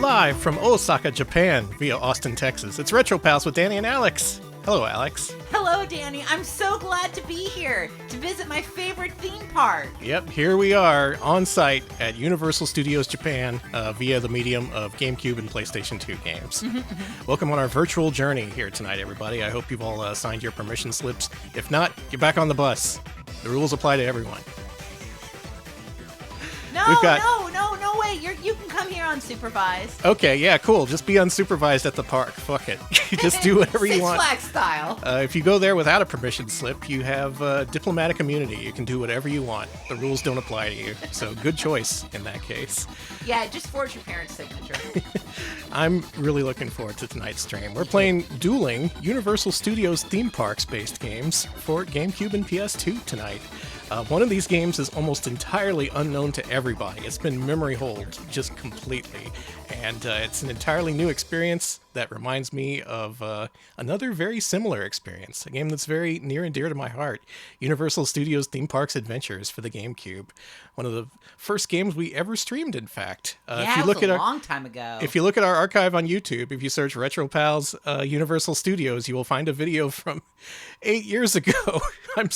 Live from Osaka, Japan, via Austin, Texas, it's Retro Pals with Danny and Alex. Hello, Alex. Hello, Danny. I'm so glad to be here to visit my favorite theme park. Yep, here we are on site at Universal Studios Japan via the medium of GameCube and PlayStation 2 games. Welcome on our virtual journey here tonight, everybody. I hope you've all signed your permission slips. If not, get back on the bus. The rules apply to everyone. No way. You can come here unsupervised. Okay, yeah, cool. Just be unsupervised at the park. Fuck it. Just do whatever you want. Six Flags style. If you go there without a permission slip, you have diplomatic immunity. You can do whatever you want. The rules don't apply to you. So good choice in that case. Yeah, just forge your parents' signature. I'm really looking forward to tonight's stream. We're playing Dueling, Universal Studios theme parks-based games for GameCube and PS2 tonight. One of these games is almost entirely unknown to everybody. It's been memory holed just completely. And it's an entirely new experience that reminds me of another very similar experience. A game that's very near and dear to my heart. Universal Studios Theme Parks Adventures for the GameCube. One of the first games we ever streamed, in fact. Yeah, it was a long time ago. If you look at our archive on YouTube, if you search Retro Pals Universal Studios, you will find a video from 8 years ago. I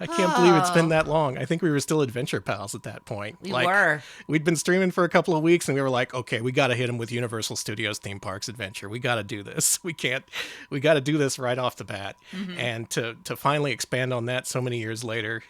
can't believe it's been that long. I think we were still Adventure Pals at that point. We were. We'd been streaming for a couple of weeks, and we were like, okay, we got to hit him with Universal Studios Theme Parks Adventure. We got to do this. We got to do this right off the bat. And to finally expand on that so many years later,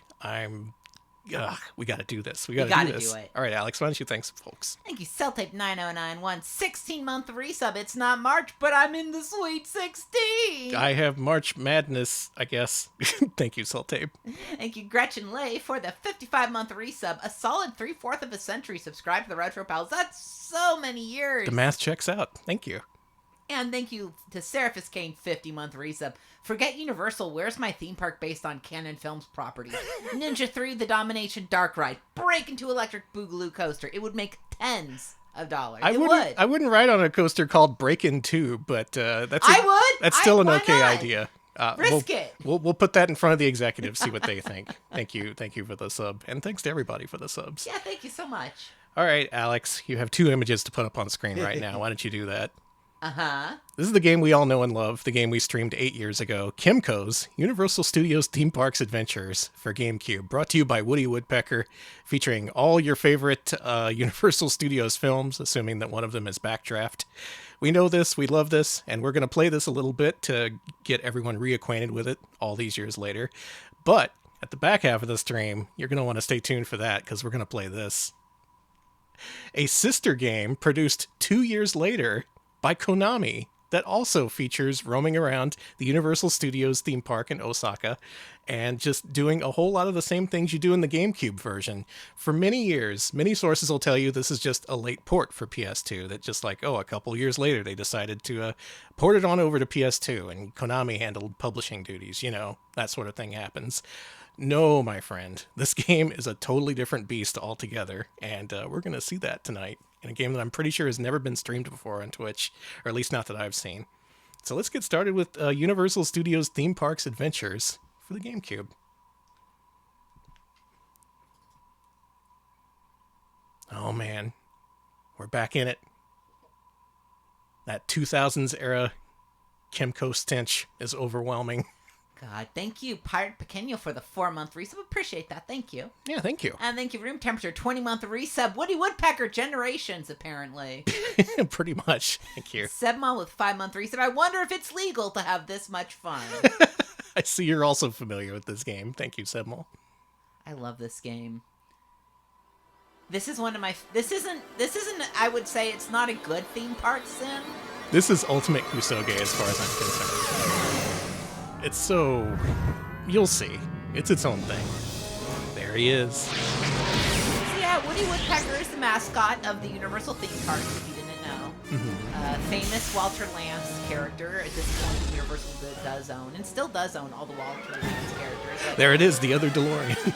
we got to do this. We got to do this. Do it. All right, Alex, why don't you thank some folks? Thank you, Celltape9091, 16-month resub. It's not March, but I'm in the Sweet 16. I have March Madness, I guess. Thank you, Celltape. Thank you, Gretchen Lay, for the 55-month resub. A solid 3/4 of a century subscribed to the Retro Pals. That's so many years. The math checks out. Thank you. And thank you to Seraphis Kane, 50-month resub. Forget Universal, where's my theme park based on Canon Films property? Ninja 3, The Domination Dark Ride. Break into Electric Boogaloo Coaster. It would make tens of dollars. I wouldn't ride on a coaster called Break-In 2, but that's still an okay idea. Risk it. We'll put that in front of the executives, see what they think. Thank you for the sub, and thanks to everybody for the subs. Yeah, thank you so much. All right, Alex, you have 2 images to put up on screen right now. Why don't you do that? This is the game we all know and love, the game we streamed 8 years ago, Kimco's Universal Studios Theme Parks Adventures for GameCube, brought to you by Woody Woodpecker, featuring all your favorite Universal Studios films, assuming that one of them is Backdraft. We know this, we love this, and we're going to play this a little bit to get everyone reacquainted with it all these years later. But at the back half of the stream, you're going to want to stay tuned for that, because we're going to play this. A sister game produced 2 years later by Konami that also features roaming around the Universal Studios theme park in Osaka and just doing a whole lot of the same things you do in the GameCube version. For many years, many sources will tell you this is just a late port for PS2, that just like, a couple years later they decided to port it on over to PS2 and Konami handled publishing duties, that sort of thing happens. No, my friend, this game is a totally different beast altogether, and we're going to see that tonight in a game that I'm pretty sure has never been streamed before on Twitch, or at least not that I've seen. So let's get started with Universal Studios Theme Parks Adventures for the GameCube. Oh man, we're back in it. That 2000s era Kimco stench is overwhelming. God, thank you, Pirate Pequeño, for the 4-month resub. Appreciate that. Thank you. Yeah, thank you. And thank you, Room Temperature, 20-month resub. Woody Woodpecker, Generations, apparently. Pretty much. Thank you. Sebma with 5-month resub. I wonder if it's legal to have this much fun. I see you're also familiar with this game. Thank you, Sebma. I love this game. This is one of my... This isn't... I would say it's not a good theme park sim. This is ultimate Kusoge as far as I'm concerned. It's so... You'll see. It's its own thing. There he is. So yeah, Woody Woodpecker is the mascot of the Universal theme parks, if you didn't know. Famous Walter Lantz character. At this point, Universal does own, and still does own, all the Walter Lantz characters. There it is, the other DeLorean.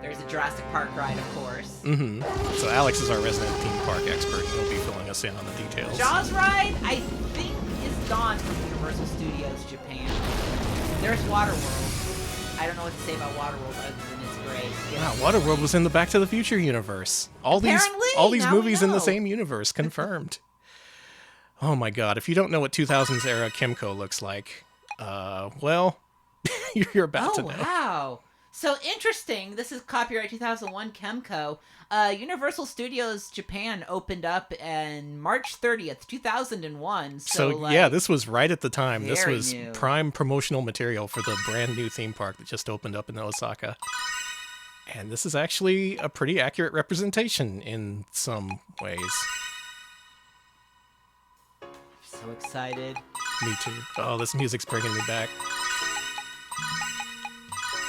There's a Jurassic Park ride, of course. So Alex is our resident theme park expert. He'll be filling us in on the details. Jaws ride, I think, is gone from Universal Studios Japan. There's Waterworld. I don't know what to say about Waterworld other than it's great. great. Wow, Waterworld was in the Back to the Future universe. All these Now movies we in the know. same universe, confirmed. Oh my god, if you don't know what 2000s era Kimco looks like, well, you're about to know. Wow. So interesting. This is copyright 2001 Kemco. Universal Studios Japan opened up on March 30th, 2001. So yeah, this was right at the time. This very was new. prime promotional material for the brand new theme park that just opened up in Osaka. And this is actually a pretty accurate representation in some ways. So excited. Me too. Oh, this music's bringing me back.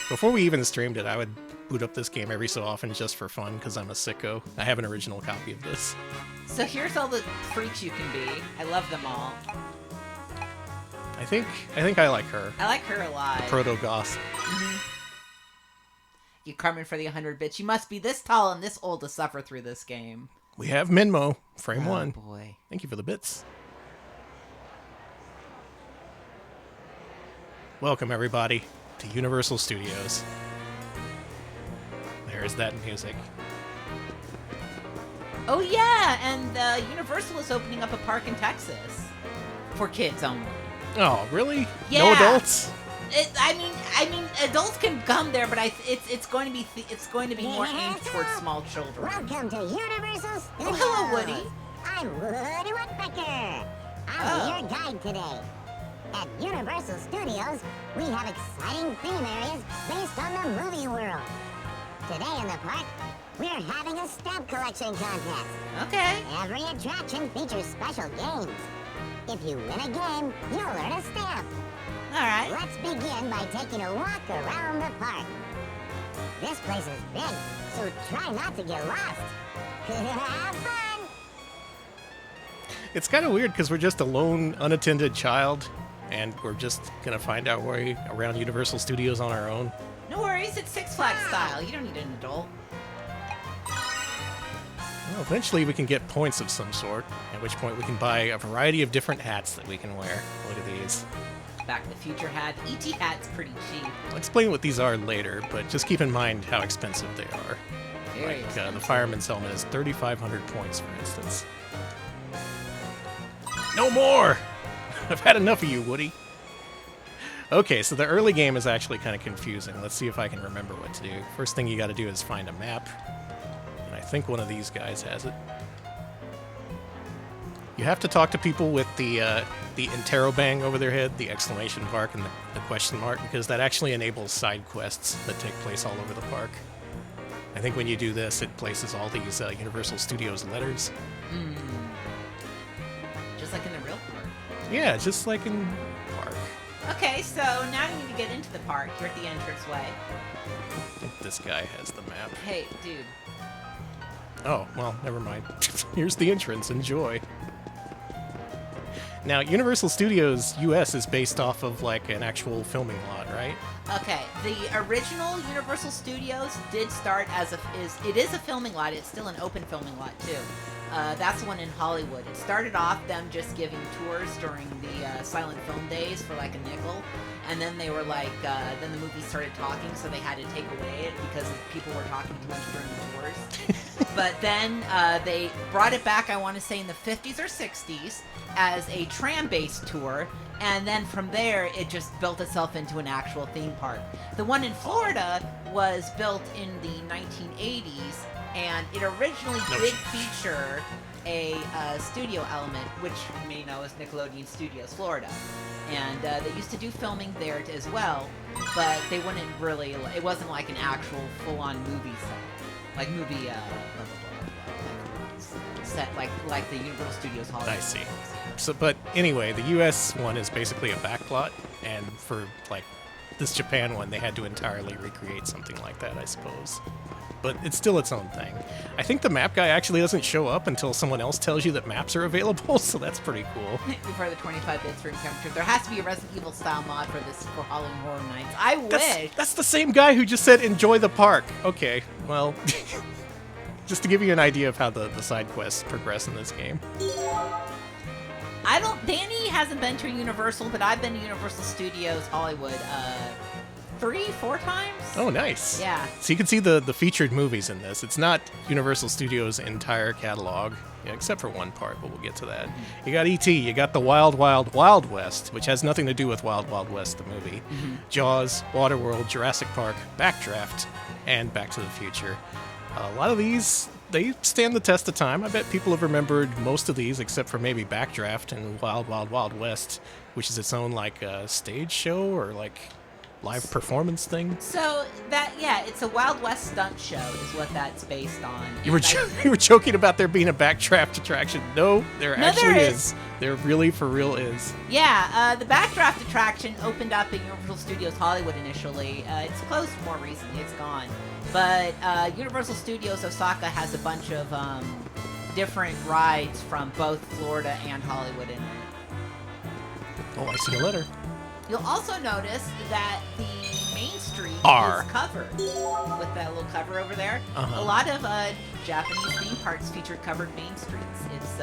Before we even streamed it, I would boot up this game every so often just for fun because I'm a sicko. I have an original copy of this. So here's all the freaks you can be. I love them all. I think I like her. I like her a lot. Proto-goth. You coming for the 100 bits. You must be this tall and this old to suffer through this game. We have Minmo, frame 1. Oh boy. Thank you for the bits. Welcome, everybody, to Universal Studios. There's that music. Oh yeah, and Universal is opening up a park in Texas for kids only. Oh, really? Yeah. No adults? I mean, adults can come there, but it's going to be more aimed towards small children. Welcome to Universal Studios. Oh, hello, Woody. I'm Woody Woodpecker. I'm your guide today. At Universal Studios, we have exciting theme areas based on the movie world. Today in the park, we're having a stamp collection contest. Okay. Every attraction features special games. If you win a game, you'll earn a stamp. All right. Let's begin by taking a walk around the park. This place is big, so try not to get lost. Have fun! It's kind of weird because we're just a lone, unattended child, and we're just going to find our way around Universal Studios on our own. No worries, it's Six Flags style. You don't need an adult. Well, eventually we can get points of some sort, at which point we can buy a variety of different hats that we can wear. Look at these. Back to the Future hat. ET hat's pretty cheap. I'll explain what these are later, but just keep in mind how expensive they are. Very The expensive. fireman's helmet is 3,500 points, for instance. No more! I've had enough of you, Woody. Okay, so the early game is actually kind of confusing. Let's see if I can remember what to do. First thing you got to do is find a map. And I think one of these guys has it. You have to talk to people with the interrobang over their head, the exclamation mark, and the question mark, because that actually enables side quests that take place all over the park. I think when you do this, it places all these Universal Studios letters. Just like in the real park. Yeah, just like in park. Okay, so now you need to get into the park. You're at the entranceway. I think this guy has the map. Hey, dude. Oh, well, never mind. Here's the entrance. Enjoy. Now, Universal Studios US is based off of like an actual filming lot, right? Okay, the original Universal Studios did start as it is a filming lot. It's still an open filming lot too. That's the one in Hollywood. It started off them just giving tours during the silent film days for like a nickel, and then they were like, then the movie started talking, so they had to take away it because people were talking too much during the tours. But then they brought it back, I want to say in the 50s or 60s, as a tram-based tour, and then from there it just built itself into an actual theme park. The one in Florida was built in the 1980s, and it originally did feature a studio element, which you may know as Nickelodeon Studios Florida. And they used to do filming there as well, but they wouldn't really, it wasn't like an actual full-on movie set. Like movie, blah, blah, blah, like, set, like the Universal Studios Hollywood. I see. So, but anyway, the US one is basically a backplot, and for like this Japan one, they had to entirely recreate something like that, I suppose. But it's still its own thing. I think the map guy actually doesn't show up until someone else tells you that maps are available, so that's pretty cool. We've heard the 25 bits for encounter. There has to be a Resident Evil style mod for this for Halloween Horror Nights. I wish. That's the same guy who just said enjoy the park. Okay, well, just to give you an idea of how the side quests progress in this game. Danny hasn't been to Universal, but I've been to Universal Studios Hollywood 3-4 times. Oh, nice. Yeah. So you can see the featured movies in this. It's not Universal Studios' entire catalog, except for one part, but we'll get to that. You got E.T., you got The Wild Wild Wild West, which has nothing to do with Wild Wild West, the movie. Jaws, Waterworld, Jurassic Park, Backdraft, and Back to the Future. A lot of these, they stand the test of time. I bet people have remembered most of these, except for maybe Backdraft and Wild Wild Wild West, which is its own, like, stage show or, like, live performance thing. So it's a Wild West stunt show is what that's based on. You were you were joking about there being a Backdraft attraction. No, there actually is. There really for real is. Yeah, the Backdraft attraction opened up at Universal Studios Hollywood initially. It's closed more recently. It's gone. But Universal Studios Osaka has a bunch of different rides from both Florida and Hollywood in it. Oh, I see a letter. You'll also notice that the main street R. is covered with that little cover over there. A lot of Japanese theme parks feature covered main streets. It's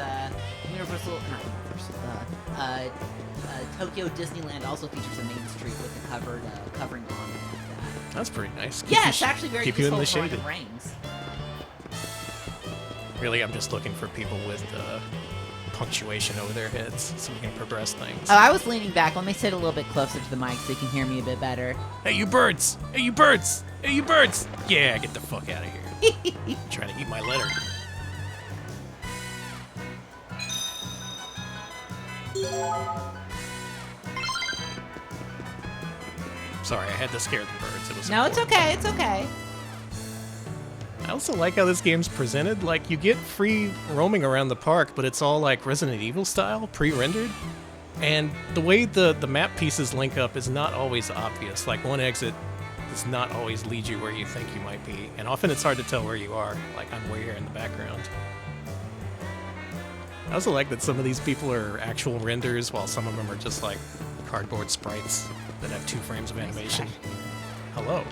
Tokyo Disneyland also features a main street with a covered covering on it. That's pretty nice. Yeah, it's actually very keep you in useful the for when shade. it rains. Really, I'm just looking for people with punctuation over their heads so we can progress things. Oh, I was leaning back. Let me sit a little bit closer to the mic so you can hear me a bit better. Hey, you birds! Hey, you birds! Hey, you birds! Yeah, get the fuck out of here. I'm trying to eat my letter. Sorry, I had to scare the birds. It was No, it's important. okay. It's okay. I also like how this game's presented. Like, you get free roaming around the park, but it's all like Resident Evil style, pre-rendered. And the way the map pieces link up is not always obvious. Like, one exit does not always lead you where you think you might be. And often it's hard to tell where you are. Like, I'm way here in the background. I also like that some of these people are actual renders, while some of them are just like cardboard sprites that have 2 frames of animation. Hello.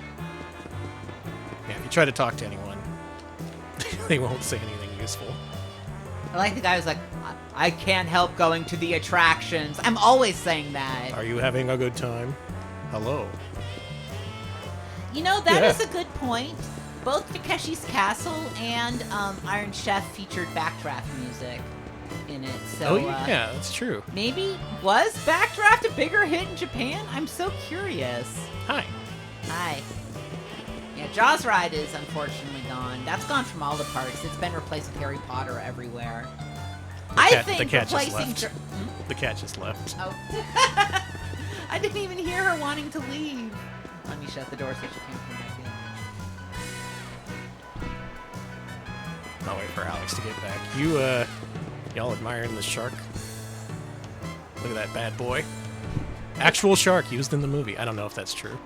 Yeah, if you try to talk to anyone, they won't say anything useful. I like the guy who's like, I can't help going to the attractions. I'm always saying that. Are you having a good time? Hello. You know, that is a good point. Both Takeshi's Castle and Iron Chef featured Backdraft music in it. So, yeah, that's true. Maybe was Backdraft a bigger hit in Japan? I'm so curious. Hi. Hi. Yeah, Jaws Ride is unfortunately gone. That's gone from all the parks. It's been replaced with Harry Potter everywhere. The cat just left. The cat just left. Oh. I didn't even hear her wanting to leave. Let me shut the door so she can't come back in. I'll wait for Alex to get back. Y'all admiring the shark? Look at that bad boy. Actual shark used in the movie. I don't know if that's true.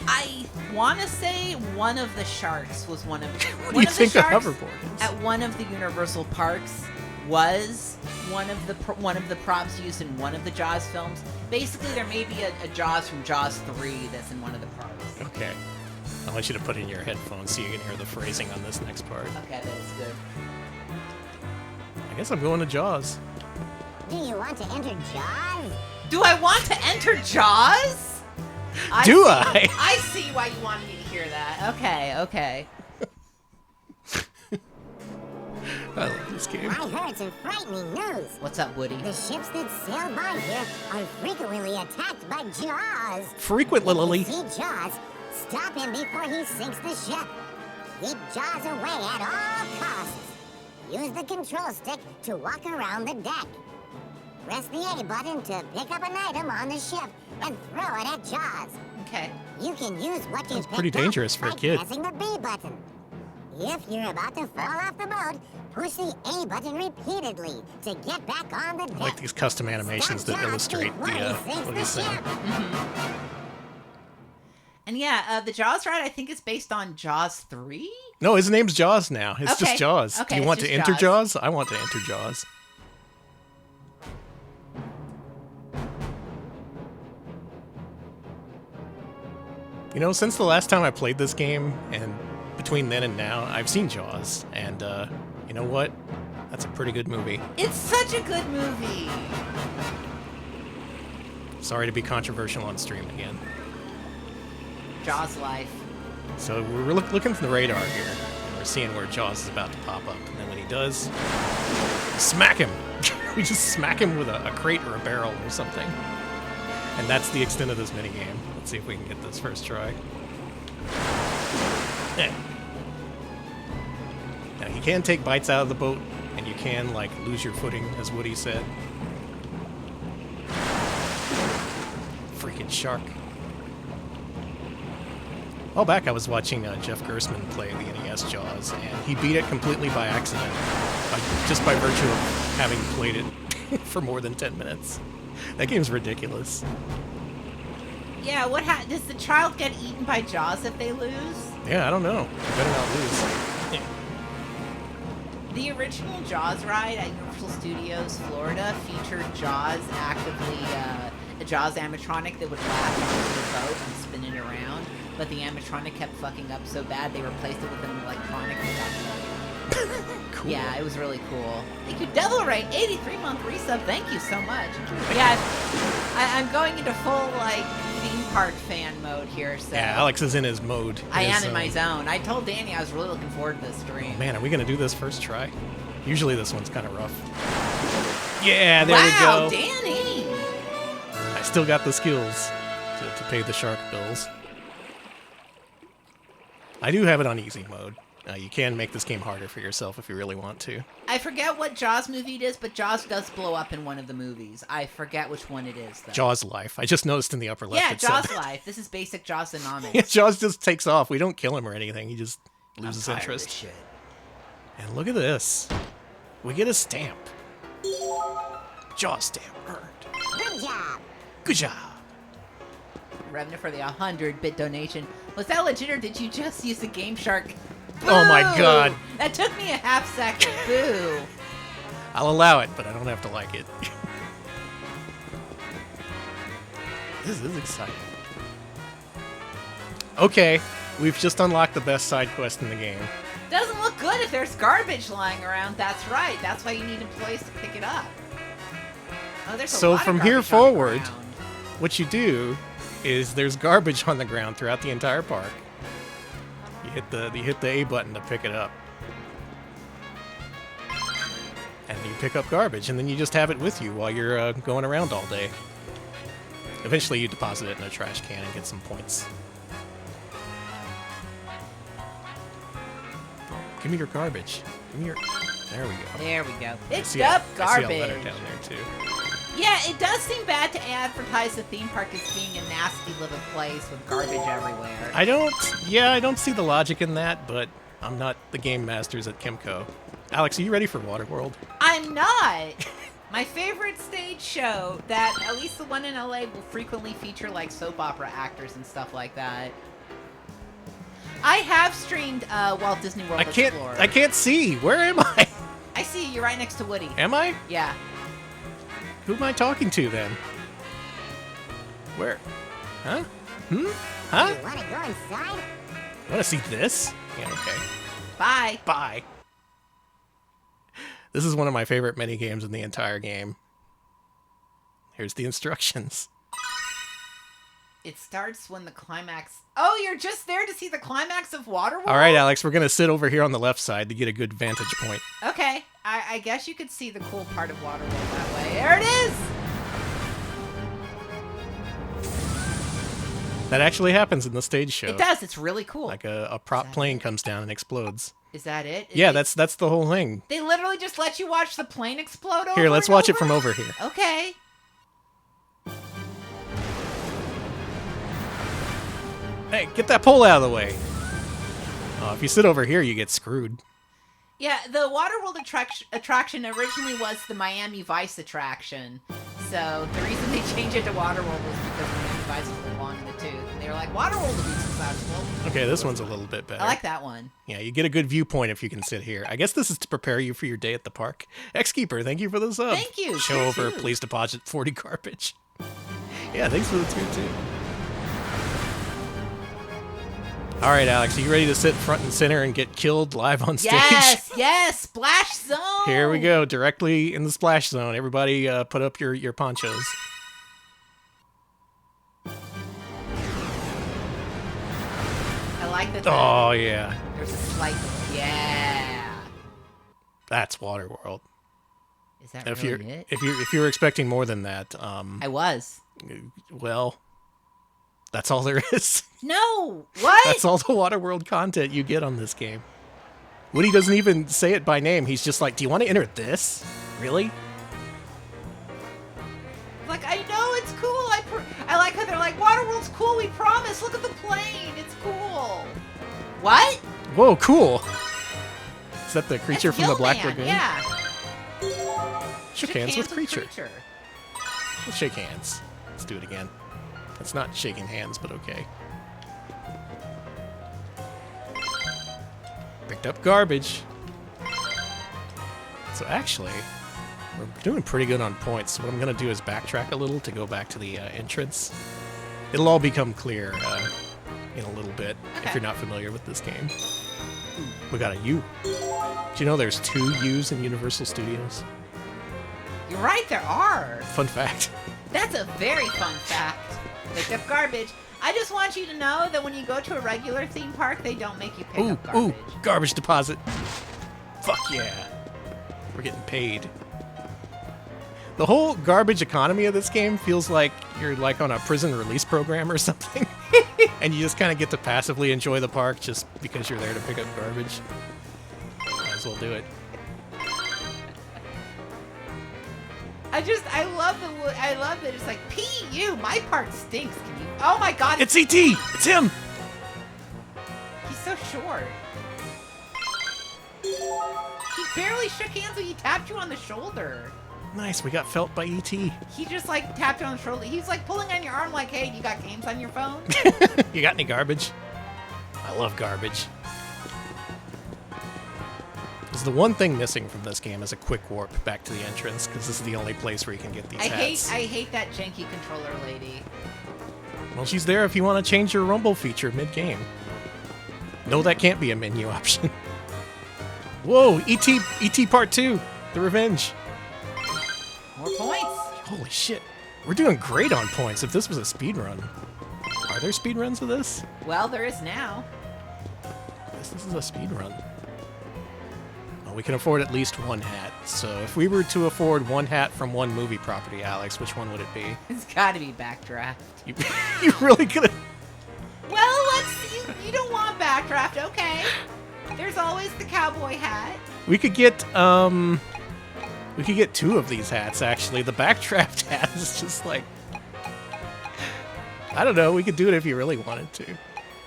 I want to say one of the sharks was one of What do you think a hoverboard is? At one of the Universal parks was one of the props used in one of the Jaws films. Basically, there may be a Jaws from Jaws 3 that's in one of the parks. Okay. I want you to put in your headphones so you can hear the phrasing on this next part. Okay, that's good. I guess I'm going to Jaws. Do you want to enter Jaws? Do I want to enter Jaws? Do I? I see why you wanted me to hear that. Okay. I love this game. I heard some frightening news. What's up, Woody? The ships that sail by here are frequently attacked by Jaws. Frequently. See Jaws, stop him before he sinks the ship. Keep Jaws away at all costs. Use the control stick to walk around the deck. Press the A button to pick up an item on the ship and throw it at Jaws. Okay. You can use what you That's pretty picked up dangerous for a by kid. pressing the B button. If you're about to fall off the boat, push the A button repeatedly to get back on the deck. I like these custom animations that illustrate what he's saying. And yeah, the Jaws ride, I think, is based on Jaws 3? No, his name's Jaws now. It's Okay. just Jaws. Okay, Do you it's want to just enter Jaws. Jaws? I want to enter Jaws. You know, since the last time I played this game, and between then and now, I've seen Jaws, and you know what? That's a pretty good movie. It's such a good movie. Sorry to be controversial on stream again. Jaws life. So we're looking from the radar here, and we're seeing where Jaws is about to pop up. And then when he does, smack him! We just smack him with a crate or a barrel or something. And that's the extent of this minigame. Let's see if we can get this first try. Yeah. Now, you can take bites out of the boat, and you can, like, lose your footing, as Woody said. Freaking shark. A while back, I was watching Jeff Gersman play the NES Jaws, and he beat it completely by accident, just by virtue of having played it for more than 10 minutes. That game's ridiculous. Yeah, does the child get eaten by Jaws if they lose? Yeah, I don't know. You better not lose. Yeah. The original Jaws ride at Universal Studios Florida featured Jaws actively, a Jaws animatronic that would latch onto the boat and spin it around, but the animatronic kept fucking up so bad they replaced it with an electronic Cool. Yeah, it was really cool. Thank you, Devil Ray, 83-month resub. Thank you so much. Yeah, I'm going into full, like, theme park fan mode here, so... Yeah, Alex is in his mode. I am in my zone. I told Danny I was really looking forward to this stream. Oh, man, are we going to do this first try? Usually this one's kind of rough. Yeah, there we go. Wow, Danny! I still got the skills to pay the shark bills. I do have it on easy mode. You can make this game harder for yourself if you really want to. I forget what Jaws movie it is, but Jaws does blow up in one of the movies. I forget which one it is, though. Jaws Life. I just noticed in the upper left. Yeah, it Jaws said Life. This is basic Jaws-onomics. Yeah, Jaws just takes off. We don't kill him or anything. He just loses I'm tired interest. of this shit. And look at this. We get a stamp. Jaws stamp earned. Good job. Good job. Revenue for the 100-bit donation. Was that legit, or did you just use the Game Shark? Oh my Boo! god. That took me a half second. Boo. I'll allow it, but I don't have to like it. This is exciting. Okay, we've just unlocked the best side quest in the game. Doesn't look good if there's garbage lying around. That's right. That's why you need employees to pick it up. Oh, there's a So lot of from here garbage on the forward, ground. what you do is there's garbage on the ground throughout the entire park. You hit the A button to pick it up. And you pick up garbage, and then you just have it with you while you're going around all day. Eventually you deposit it in a trash can and get some points. Give me your garbage. Give me your... There we go. There we go. Picked See up I see a garbage. letter down there, too. Yeah, it does seem bad to advertise the theme park as being a nasty little place with garbage everywhere. I don't see the logic in that, but I'm not the game masters at Kimco. Alex, are you ready for Waterworld? I'm not! My favorite stage show, that at least the one in LA, will frequently feature like soap opera actors and stuff like that. I have streamed Walt Disney World Explorer. I can't see. Where am I? I see you. You're right next to Woody. Am I? Yeah. Who am I talking to then? Where? Huh? Huh? You want to go inside? Want to see this? Yeah, okay. Bye. Bye. This is one of my favorite mini games in the entire game. Here's the instructions. It starts when the climax... Oh, you're just there to see the climax of Waterworld? All right, Alex, we're going to sit over here on the left side to get a good vantage point. Okay. I guess you could see the cool part of Waterworld that way. There it is! That actually happens in the stage show. It does. It's really cool. Like a prop plane comes down and explodes. Is that it? Yeah, that's the whole thing. They literally just let you watch the plane explode over Here, let's and watch it over? from over here. Okay. Hey, get that pole out of the way. Oh, if you sit over here, you get screwed. Yeah, the Waterworld attraction originally was the Miami Vice attraction. So the reason they changed it to Waterworld was because Miami Vice was long in the tooth. And they were like, Waterworld will be successful. Okay, this one's a little bit better. I like that one. Yeah, you get a good viewpoint if you can sit here. I guess this is to prepare you for your day at the park. X-Keeper, thank you for the sub. Thank you. Show you over, too. please deposit 40 garbage. Yeah, thanks for the tier too. All right, Alex, are you ready to sit front and center and get killed live on stage? Yes, yes, Splash Zone. Here we go, directly in the splash zone. Everybody put up your ponchos. like that. Oh, yeah. There's a slight. Yeah. That's Waterworld. Is that really it? If you're expecting more than that, I was. well, that's all there is. No! What? That's all the Waterworld content you get on this game. Woody doesn't even say it by name. He's just like, do you want to enter this? Really? Like, I know it's cool. I like how they're like, Waterworld's cool, we promise. Look at the plane. It's cool. What? Whoa, cool. Is that the creature That's from the Black Gilman, Lagoon? Yeah. Shook hands with creature. Let's shake hands. Let's do it again. That's not shaking hands, but okay. Picked up garbage. So actually, we're doing pretty good on points. So what I'm going to do is backtrack a little to go back to the entrance. It'll all become clear in a little bit if you're not familiar with this game. We got a U. Do you know there's 2 U's in Universal Studios? You're right, there are. Fun fact. That's a very fun fact. Picked up garbage. I just want you to know that when you go to a regular theme park, they don't make you pick up garbage. Ooh, garbage deposit. Fuck yeah. We're getting paid. The whole garbage economy of this game feels like you're like on a prison release program or something. And you just kind of get to passively enjoy the park just because you're there to pick up garbage. Might as well do it. I love that it's like, P.U., my part stinks. Can you? Oh my god. It's E.T. It's him. He's so short. He barely shook hands when he tapped you on the shoulder. Nice, we got felt by E.T. He just like tapped you on the shoulder. He's like pulling on your arm like, hey, you got games on your phone? You got any garbage? I love garbage. Because the one thing missing from this game is a quick warp back to the entrance, because this is the only place where you can get these hats. I hate that janky controller lady. Well, she's there if you want to change your rumble feature mid-game. No, that can't be a menu option. Whoa, E.T. Part 2, The Revenge. More points. Holy shit. We're doing great on points if this was a speed run. Are there speed runs of this? Well, there is now. This is a speed run. Well, we can afford at least one hat. So if we were to afford one hat from one movie property, Alex, which one would it be? It's gotta be Backdraft. You really could have... Well, you don't want Backdraft, okay. There's always the cowboy hat. We could get 2 of these hats, actually. The Backdraft hat is just like... I don't know, we could do it if you really wanted to.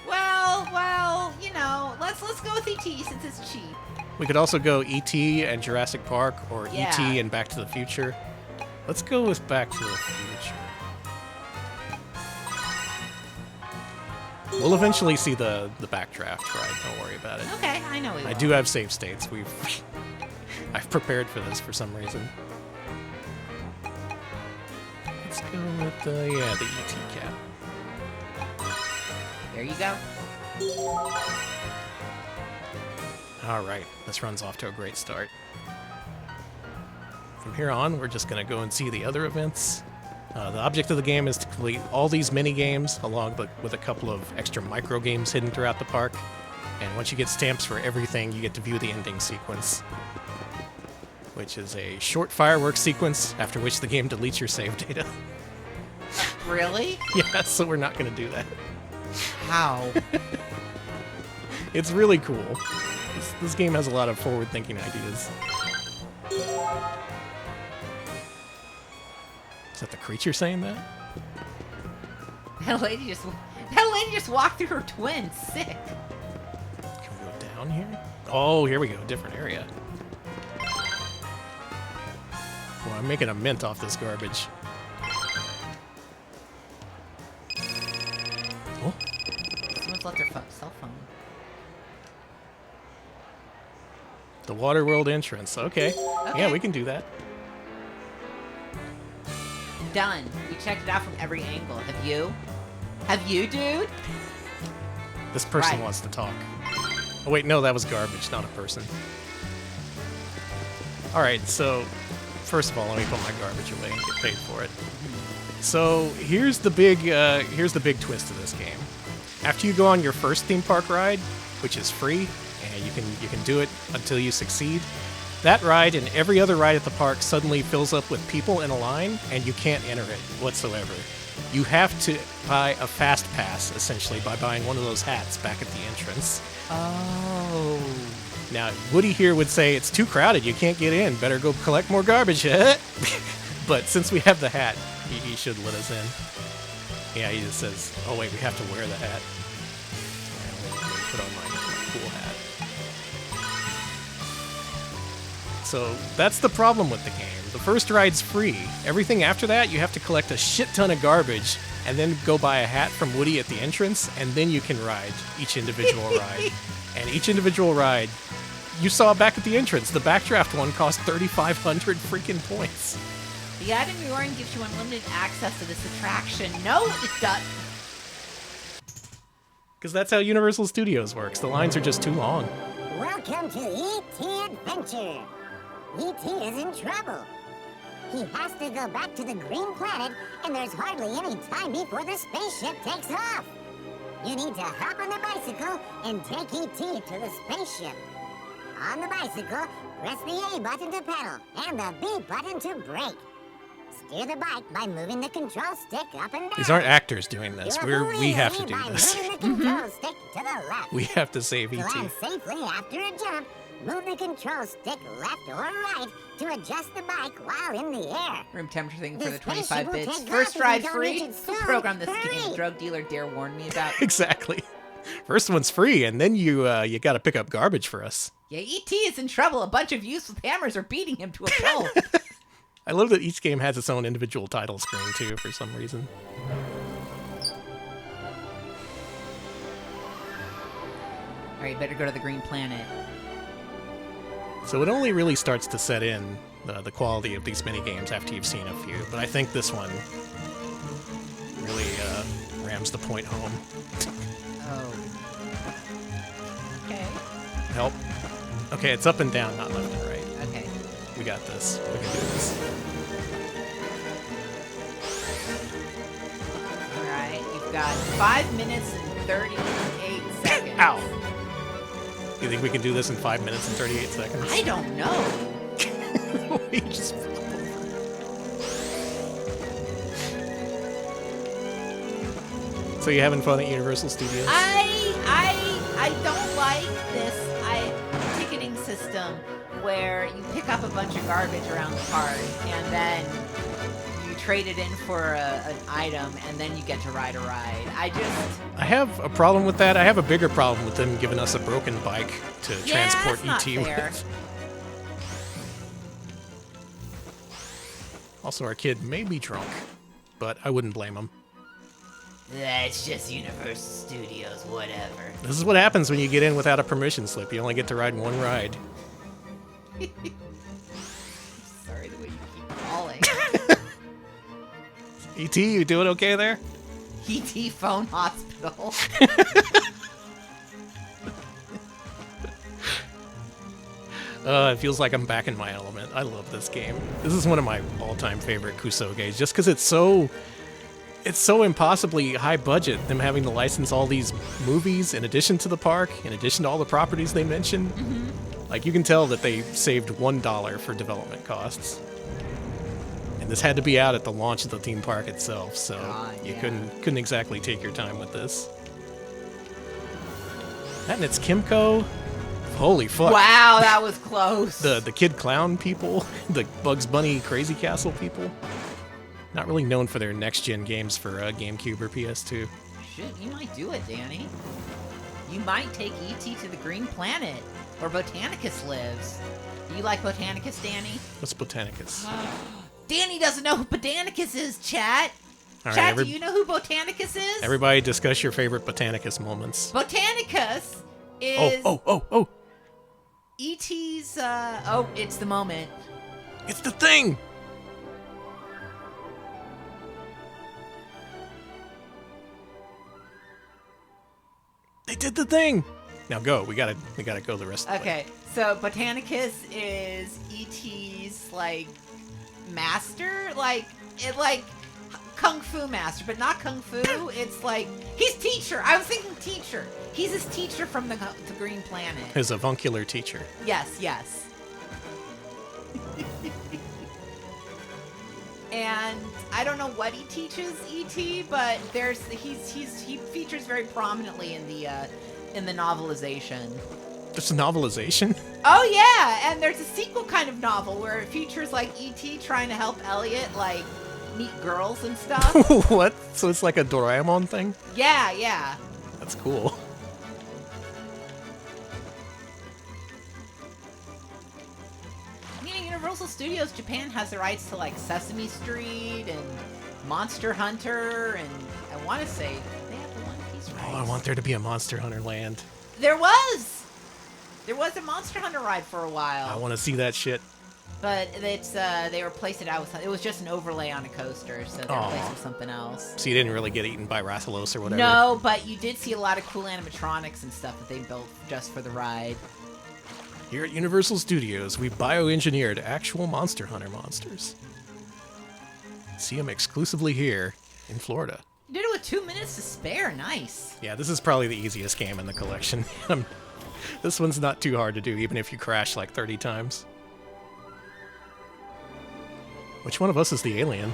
Well, you know, let's go with E.T. since it's cheap. We could also go E.T. and Jurassic Park, or E.T. and Back to the Future. Let's go with Back to the Future. We'll eventually see the Backdraft ride, don't worry about it. Okay, I know we will. I do have save states. I've prepared for this for some reason. Let's go with the E.T. cap. There you go. Alright, this run's off to a great start. From here on, we're just going to go and see the other events. The object of the game is to complete all these mini-games, along with a couple of extra micro-games hidden throughout the park. And once you get stamps for everything, you get to view the ending sequence, which is a short fireworks sequence, after which the game deletes your save data. Really? Yeah, so we're not going to do that. How? It's really cool. This game has a lot of forward-thinking ideas. Is that the creature saying that? That lady just walked through her twin. Sick. Can we go down here? Oh, here we go. Different area. Boy, I'm making a mint off this garbage. Oh. Someone's left their cell phone. The Waterworld entrance. Okay. Yeah, we can do that. Done. We checked it out from every angle. Have you? Have you, dude? This person wants to talk. Oh, wait, no, that was garbage, not a person. Alright, so, first of all, let me put my garbage away and get paid for it. So, here's the big twist of this game. After you go on your first theme park ride, which is free, and you can do it until you succeed, that ride and every other ride at the park suddenly fills up with people in a line, and you can't enter it whatsoever. You have to buy a fast pass, essentially, by buying one of those hats back at the entrance. Oh. Now, Woody here would say, it's too crowded, you can't get in, better go collect more garbage. But since we have the hat, he should let us in. Yeah, he just says, oh wait, we have to wear the hat. Let me put on my cool hat. So that's the problem with the game. The first ride's free. Everything after that, you have to collect a shit ton of garbage and then go buy a hat from Woody at the entrance, and then you can ride each individual ride. And each individual ride, you saw back at the entrance, the Backdraft one cost 3,500 freaking points. The item you earn gives you unlimited access to this attraction. No, it doesn't. Because that's how Universal Studios works. The lines are just too long. Welcome to E.T. Adventure. E.T. is in trouble. He has to go back to the green planet, and there's hardly any time before the spaceship takes off. You need to hop on the bicycle and take E.T. to the spaceship. On the bicycle, press the A button to pedal and the B button to brake. Steer the bike by moving the control stick up and down. These aren't actors doing this. We have to do by this. moving the control stick to the left. We have to save To E.T. land safely after a jump, move the control stick left or right to adjust the bike while in the air. Room temperature thing for The the spaceship 25 will bits. take First off if ride you don't free? reach it Who soon. programmed this Hurry. game? Drug dealer dare warn me about. Exactly. First one's free, and then you got to pick up garbage for us. Yeah, E.T. is in trouble. A bunch of youths with hammers are beating him to a pulp. I love that each game has its own individual title screen, too, for some reason. All right, better go to the green planet. So it only really starts to set in the quality of these mini-games after you've seen a few, but I think this one really rams the point home. Oh. Okay. Help. Okay, it's up and down, not left and right. Okay. We got this. We can do this. All right, you've got 5 minutes and 38 seconds. Ow! You think we can do this in 5 minutes and 38 seconds? I don't know. We just fell over. So you having fun at Universal Studios? I don't like this ticketing system where you pick up a bunch of garbage around the park and then you trade it in for an item and then you get to ride a ride. I have a problem with that. I have a bigger problem with them giving us a broken bike to transport it's not ET fair. with. Also, our kid may be drunk, but I wouldn't blame him. It's just Universal Studios, whatever. This is what happens when you get in without a permission slip. You only get to ride one ride. Sorry the way you keep calling. ET, you doing okay there? ET Phone Hospital. It feels like I'm back in my element. I love this game. This is one of my all-time favorite Kusoges, just because it's so impossibly high budget, them having to license all these movies in addition to the park, in addition to all the properties they mentioned. Mm-hmm. Like, you can tell that they saved $1 for development costs. And this had to be out at the launch of the theme park itself, so you couldn't exactly take your time with this. That and it's Kimco. Holy fuck. Wow, that was close. The Kid Clown people, the Bugs Bunny Crazy Castle people. Not really known for their next-gen games for GameCube or PS2. Shit, you might do it, Danny. You might take E.T. to the Green Planet, where Botanicus lives. Do you like Botanicus, Danny? What's Botanicus? Danny doesn't know who Botanicus is, chat. All Chat, right, do you know who Botanicus is? Everybody discuss your favorite Botanicus moments. Botanicus is Oh. E.T.'s, it's the moment. It's the thing! They did the thing! Now go. We gotta go the rest of the way. Okay, so Botanicus is E.T.'s, master? Kung Fu master, but not Kung Fu. It's like, he's teacher. I was thinking teacher. He's his teacher from the Green Planet. His avuncular teacher. Yes. And I don't know what he teaches E.T., but he features very prominently in the novelization. There's a novelization? Oh yeah, and there's a sequel kind of novel where it features like E.T. trying to help Elliot like meet girls and stuff. What? So it's like a Doraemon thing? Yeah. That's cool. Universal Studios Japan has the rights to like Sesame Street and Monster Hunter, and I want to say they have the One Piece rights. Oh, I want there to be a Monster Hunter Land. There was a Monster Hunter ride for a while. I want to see that shit. But it's they replaced it out with, it was just an overlay on a coaster, so they replaced it with something else. So you didn't really get eaten by Rathalos or whatever? No, but you did see a lot of cool animatronics and stuff that they built just for the ride. Here at Universal Studios, we bioengineered actual Monster Hunter monsters. See them exclusively here in Florida. You did it with 2 minutes to spare. Nice. Yeah, this is probably the easiest game in the collection. This one's not too hard to do, even if you crash like 30 times. Which one of us is the alien?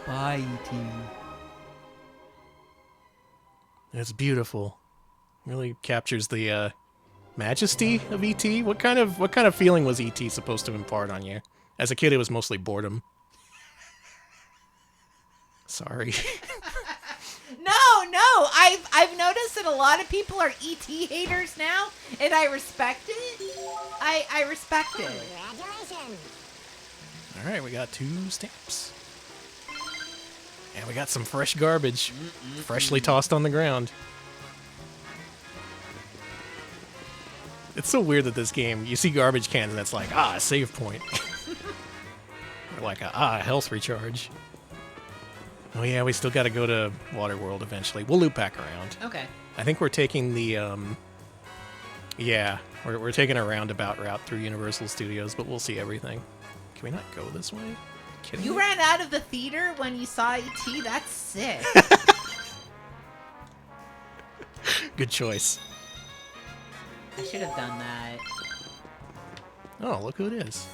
Bye, E.T. It's beautiful. Really captures the majesty of E.T. What kind of feeling was E.T. supposed to impart on you? As a kid, it was mostly boredom. Sorry. No. I've noticed that a lot of people are E.T. haters now, and I respect it. I respect it. Congratulations. All right, we got 2 stamps. And we got some fresh garbage, freshly tossed on the ground. It's so weird that this game, you see garbage cans and it's like, a save point. Or like a health recharge. Oh yeah, we still got to go to Waterworld eventually. We'll loop back around. Okay. I think we're taking the, yeah, we're taking a roundabout route through Universal Studios, but we'll see everything. Can we not go this way? Kidding You me? ran out of the theater when you saw E.T.? That's sick. Good choice. I should have done that. Oh, look who it is.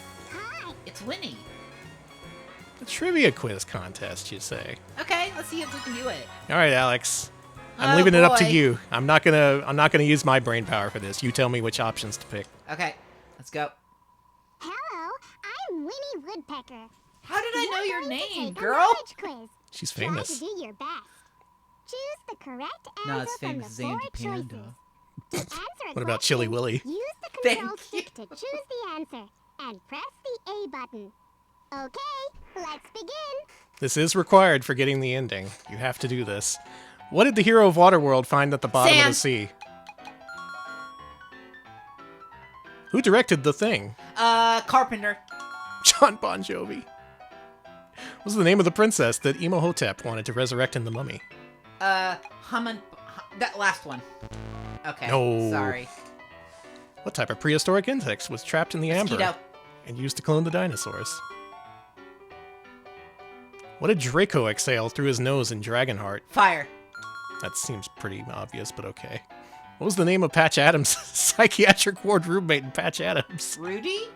It's Winnie. A trivia quiz contest, you say? Okay, let's see if we can do it. All right, Alex. I'm Oh, leaving it up to boy. you. I'm not gonna use my brain power for this. You tell me which options to pick. Okay, let's go. Hello, I'm Winnie Woodpecker. How did I know your You're going to name, take a girl? knowledge quiz. She's Try famous. to do your best. Choose the correct answer Not as from famous the as 4 Andy choices. Panda. To answer a What about Chili question, Willy? Use the Thank control you. stick to choose the answer and press the A button. Okay, let's begin. This is required for getting the ending. You have to do this. What did the hero of Waterworld find at the bottom of Sam. the sea? Who directed The Thing? Carpenter. John Bon Jovi. What was the name of the princess that Imhotep wanted to resurrect in The Mummy? That last one. Okay. No. Sorry. What type of prehistoric insect was trapped in the amber Mosquito. and used to clone the dinosaurs? What did Draco exhale through his nose in Dragonheart? Fire. That seems pretty obvious, but okay. What was the name of Patch Adams' psychiatric ward roommate in Patch Adams? Rudy?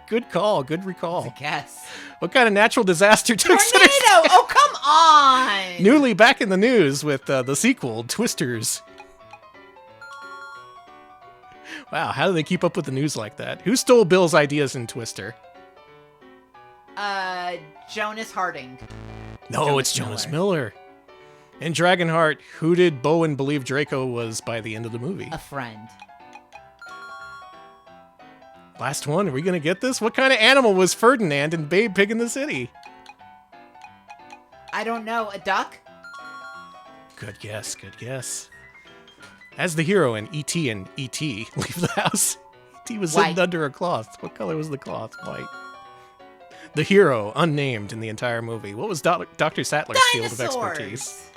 Good call. Good recall. I guess. What kind of natural disaster took Tornado! center stage? Oh, come on! Newly back in the news with the sequel, Twisters. Wow, how do they keep up with the news like that? Who stole Bill's ideas in Twister? Jonas Harding. No, Jonas it's Jonas Miller. In Dragonheart, who did Bowen believe Draco was by the end of the movie? A friend. Last one, are we gonna get this? What kind of animal was Ferdinand in Babe Pig in the City? I don't know. A duck? Good guess, good guess. As the hero in E.T. and E.T. leave the house, E.T. was hidden White. under a cloth. What color was the cloth? White. The hero, unnamed in the entire movie. What was Dr. Sattler's field of Dinosaurs! expertise?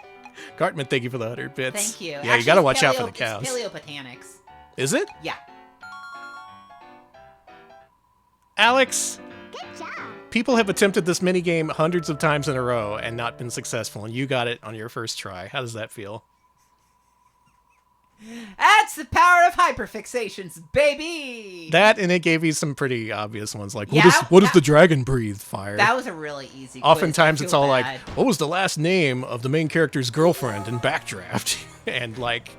Cartman, thank you for the 100 bits. Thank you. Yeah, Actually, you gotta it's watch out for the It's cows. paleobotanics. Is it? Yeah. Alex, Good job. people have attempted this minigame hundreds of times in a row and not been successful, and you got it on your first try. How does that feel? That's the power of hyperfixations, baby! That, and it gave you some pretty obvious ones, like, Yeah, what does the dragon breathe? Fire. That was a really easy quiz. Oftentimes I it's feel all bad. like, what was the last name of the main character's girlfriend in Backdraft? And, like,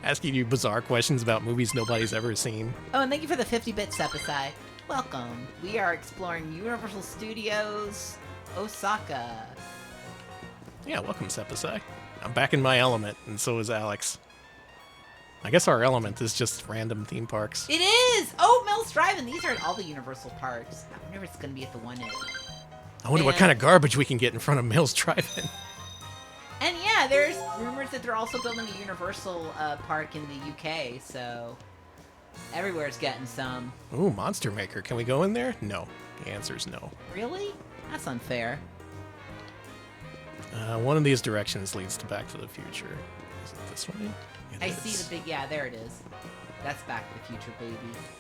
asking you bizarre questions about movies nobody's ever seen. Oh, and thank you for the 50-bit Sepusai. Welcome. We are exploring Universal Studios Osaka. Yeah, welcome, Sepusai. I'm back in my element, and so is Alex. I guess our element is just random theme parks. It is! Oh, Mills Drive-In. These are at all the Universal parks. I wonder if it's going to be at the one in. I wonder what kind of garbage we can get in front of Mills Drive-In. And yeah, there's rumors that they're also building a Universal park in the UK, so everywhere's getting some. Ooh, Monster Maker. Can we go in there? No. The answer is no. Really? That's unfair. One of these directions leads to Back to the Future. Is it this way? It I is. see the big, yeah, there it is. That's Back to the Future, baby.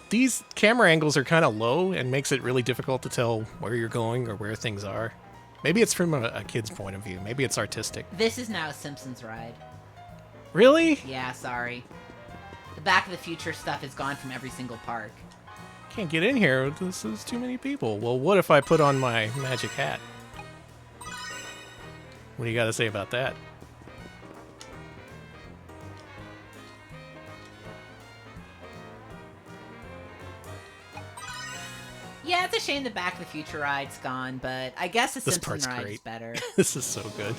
These camera angles are kind of low and makes it really difficult to tell where you're going or where things are. Maybe it's from a kid's point of view. Maybe it's artistic. This is now a Simpsons ride. Really? Yeah, sorry. The Back to the Future stuff is gone from every single park. Can't get in here. This is too many people. Well, what if I put on my magic hat? What do you got to say about that? Yeah, it's a shame the Back to the Future ride's gone, but I guess the This Simpsons part's ride great. is better. This is so good.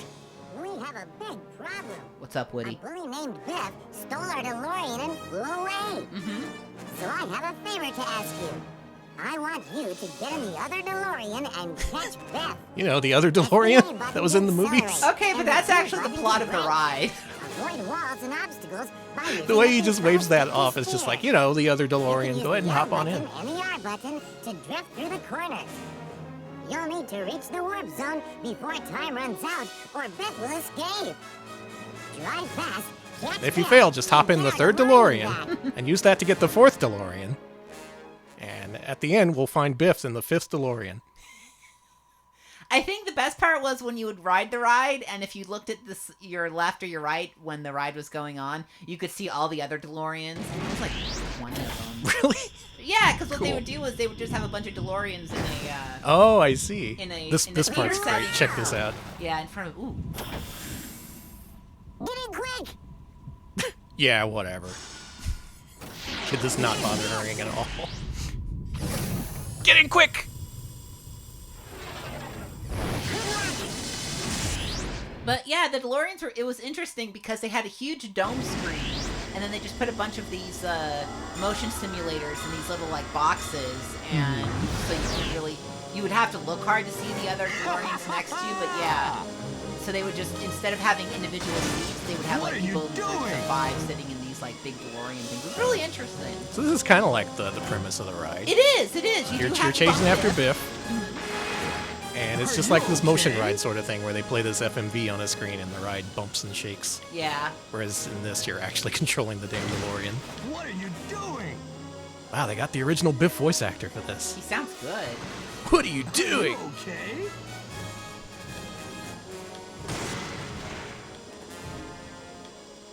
We have a big problem. What's up, A Woody? bully named Beth stole our DeLorean and flew away. Mm-hmm. So I have a favor to ask you. I want you to get in the other DeLorean and catch Beth. You know, the other DeLorean that was in the movies. Okay, but that's actually the plot of the ride. Avoid walls and obstacles by using The way the he just controls waves that to off is just steer. like, you know, the other You can DeLorean. use Go ahead and the hop R on in. button and the R button to drift through the corners. You'll need to reach the warp zone before time runs out, or Beth will escape. Drive fast. Catch If you Beth, fail, just hop and in the get third our DeLorean DeLorean and use that to get the fourth DeLorean. And at the end, we'll find Biff in the fifth DeLorean. I think the best part was when you would ride the ride, and if you looked at your left or your right when the ride was going on, you could see all the other DeLoreans. There was like 20 of them. Really? Yeah, because what they Cool. would do is they would just have a bunch of DeLoreans in a, Oh, I see. This in a this part's theater great. setting. Check this out. yeah, in front of, ooh. Get in quick! Yeah, whatever. Kid does not bother hurrying at all. Get in quick! But yeah, the DeLoreans it was interesting because they had a huge dome screen, and then they just put a bunch of these motion simulators in these little like boxes, and so you would have to look hard to see the other DeLoreans next to you, but yeah. So they would just, instead of having individual seats, they would have like people in groups of 5 sitting in these like big DeLorean things. It was really interesting. So this is kind of like the premise of the ride. It is. You're do have to chasing bump after it. Biff. And it's just like this motion ride sort of thing where they play this FMV on a screen and the ride bumps and shakes. Yeah. Whereas in this, you're actually controlling the damn DeLorean. What are you doing? Wow, they got the original Biff voice actor for this. He sounds good. What are you doing? Okay.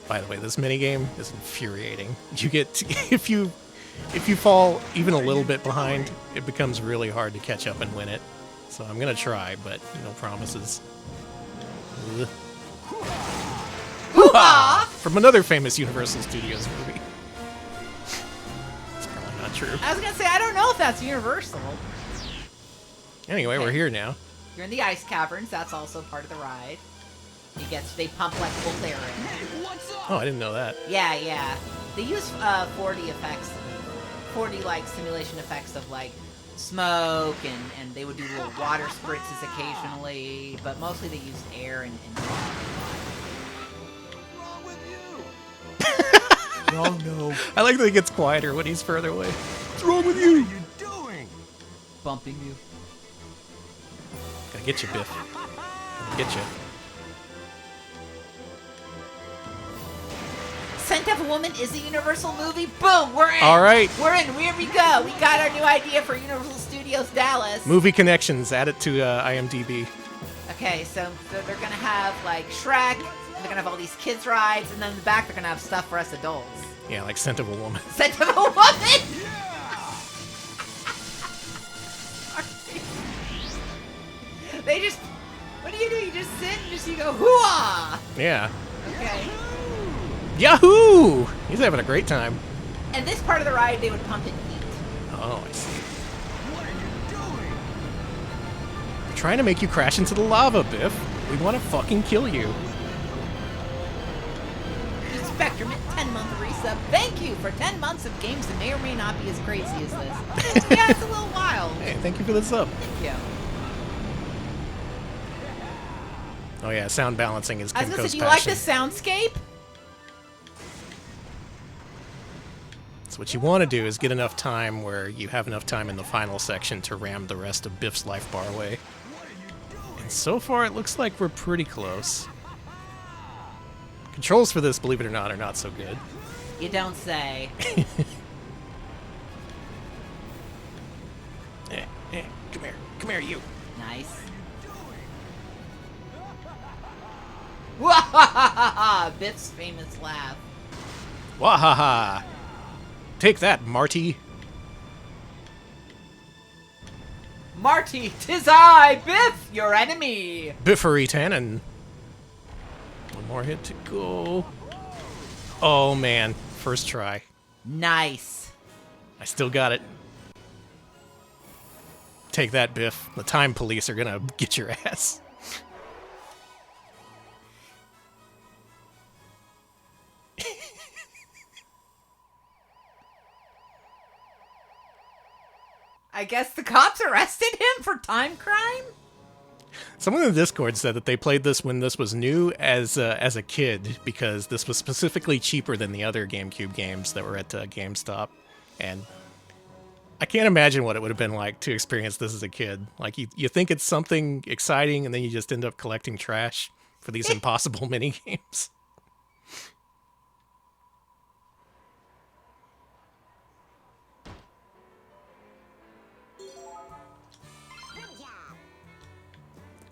By the way, this minigame is infuriating. You get if you fall even a little bit behind, it becomes really hard to catch up and win it. So I'm gonna try, but no promises. Ugh. Hoo-ha! From another famous Universal Studios movie. It's probably not true. I was gonna say, I don't know if that's Universal. Anyway, we're here now. You're in the ice caverns. That's also part of the ride. They pump like cold air in. Hey, what's up? Oh, I didn't know that. Yeah. They use 4D effects, 4D like simulation effects of like smoke, and they would do little water spritzes occasionally, but mostly they used air and What's wrong with you? Oh no. I like that it gets quieter when he's further away. What's wrong with What are you? you doing? bumping you. Gotta get you, Biff. Gotta get you. Scent of a Woman is a Universal movie. Boom, we're in. All right. We're in. Here we go. We got our new idea for Universal Studios Studios Dallas. Movie connections. Add it to IMDb. Okay, so they're gonna have like Shrek, and they're gonna have all these kids rides, and then in the back they're gonna have stuff for us adults. Yeah, like Scent of a Woman. Scent of a Woman. They just, what do? You just sit and you go hoo-ah. Yeah. Okay. Yahoo! He's having a great time. And this part of the ride, they would pump in heat. Oh, I see. What are you doing? We're trying to make you crash into the lava, Biff. We want to fucking kill you. Spectrum at 10-month resub. Thank you for 10 months of games that may or may not be as crazy as this. Yeah, it's a little wild. Hey, thank you for the sub. Thank you. Oh yeah, sound balancing is I was Kimco's gonna say, do you like passion. the soundscape? So what you want to do is get enough time where you have enough time in the final section to ram the rest of Biff's life bar away. And so far, it looks like we're pretty close. Controls for this, believe it or not, are not so good. You don't say. Come here, you. Nice. Wahahaha! Biff's famous laugh. Wahaha! Take that, Marty. Marty, 'tis I, Biff, your enemy. Biffery Tannen. One more hit to go. Oh man, first try. Nice. I still got it. Take that, Biff. The time police are gonna get your ass. I guess the cops arrested him for time crime? Someone in the Discord said that they played this when this was new as a kid because this was specifically cheaper than the other GameCube games that were at GameStop. And I can't imagine what it would have been like to experience this as a kid. Like, you think it's something exciting, and then you just end up collecting trash for these impossible mini-games.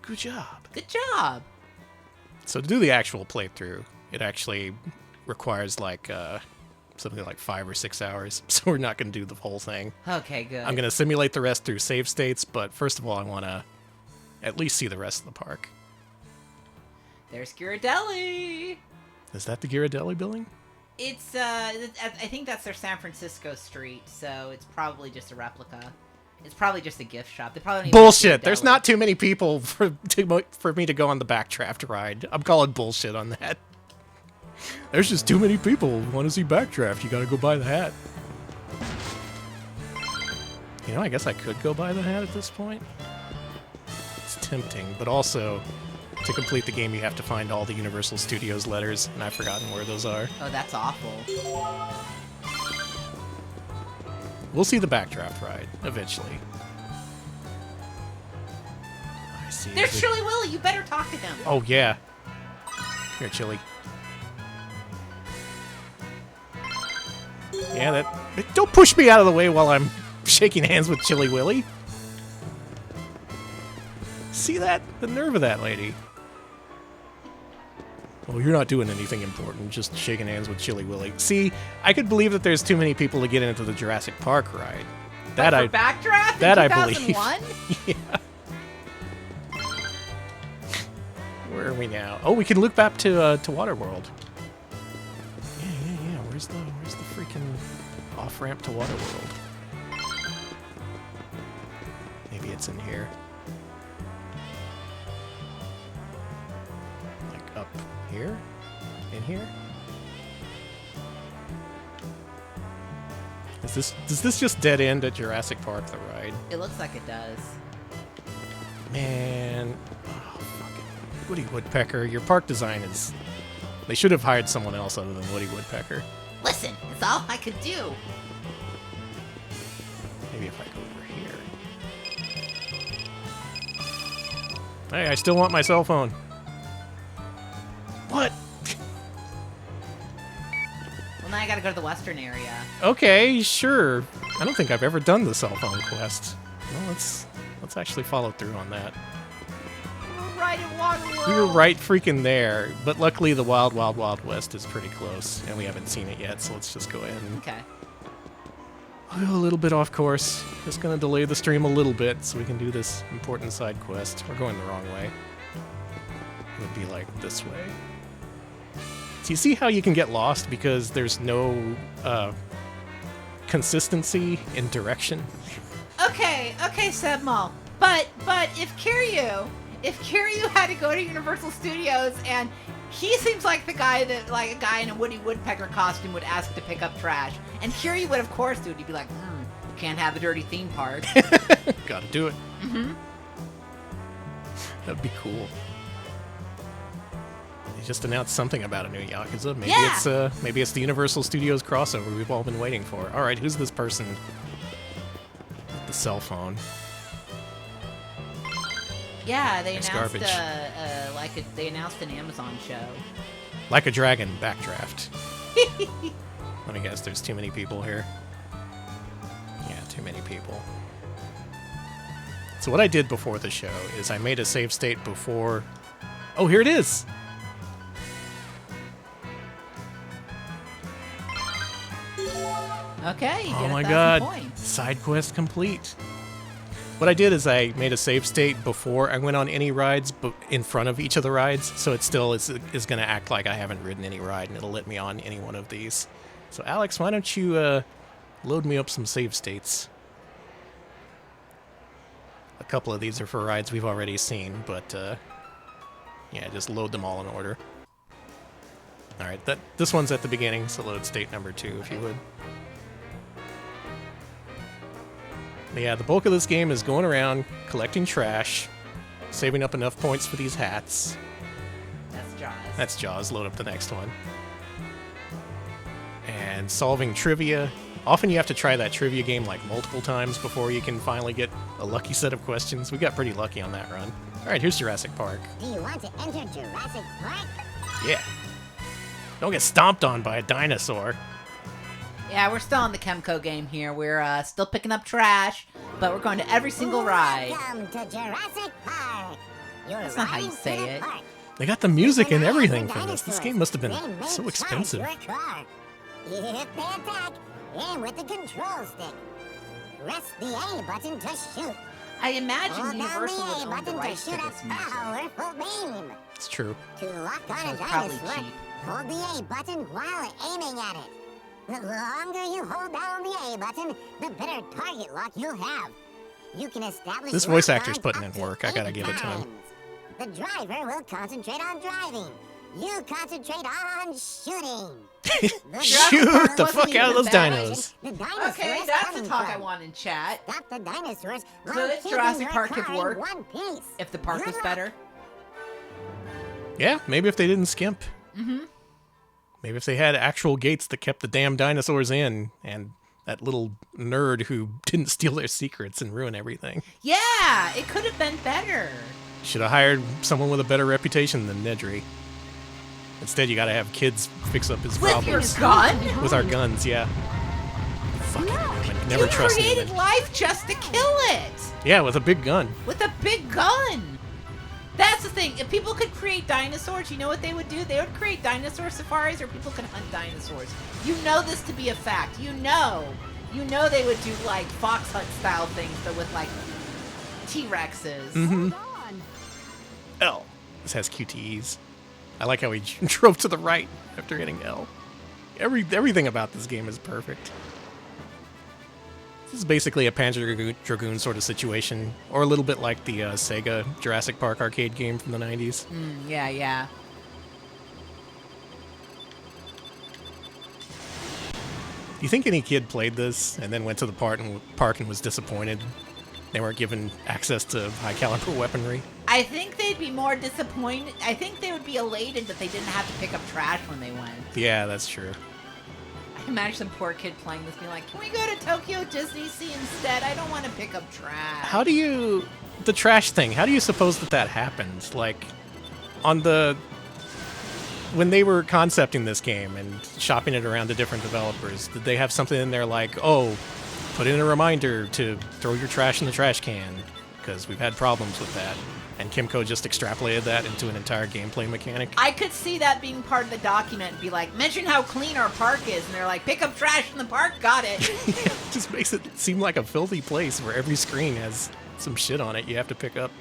Good job. Good job. So to do the actual playthrough, it actually requires like something like 5 or 6 hours. So we're not going to do the whole thing. Okay, good. I'm going to simulate the rest through save states, but first of all, I want to at least see the rest of the park. There's Ghirardelli. Is that the Ghirardelli building? It's, I think that's their San Francisco street, so it's probably just a replica. It's probably just a gift shop. They probably don't even Bullshit. have There's Ghirardelli. not too many people for me to go on the Backdraft ride. I'm calling bullshit on that. There's just too many people who want to see Backdraft. You got to go buy the hat. You know, I guess I could go buy the hat at this point. It's tempting, but also to complete the game, you have to find all the Universal Studios letters, and I've forgotten where those are. Oh, that's awful. We'll see the Backdraft ride eventually. I see. There's Chili Willy. You better talk to him. Oh yeah. Here, Chili. Yeah, that. Don't push me out of the way while I'm shaking hands with Chili Willy. See that? The nerve of that lady. Oh, you're not doing anything important, just shaking hands with Chili Willy. See, I could believe that there's too many people to get into the Jurassic Park ride. That But for Backdraft that in I believe. 2001? Yeah. Where are we now? Oh, we can look back to Waterworld. Yeah. Where's the freaking off ramp to Waterworld? Maybe it's in here. Like up here? In here? Does this just dead end at Jurassic Park the ride? It looks like it does. Man, oh, fucking Woody Woodpecker, your park design is... They should have hired someone else other than Woody Woodpecker. Listen, it's all I could do. Maybe if I go over here. Hey, I still want my cell phone. What? Well, now I gotta go to the western area. Okay, sure. I don't think I've ever done the cell phone quest. Well, let's actually follow through on that. We're right at Waterworld. We were right freaking there, but luckily the Wild Wild Wild West is pretty close, and we haven't seen it yet, so let's just go ahead and Okay. I'll go a little bit off course. Just gonna delay the stream a little bit so we can do this important side quest. We're going the wrong way. It would be like this way. So you see how you can get lost because there's no consistency in direction? Okay, Sebmal. But if Kiryu had to go to Universal Studios and he seems like the guy that, like, a guy in a Woody Woodpecker costume would ask to pick up trash. And Kiryu would, of course, do it. He'd be like, can't have a dirty theme park. Gotta do it. Mm-hmm. That'd be cool. They just announced something about a new Yakuza. Maybe it's the Universal Studios crossover we've all been waiting for. All right, who's this person? The cell phone. Yeah, they It's announced garbage. they announced an Amazon show. Like a Dragon backdraft. Let me guess, there's too many people here. Yeah, too many people. So what I did before the show is I made a save state before... Oh, here it is! Okay, you Oh get my 1,000 god, points. side quest complete. What I did is I made a save state before I went on any rides, but in front of each of the rides, so it still is going to act like I haven't ridden any ride, and it'll let me on any one of these. So Alex, why don't you load me up some save states? A couple of these are for rides we've already seen, but yeah, just load them all in order. All right, this one's at the beginning, so load state number 2 if you would. Yeah, the bulk of this game is going around, collecting trash, saving up enough points for these hats. That's Jaws. That's Jaws. Load up the next one. And solving trivia. Often you have to try that trivia game like multiple times before you can finally get a lucky set of questions. We got pretty lucky on that run. All right, here's Jurassic Park. Do you want to enter Jurassic Park? Yeah. Don't get stomped on by a dinosaur. Yeah, we're still on the Chemco game here. We're still picking up trash, but we're going to every single ride. Welcome to Jurassic Park. That's not how you say it. They got the music and everything for this. This game must have been so expensive. Hit the attack, aim with the control stick. Press the A button to shoot. I imagine Hold down Universal the would A own the button to rights to shoot this a music. powerful beam. It's true. To lock on So a it's probably dinosaur, cheap. hold the A button while aiming at it. The longer you hold down the A button, the better target lock you'll have. You can establish This voice lock actor's on putting up in to work. I gotta 8 give it to him. times. The driver will concentrate on driving. You concentrate on shooting. Shoot the wasn't fuck out of those even bad. dinos. The dinosaurs Okay, that's coming the talk from. I want in chat. Stop the dinosaurs. Could while keeping Jurassic your Park have car in worked one piece. If the park Good was luck. better. Yeah, maybe if they didn't skimp. Mm-hmm. Maybe if they had actual gates that kept the damn dinosaurs in, and that little nerd who didn't steal their secrets and ruin everything. Yeah, it could have been better. Should have hired someone with a better reputation than Nedry. Instead, you gotta have kids fix up his With your problems. gun? With our guns, yeah. Fucking human. Never You trust created anyone. life just to kill it. Yeah, with a big gun. With a big gun. That's the thing. If people could create dinosaurs, you know what they would do? They would create dinosaur safaris or people could hunt dinosaurs. You know this to be a fact. You know they would do like fox hunt style things, but with like T-Rexes. Mm-hmm. L. This has QTEs. I like how he drove to the right after hitting L. Everything about this game is perfect. This is basically a Panzer Dragoon sort of situation, or a little bit like the Sega Jurassic Park arcade game from the 90s. Yeah. Do you think any kid played this and then went to the park and was disappointed they weren't given access to high caliber weaponry? I think they'd be more disappointed. I think they would be elated that they didn't have to pick up trash when they went. Yeah, that's true. I imagine some poor kid playing this being like, can we go to Tokyo Disney Sea instead? I don't want to pick up trash. How do you... The trash thing, how do you suppose that happens? Like, on the... When they were concepting this game and shopping it around to different developers, did they have something in there like, oh, put in a reminder to throw your trash in the trash can, because we've had problems with that. And Kimco just extrapolated that into an entire gameplay mechanic. I could see that being part of the document and be like, mention how clean our park is. And they're like, pick up trash in the park, got it. It just makes it seem like a filthy place where every screen has some shit on it you have to pick up.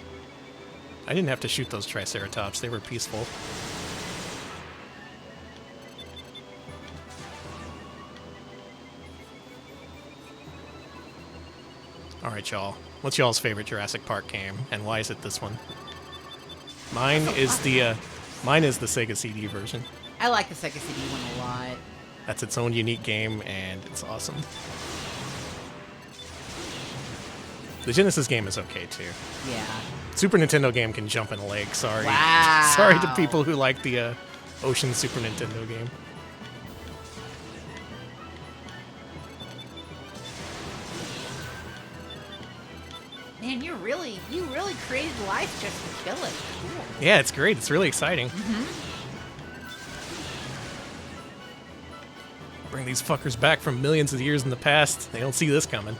I didn't have to shoot those Triceratops, they were peaceful. Alright, y'all. What's y'all's favorite Jurassic Park game, and why is it this one? Mine is the Sega CD version. I like the Sega CD one a lot. That's its own unique game, and it's awesome. The Genesis game is okay, too. Yeah. Super Nintendo game can jump in a lake, sorry. Wow. Sorry to people who like the Ocean Super Nintendo game. Man, you really created life just to kill it. Cool. Yeah, it's great. It's really exciting. Bring these fuckers back from millions of years in the past. They don't see this coming.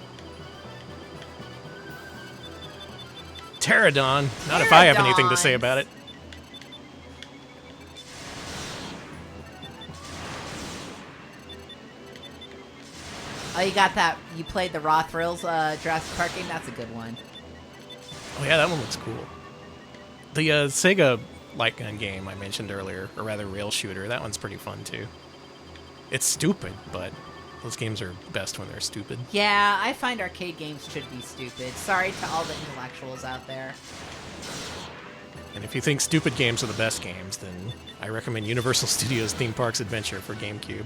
Pterodon. Not if I have anything to say about it. Oh, you got that. You played the Raw Thrills Jurassic Park game? That's a good one. Oh yeah, that one looks cool. The Sega light gun game I mentioned earlier, or rather rail shooter, that one's pretty fun too. It's stupid, but those games are best when they're stupid. Yeah, I find arcade games should be stupid. Sorry to all the intellectuals out there. And if you think stupid games are the best games, then I recommend Universal Studios Theme Parks Adventure for GameCube.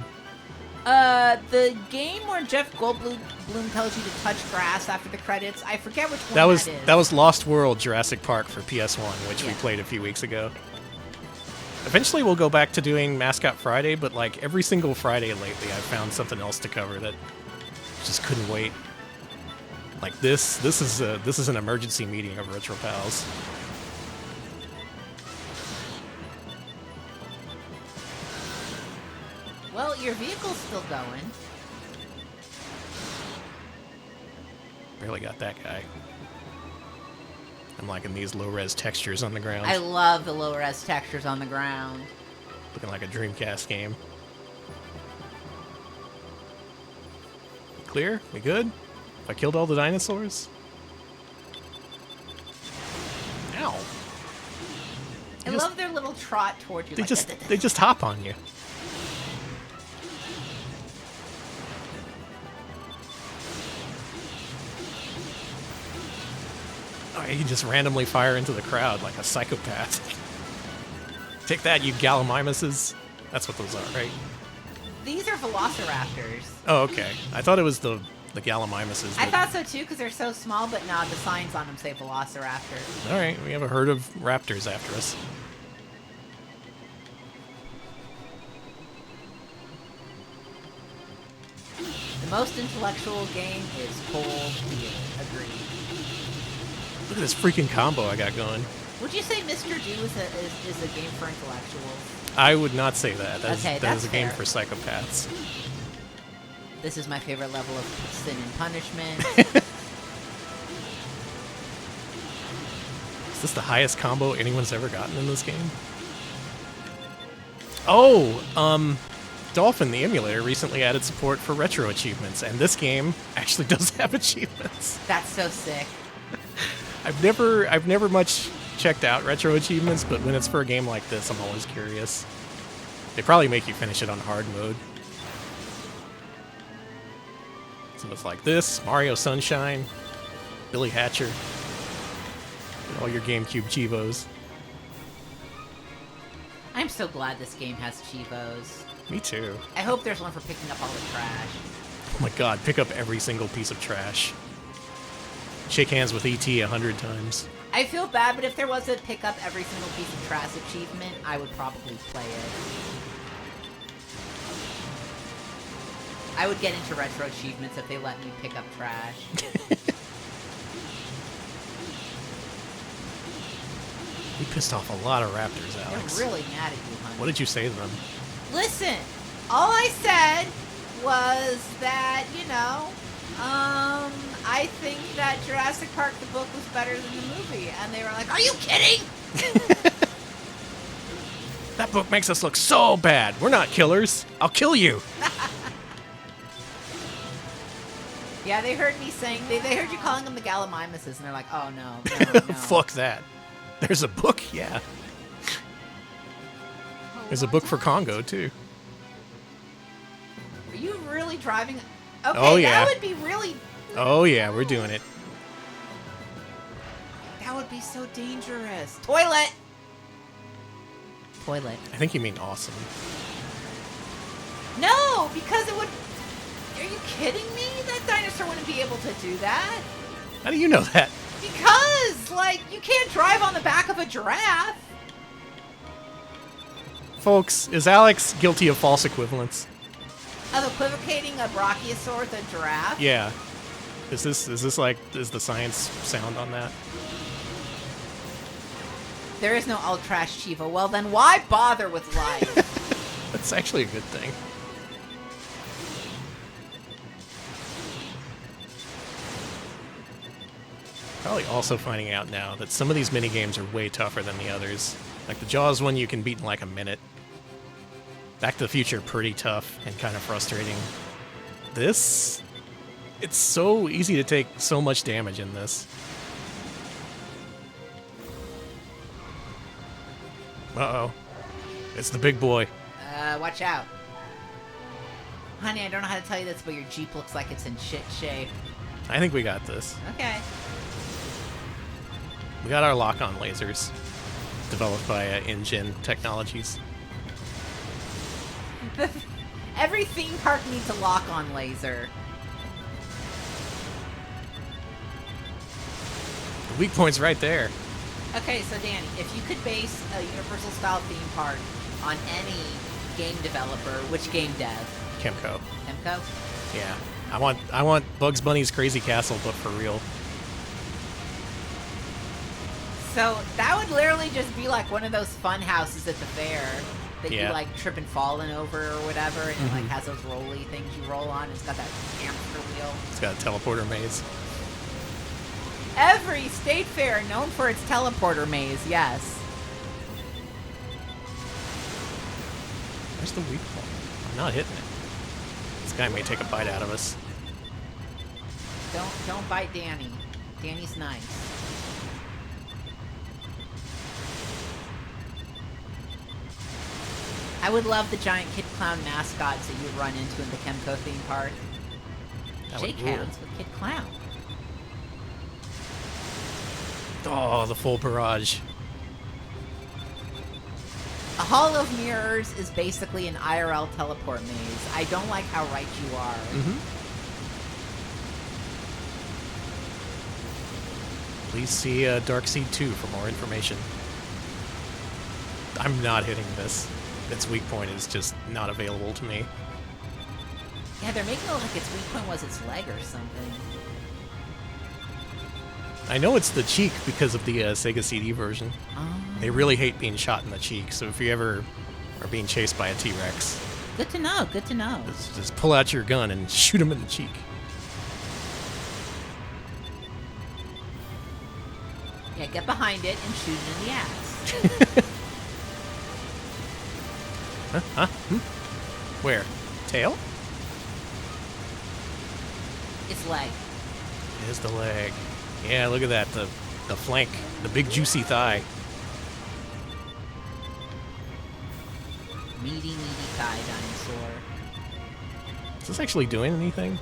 The game where Jeff Goldblum tells you to touch grass after the credits, I forget which one that is. that That was Lost World Jurassic Park for PS1, which we Yeah. played a few weeks ago. Eventually we'll go back to doing Mascot Friday, but like every single Friday lately I've found something else to cover that just couldn't wait. Like this is an emergency meeting of Retro Pals. Well, your vehicle's still going. Barely got that guy. I'm liking these low-res textures on the ground. I love the low-res textures on the ground. Looking like a Dreamcast game. Clear? We good? Have I killed all the dinosaurs? Ow. I love their little trot toward you. They like they just hop on you. Oh, you can just randomly fire into the crowd like a psychopath. Take that, you Gallimimuses. That's what those are, right? These are velociraptors. Oh, okay. I thought it was the Gallimimuses. I thought so too because they're so small, but nah, the signs on them say velociraptor. All right, we have a herd of raptors after us. The most intellectual game is Cold Beer. Agreed. Look at this freaking combo I got going. Would you say Mr. D is a game for intellectuals? I would not say that. Okay, that is that's a game fair. for psychopaths. This is my favorite level of sin and punishment. Is this the highest combo anyone's ever gotten in this game? Oh, Dolphin, the emulator, recently added support for retro achievements, and this game actually does have achievements. That's so sick. I've never much checked out retro achievements, but when it's for a game like this, I'm always curious. They probably make you finish it on hard mode. So it's like this, Mario Sunshine, Billy Hatcher, and all your GameCube Chivos. I'm so glad this game has Chivos. Me too. I hope there's one for picking up all the trash. Oh my god, pick up every single piece of trash. Shake hands with E.T. 100 times. I feel bad, but if there was a pick up every single piece of trash achievement, I would probably play it. I would get into retro achievements if they let me pick up trash. You pissed off a lot of raptors, Alex. They're really mad at you, honey. What did you say to them? Listen, all I said was that, I think that Jurassic Park the book was better than the movie, and they were like, "Are you kidding?" That book makes us look so bad. We're not killers. I'll kill you. Yeah, they heard me saying they heard you calling them the Gallimimuses, and they're like, "Oh no. Fuck that. There's a book, yeah. There's a book for Congo too. Are you really driving? Okay, Oh, yeah. that would be really. Oh yeah, we're doing it. That would be so dangerous. Toilet. I think you mean awesome. No, because it would. Are you kidding me? That dinosaur wouldn't be able to do that. How do you know that? Because, like, you can't drive on the back of a giraffe. Folks, is Alex guilty of false equivalence? Of equivocating a brachiosaur with a giraffe? Yeah. Is the science sound on that? There is no Ultrash Chiva. Well, then why bother with life? That's actually a good thing. Probably also finding out now that some of these mini games are way tougher than the others. Like the Jaws one you can beat in like a minute. Back to the Future, pretty tough and kind of frustrating. This, it's so easy to take so much damage in this. Uh-oh. It's the big boy. Watch out. Honey, I don't know how to tell you this, but your Jeep looks like it's in shit shape. I think we got this. Okay. We got our lock-on lasers, developed by InGen Technologies. Every theme park needs a lock-on laser. The weak point's right there. Okay, so Danny, if you could base a Universal-style theme park on any game developer, which game dev? Kemco. Kemco? Yeah. I want Bugs Bunny's Crazy Castle, but for real. So that would literally just be like one of those fun houses at the fair that Yeah. you like trip and falling over or whatever, and it like has those rolly things you roll on. It's got that hamster wheel. It's got a teleporter maze. Every state fair known for its teleporter maze, yes. Where's the weak point? I'm not hitting it. This guy may take a bite out of us. Don't bite Danny. Danny's nice. I would love the giant Kid Clown mascots that you would run into in the Kemco theme park. That would Shake rule. hands with Kid Clown. Oh, the full barrage. A Hall of Mirrors is basically an IRL teleport maze. I don't like how right you are. Please see Darkseid 2 for more information. I'm not hitting this. Its weak point is just not available to me. Yeah, they're making it look like its weak point was its leg or something. I know it's the cheek because of the Sega CD version. They really hate being shot in the cheek, so if you ever are being chased by a T-Rex, Good to know, good to know. just pull out your gun and shoot him in the cheek. Yeah, get behind it and shoot it in the ass. Huh? Where? Tail? Its leg. There's the leg. Yeah, look at that. The flank. The big juicy thigh. Meaty thigh dinosaur. Is this actually doing anything?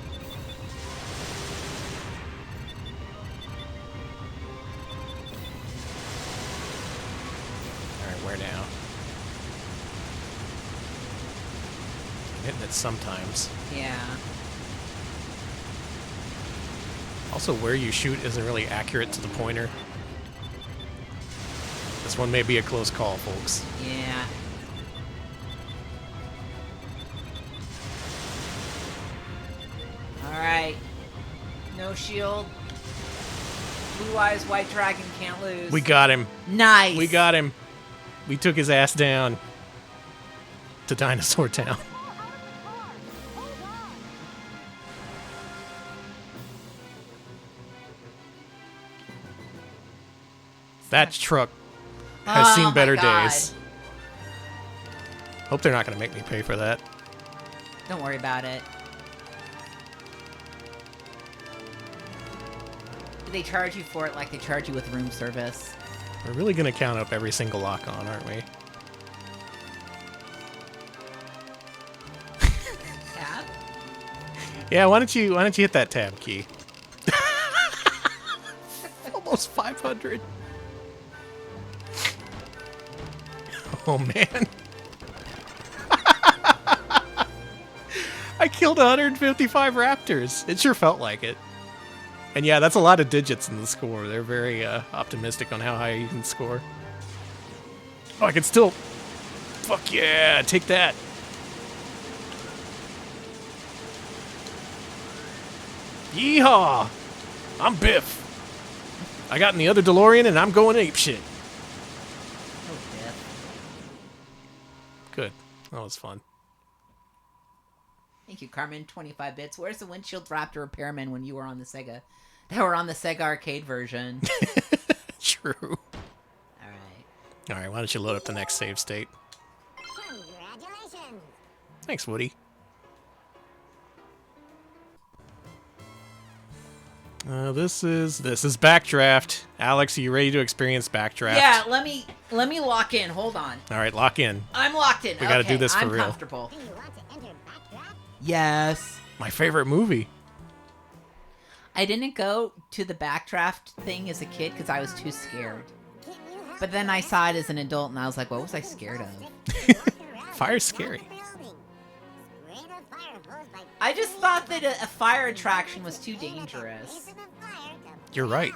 Alright, where now? I'm hitting it sometimes. Yeah. Also, where you shoot isn't really accurate to the pointer. This one may be a close call, folks. Yeah. Alright. No shield. Blue Eyes White Dragon can't lose. We got him. Nice. We got him. We took his ass down to Dinosaur Town. That truck has seen better God. days. Hope they're not going to make me pay for that. Don't worry about it. Do they charge you for it like they charge you with room service? We're really going to count up every single lock-on, aren't we? Tab? Yeah, why don't you hit that tab key? Almost 500. Oh man. I killed 155 raptors. It sure felt like it. And yeah, that's a lot of digits in the score. They're very optimistic on how high you can score. Oh, I can still... Fuck yeah, take that. Yeehaw! I'm Biff. I got in the other DeLorean and I'm going apeshit. Oh, death. Good. That was fun. Thank you, Carmen. 25 bits. Where's the windshield raptor repairman when you were on the Sega? They were on the Sega arcade version. True. Alright. Alright, why don't you load up the next save state? Congratulations! Thanks, Woody. This is Backdraft. Alex, are you ready to experience Backdraft? Yeah, let me lock in. Hold on. Alright, lock in. I'm locked in. We gotta do this for I'm real. Comfortable. Do you want to enter Backdraft? Yes. My favorite movie. I didn't go to the Backdraft thing as a kid because I was too scared. Can you help But then I saw it as an adult and I was like, what was I scared of? Fire's scary. I just thought that a fire attraction was too dangerous. You're right.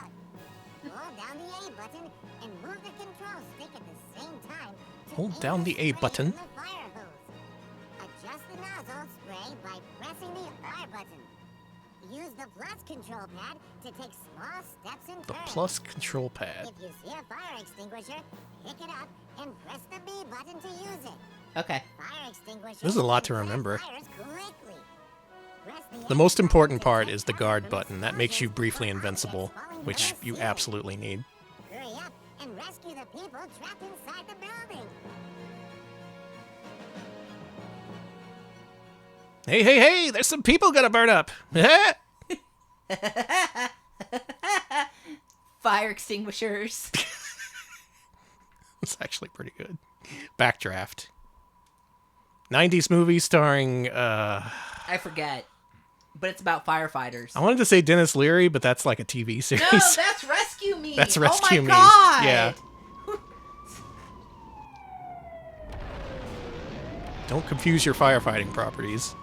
Hold down the A button. Adjust the nozzle spray by pressing the R button. Use the plus control pad to take small steps and The turns. plus control pad. If you see a fire extinguisher, pick it up and press the B button to use it. Okay. Fire extinguishers This is a lot to can put out remember. fires quickly. Press The A most button important to part take is the fire guard from button. That makes you explosions briefly or invincible, objects falling which from the you ceiling. absolutely need. Hurry up and rescue the people trapped inside the building. Hey, hey, hey! There's some people gonna burn up! Fire extinguishers. It's actually pretty good. Backdraft. 90s movie starring, I forget. But it's about firefighters. I wanted to say Dennis Leary, but that's like a TV series. No, that's Rescue Me. That's Rescue oh my Me. God. Yeah. Don't confuse your firefighting properties.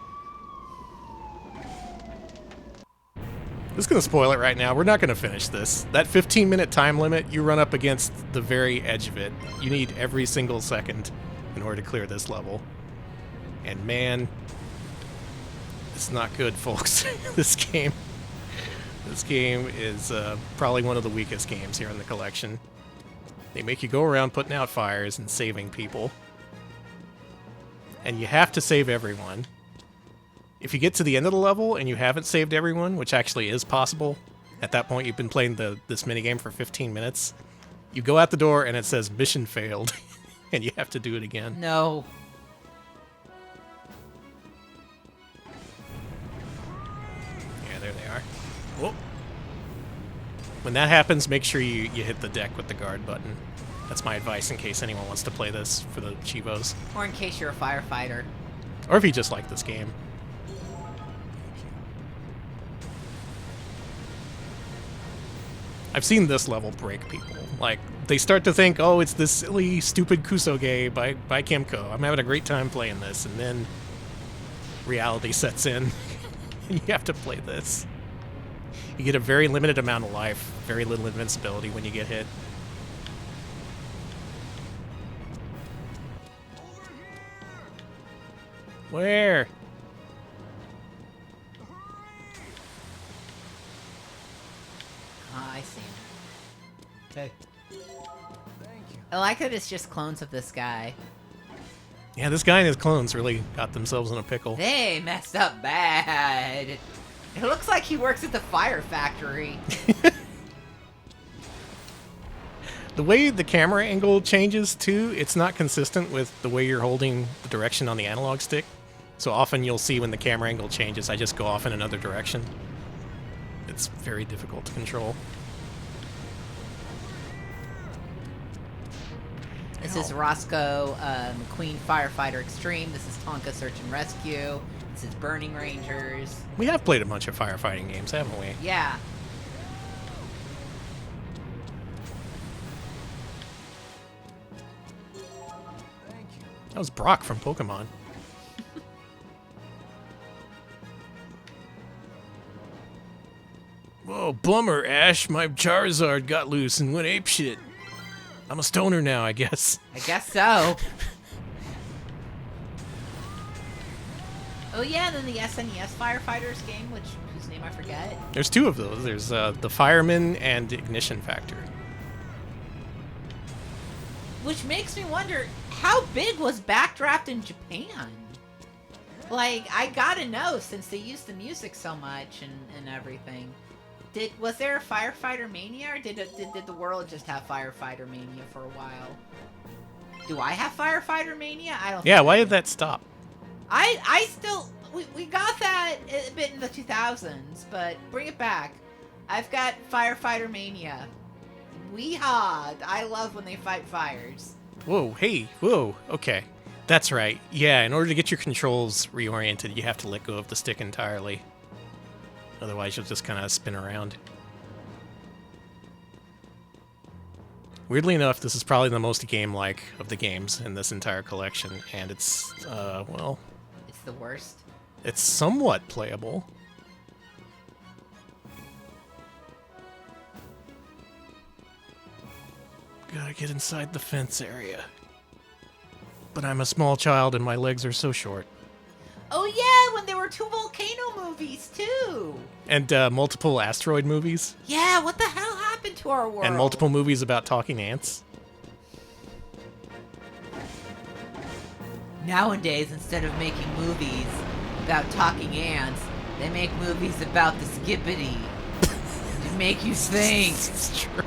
This is going to spoil it right now. We're not going to finish this. That 15-minute time limit, you run up against the very edge of it. You need every single second in order to clear this level. And man, it's not good, folks. This game is probably one of the weakest games here in the collection. They make you go around putting out fires and saving people. And you have to save everyone. If you get to the end of the level and you haven't saved everyone, which actually is possible, at that point you've been playing this minigame for 15 minutes, you go out the door and it says mission failed, and you have to do it again. No. Yeah, there they are. Whoa. When that happens, make sure you hit the deck with the guard button. That's my advice in case anyone wants to play this for the Chivos. Or in case you're a firefighter. Or if you just like this game. I've seen this level break people. Like, they start to think, oh, it's this silly, stupid Kusoge by Kimco. I'm having a great time playing this. And then reality sets in. And you have to play this. You get a very limited amount of life, very little invincibility when you get hit. Where? Ah, I see. Hey. I like that it's just clones of this guy. Yeah, this guy and his clones really got themselves in a pickle. They messed up bad. It looks like he works at the fire factory. The way the camera angle changes, too, it's not consistent with the way you're holding the direction on the analog stick. So often you'll see when the camera angle changes, I just go off in another direction. It's very difficult to control. This is Roscoe McQueen Firefighter Extreme. This is Tonka Search and Rescue. This is Burning Rangers. We have played a bunch of firefighting games, haven't we? Yeah. That was Brock from Pokemon. Whoa, bummer, Ash. My Charizard got loose and went apeshit. I'm a stoner now, I guess. I guess so. Oh yeah, and then the SNES Firefighters game, whose name I forget. There's two of those. There's the Fireman and Ignition Factor. Which makes me wonder, how big was Backdraft in Japan? Like, I gotta know, since they used the music so much and everything. Was there a Firefighter Mania, or did the world just have Firefighter Mania for a while? Do I have Firefighter Mania? I don't. Yeah, why did that stop? I still we got that a bit in the 2000s, but bring it back. I've got Firefighter Mania. Weehaw! I love when they fight fires. Whoa, hey, whoa, okay. That's right. Yeah, in order to get your controls reoriented, you have to let go of the stick entirely. Otherwise, you'll just kind of spin around. Weirdly enough, this is probably the most game-like of the games in this entire collection, and it's, well... It's the worst. It's somewhat playable. Gotta get inside the fence area. But I'm a small child and my legs are so short. Oh yeah, when there were 2 volcano movies too. And multiple asteroid movies. Yeah, what the hell happened to our world? And multiple movies about talking ants. Nowadays, instead of making movies about talking ants, they make movies about the skibbity. To make you think. It's true.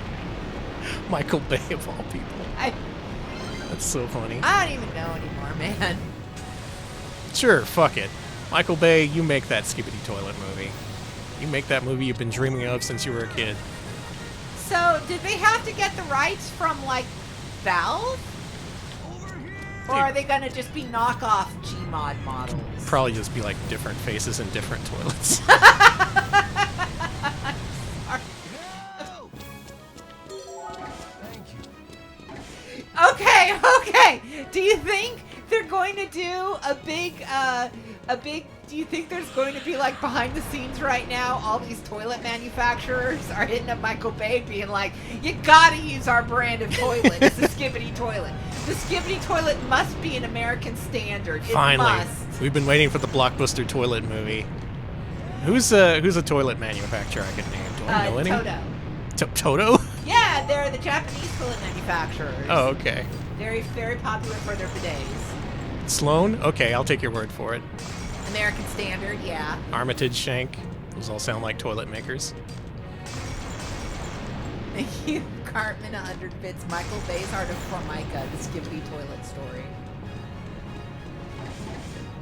Michael Bay of all people. That's so funny. I don't even know anymore, man. Sure, fuck it. Michael Bay, you make that Skibbity Toilet movie. You make that movie you've been dreaming of since you were a kid. So, did they have to get the rights from, like, Valve? Or are they gonna just be knockoff Gmod models? Probably just be like different faces and different toilets. Okay. Do you think they're going to do a big, do you think there's going to be, like, behind the scenes right now, all these toilet manufacturers are hitting up Michael Bay being like, you gotta use our brand of toilet. It's the Skibbity Toilet. The Skibbity Toilet must be an American standard. It Finally. must. We've been waiting for the blockbuster toilet movie. Who's a toilet manufacturer I could name? Do I know any? Toto. Toto? Yeah, they're the Japanese toilet manufacturers. Oh, okay. Very, very popular for their bidets. Sloan? Okay, I'll take your word for it. American Standard, yeah. Armitage, Shank. Those all sound like toilet makers. Thank you, Cartman 100 Bits. Michael Bay's Art of Formica, the Skibbity Toilet Story.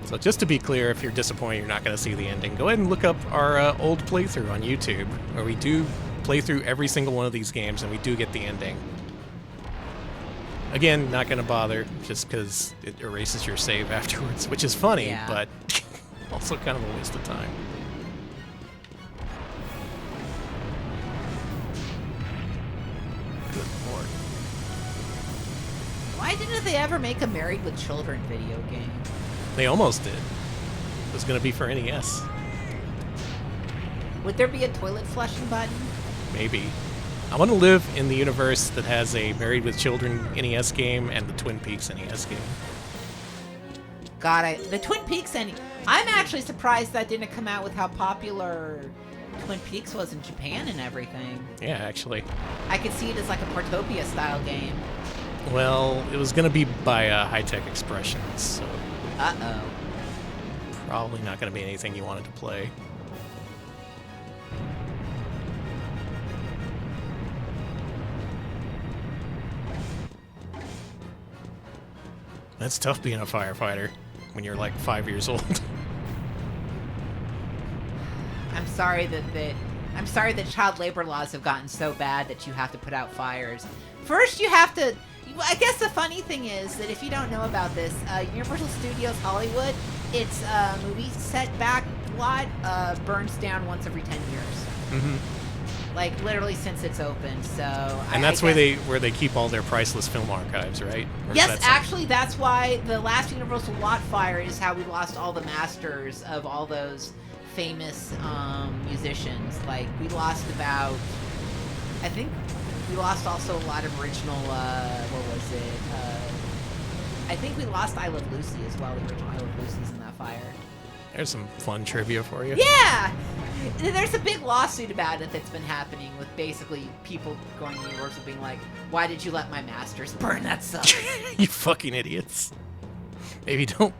So just to be clear, if you're disappointed you're not going to see the ending, go ahead and look up our old playthrough on YouTube, where we do play through every single one of these games, and we do get the ending. Again, not going to bother, just because it erases your save afterwards, which is funny, Yeah. but also kind of a waste of time. Good lord. Why didn't they ever make a Married with Children video game? They almost did. It was going to be for NES. Would there be a toilet flushing button? Maybe. I want to live in the universe that has a Married with Children NES game and the Twin Peaks NES game. God, the Twin Peaks I'm actually surprised that didn't come out with how popular Twin Peaks was in Japan and everything. Yeah, actually. I could see it as like a Portopia style game. Well, it was going to be by High-Tech Expressions, so Uh-oh. probably not going to be anything you wanted to play. That's tough being a firefighter when you're like 5 years old. I'm sorry that child labor laws have gotten so bad that you have to put out fires. First, you have to. I guess the funny thing is that if you don't know about this, Universal Studios Hollywood, its movie set back lot burns down once every 10 years. Mm-hmm. Like literally since it's opened. So. And that's where they keep all their priceless film archives, right? Or yes, actually, that's why the last Universal lot fire is how we lost all the masters of all those famous musicians. Like we lost about, I think we lost also a lot of original. What was it? I think we lost I Love Lucy as well. The original I Love Lucy's in that fire. There's some fun trivia for you. Yeah! There's a big lawsuit about it that's been happening with basically people going to Universal being like, why did you let my masters burn? That sucks. You fucking idiots. Maybe don't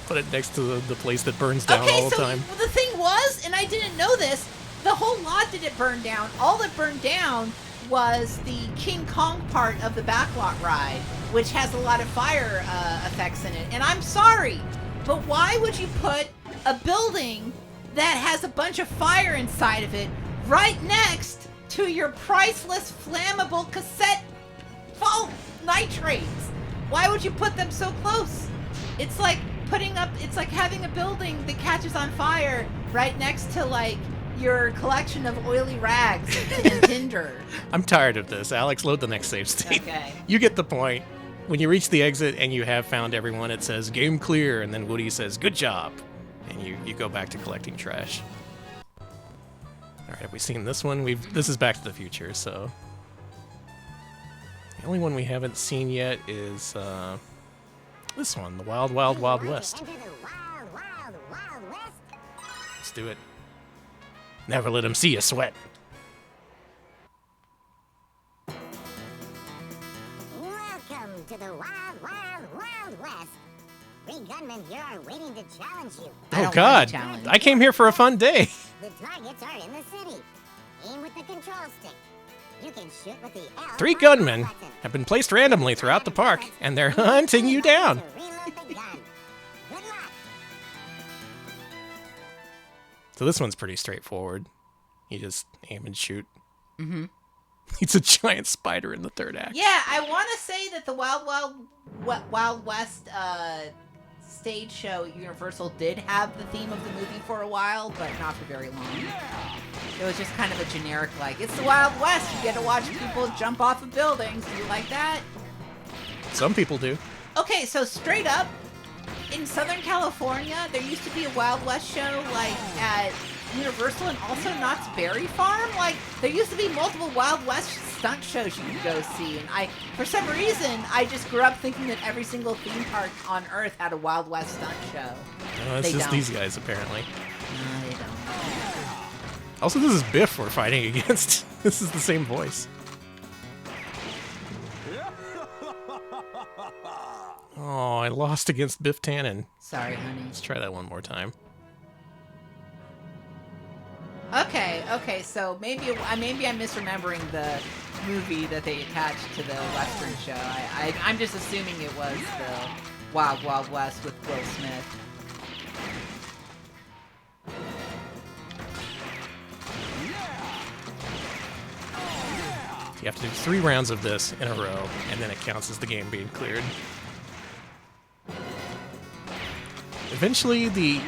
put it next to the place that burns down all the time. The thing was, and I didn't know this, the whole lot didn't burn down. All that burned down was the King Kong part of the backlot ride, which has a lot of fire effects in it. And I'm sorry, but why would you put a building that has a bunch of fire inside of it right next to your priceless flammable cassette nitrates? Why would you put them so close? It's like having a building that catches on fire right next to like your collection of oily rags and tinder. I'm tired of this. Alex, load the next save state. Okay. You get the point. When you reach the exit and you have found everyone, it says game clear, and then Woody says good job. And you go back to collecting trash. Alright, have we seen this one? This is Back to the Future, so. The only one we haven't seen yet is this one, the Wild Wild Wild West. Enter the wild, wild, wild west. Let's do it. Never let him see you sweat. Welcome to the wild, wild, wild west. We gunmen here are waiting to challenge you. I don't Oh want God! a challenge. I came here for a fun day. The targets are in the city. Aim with the control stick. You can shoot with the L. 3 gunmen have been placed randomly throughout the park, and they're hunting you down. Reload the gun. Good luck. So this one's pretty straightforward. You just aim and shoot. Mm-hmm. It's a giant spider in the third act. Yeah, I want to say that the Wild West stage show at Universal did have the theme of the movie for a while, but not for very long. It was just kind of a generic, like, it's the Wild West. You get to watch people jump off of buildings. Do you like that? Some people do. Okay, so straight up, in Southern California, there used to be a Wild West show, like, at Universal and also Knott's Berry Farm. Like, there used to be multiple Wild West stunt shows you could go see, and for some reason, I just grew up thinking that every single theme park on Earth had a Wild West stunt show. No, it's They just don't. these guys, apparently. No, they don't. Also, this is Biff we're fighting against. This is the same voice. Oh, I lost against Biff Tannen. Sorry, honey. Let's try that one more time. Okay, so maybe I'm misremembering the movie that they attached to the Western show. I'm just assuming it was the Wild Wild West with Will Smith. You have to do 3 rounds of this in a row, and then it counts as the game being cleared. Eventually,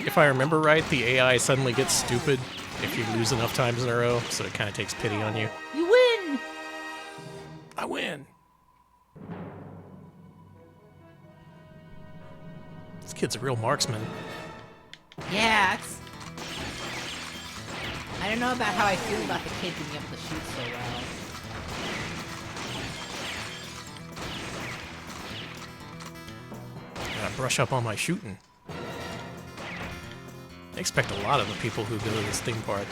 if I remember right, the AI suddenly gets stupid if you lose enough times in a row, so it kind of takes pity on you. You win! I win! This kid's a real marksman. Yeah, I don't know about how I feel about the kid being able to shoot so well. Gotta brush up on my shooting. I expect a lot of the people who go to this theme park.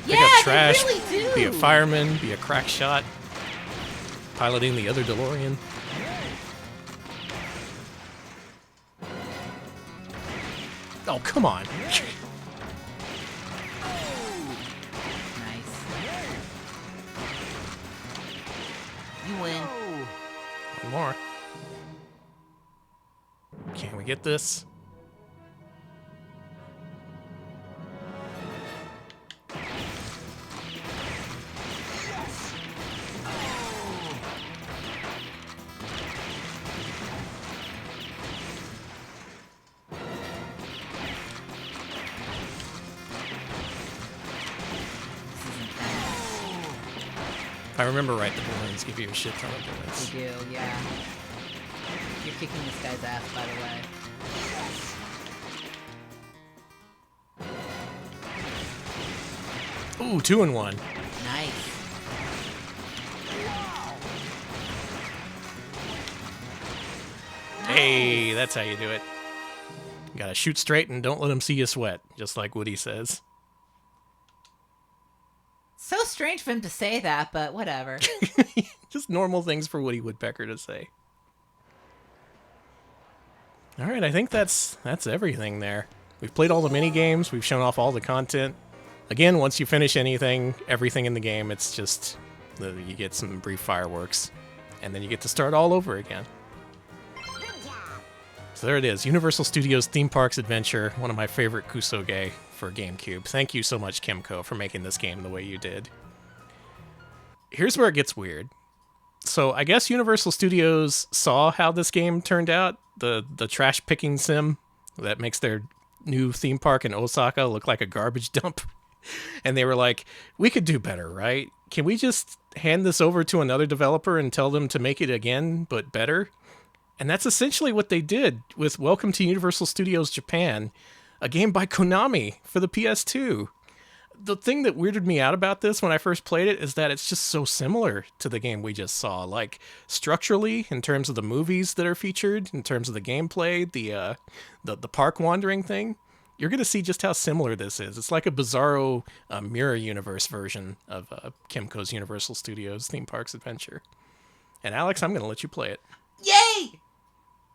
Pick Yeah, up trash, they really do! be a fireman, be a crack shot, piloting the other DeLorean. Oh, come on. Nice. You win. One more. we get this? If I remember right, the balloons give you a shit ton of points. They do, yeah. You're kicking this guy's ass, by the way. Ooh, 2 in 1. Nice. Hey, that's how you do it. You gotta shoot straight and don't let them see you sweat, just like Woody says. So strange for him to say that, but whatever. Just normal things for Woody Woodpecker to say. All right, I think that's everything there. We've played all the mini games. We've shown off all the content. Again, once you finish everything in the game, it's just you get some brief fireworks, and then you get to start all over again. So there it is, Universal Studios Theme Parks Adventure, one of my favorite kusoge for GameCube. Thank you so much, Kimco, for making this game the way you did. Here's where it gets weird. So I guess Universal Studios saw how this game turned out, the trash picking sim that makes their new theme park in Osaka look like a garbage dump. And they were like, we could do better, right? Can we just hand this over to another developer and tell them to make it again, but better? And that's essentially what they did with Welcome to Universal Studios Japan, a game by Konami for the PS2. The thing that weirded me out about this when I first played it is that it's just so similar to the game we just saw. Like, structurally, in terms of the movies that are featured, in terms of the gameplay, the park wandering thing, you're going to see just how similar this is. It's like a bizarro mirror universe version of Kimco's Universal Studios Theme Parks Adventure. And Alex, I'm going to let you play it. Yay!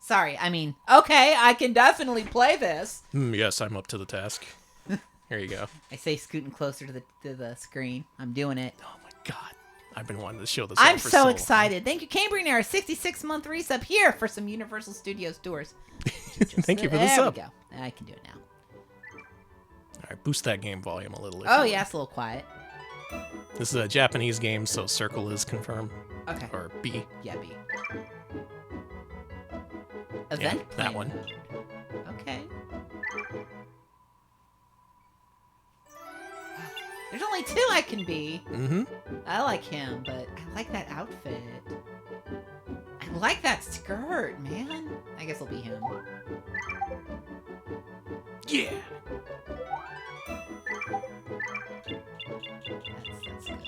Sorry, I mean, okay, I can definitely play this. Yes, I'm up to the task. Here you go. I say scooting closer to the screen. I'm doing it. Oh my god. I've been wanting to show this I'm off for so long. excited. Thank you, Cambrian Air, 66-month resub here for some Universal Studios tours. Thank you for the sub. There we go. I can do it now. All right, boost that game volume a little. Oh, yeah, it's a little quiet. This is a Japanese game, so circle is confirmed. Okay. Or B. Yeah, B. Yeah, Event that plan. one. Okay. There's only 2 I can be. Mm-hmm. I like him, but I like that outfit. I like that skirt, man. I guess it'll be him. Yeah. That's good.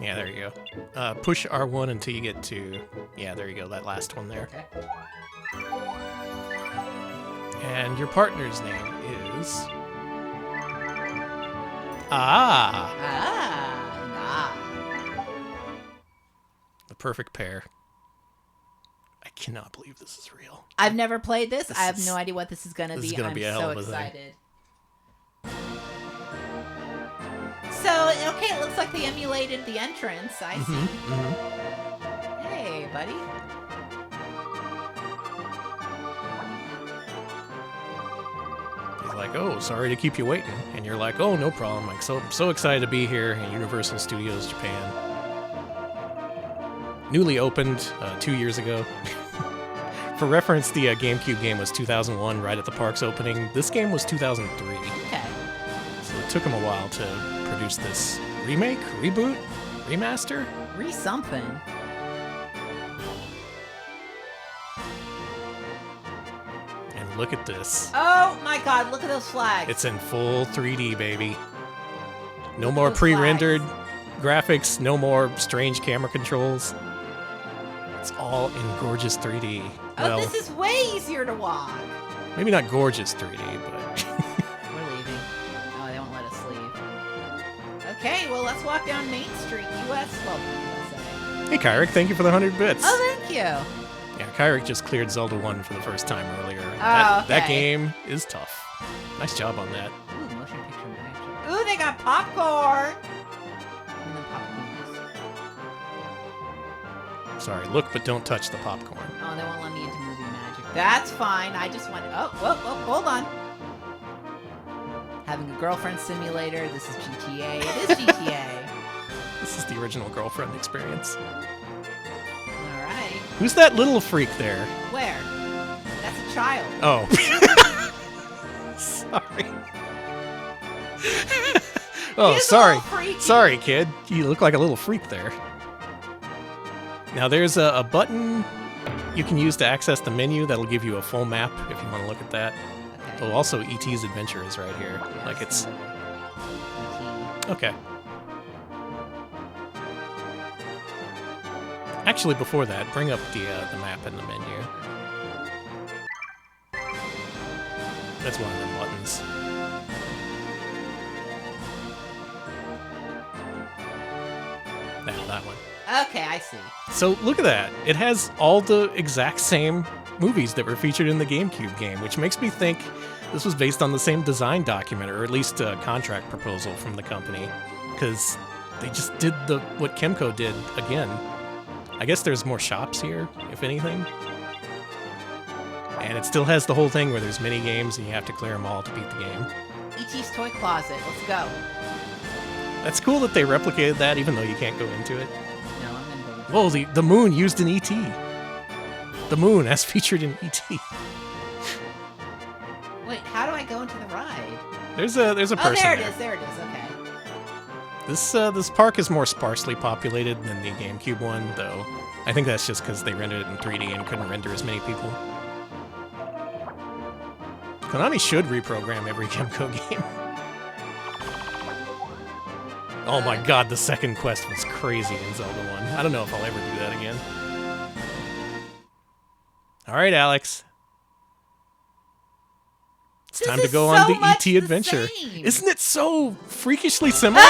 Yeah, there you go. Push R1 until you get to... Yeah, there you go, that last one there. Okay. And your partner's name is... Ah! The perfect pair. I cannot believe this is real. I've never played this. I have is- no idea what this is going to this is be. gonna I'm be a hell so of a thing. excited. So, okay, it looks like they emulated the entrance. I see. Mm-hmm. Hey, buddy. He's like, oh, sorry to keep you waiting. And you're like, oh, no problem. Like, so excited to be here in Universal Studios Japan. Newly opened 2 years ago. For reference, the GameCube game was 2001, right at the park's opening. This game was 2003. Okay. So it took them a while to produce this remake, reboot, remaster. Something. And look at this. Oh my god, look at those flags. It's in full 3D, baby. No Look at more those pre-rendered graphics, no more strange camera controls. It's all in gorgeous 3D. Oh, Well, this is way easier to walk. maybe not gorgeous 3D, but We're leaving. Oh, they won't let us leave. Okay, well, let's walk down Main Street, US. Well, USA. hey, Kyrick, thank you for the 100 bits. Oh, thank you. Yeah, Kyrick just cleared Zelda 1 for the first time earlier. Oh, That okay. game is tough. Nice job on that. Ooh, motion picture magic. Ooh, they got popcorn. And then popcorns. Sorry, look but don't touch the popcorn. Oh, they won't let me into movie magic. That's fine. I just want... Oh, hold on. Having a girlfriend simulator. This is GTA. It is GTA. This is the original girlfriend experience. All right. Who's that little freak there? Where? That's a child. Oh. Sorry. Oh, sorry. Sorry, kid. You look like a little freak there. Now, there's a button you can use to access the menu that'll give you a full map if you want to look at that. Okay. Oh, also, E.T.'s Adventure is right here. Yeah, Like, it's... E.T. Okay. Actually, before that, bring up the map in the menu. That's one of the buttons. Now, that one. Okay, I see. So, look at that. It has all the exact same movies that were featured in the GameCube game, which makes me think this was based on the same design document, or at least a contract proposal from the company, because they just did what Kimco did again. I guess there's more shops here, if anything. And it still has the whole thing where there's mini games and you have to clear them all to beat the game. E.T.'s Toy Closet. Let's go. That's cool that they replicated that, even though you can't go into it. No, I'm gonna go. Whoa, the moon used in E.T. The moon as featured in E.T. Wait, how do I go into the ride? There's a person Oh, there it there. is. There it is. Okay. This park is more sparsely populated than the GameCube one, though. I think that's just because they rendered it in 3D and couldn't render as many people. Konami should reprogram every Kimco game. Oh my god, the second quest was crazy in Zelda 1. I don't know if I'll ever do that again. Alright, Alex. It's time to go on the E.T. adventure. Same. Isn't it so freakishly similar?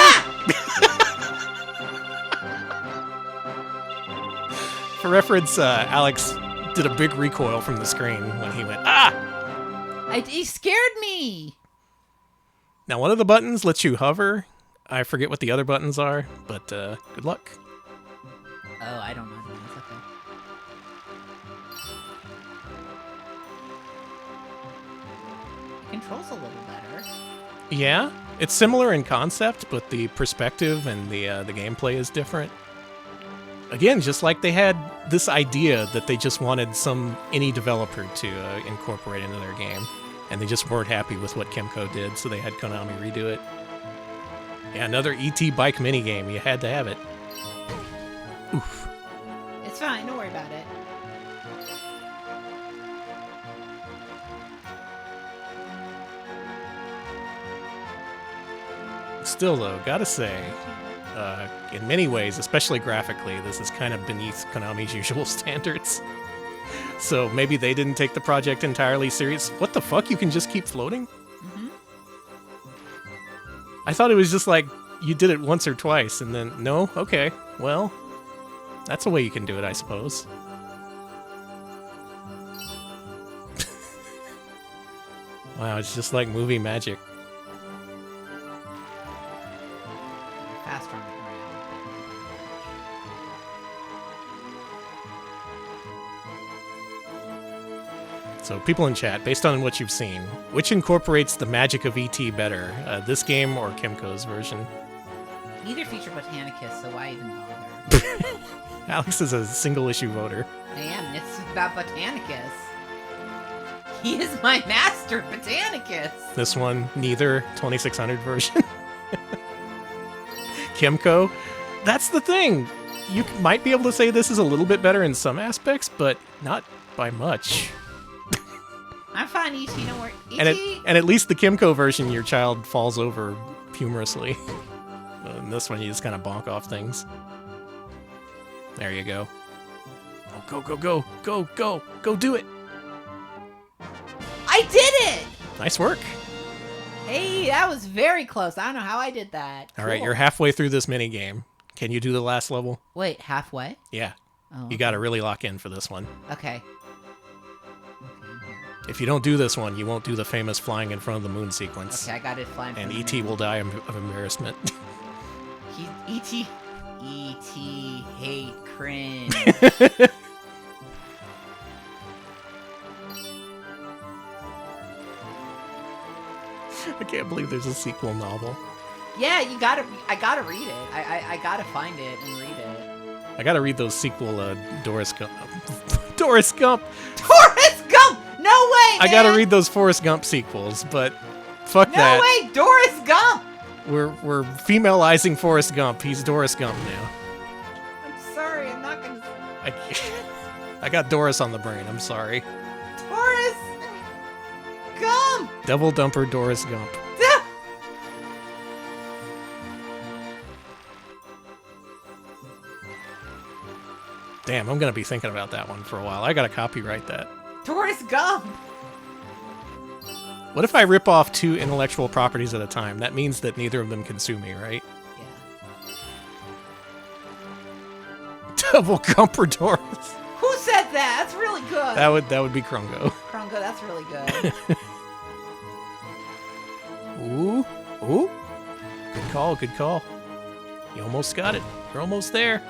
For reference, Alex did a big recoil from the screen when he went, ah! He scared me. Now, one of the buttons lets you hover. I forget what the other buttons are, but good luck. Oh, I don't know. It's okay. It controls a little better. Yeah, it's similar in concept, but the perspective and the gameplay is different. Again, just like they had this idea that they just wanted any developer to incorporate into their game, and they just weren't happy with what Kimco did, so they had Konami redo it. Yeah, another E.T. bike minigame. You had to have it. Oof. It's fine. Don't worry about it. Still, though, gotta say, in many ways, especially graphically, this is kind of beneath Konami's usual standards. So maybe they didn't take the project entirely serious. What the fuck? You can just keep floating? Mm-hmm. I thought it was just like you did it once or twice, and then, no? Okay, well, that's a way you can do it, I suppose. Wow, it's just like movie magic. Faster on the ground. So, people in chat, based on what you've seen, which incorporates the magic of E.T. better, this game or Kimco's version? Neither feature Botanicus, so why even bother? Alex is a single-issue voter. I am. It's about Botanicus. He is my master, Botanicus. This one, neither 2600 version. Kimco, that's the thing. You might be able to say this is a little bit better in some aspects, but not by much. I'm fine, E.T. Don't worry. E.T. And at least the Kimco version, your child falls over humorously. In this one, you just kind of bonk off things. There you go. Oh, go, go, go, go, go, go do it. I did it! Nice work. Hey, that was very close. I don't know how I did that. All right, Cool. you're halfway through this mini game. Can you do the last level? Wait, halfway? Yeah. Oh, You got to really lock in for this one. okay. If you don't do this one, you won't do the famous flying in front of the moon sequence. Okay, I got it flying. And from E.T. will die of embarrassment. E.T. E.T. hate cringe. I can't believe there's a sequel novel. Yeah, I gotta read it. I gotta find it and read it. I gotta read those sequel Doris Gump. Doris Gump! Forrest Gump! No way, man! I gotta read those Forrest Gump sequels, but fuck that. No way, Doris Gump! We're femalizing Forrest Gump. He's Doris Gump now. I'm sorry, I'm not gonna... I got Doris on the brain. I'm sorry. Doris Gump! Double dumper Doris Gump. Damn, I'm gonna be thinking about that one for a while. I gotta copyright that. Doris Gump! What if I rip off 2 intellectual properties at a time? That means that neither of them can sue me, right? Yeah. Double Gumper Doris. Who said that? That's really good. That would be Krungo. Krungo, that's really good. Ooh. Ooh. Good call, good call. You almost got it. You're almost there.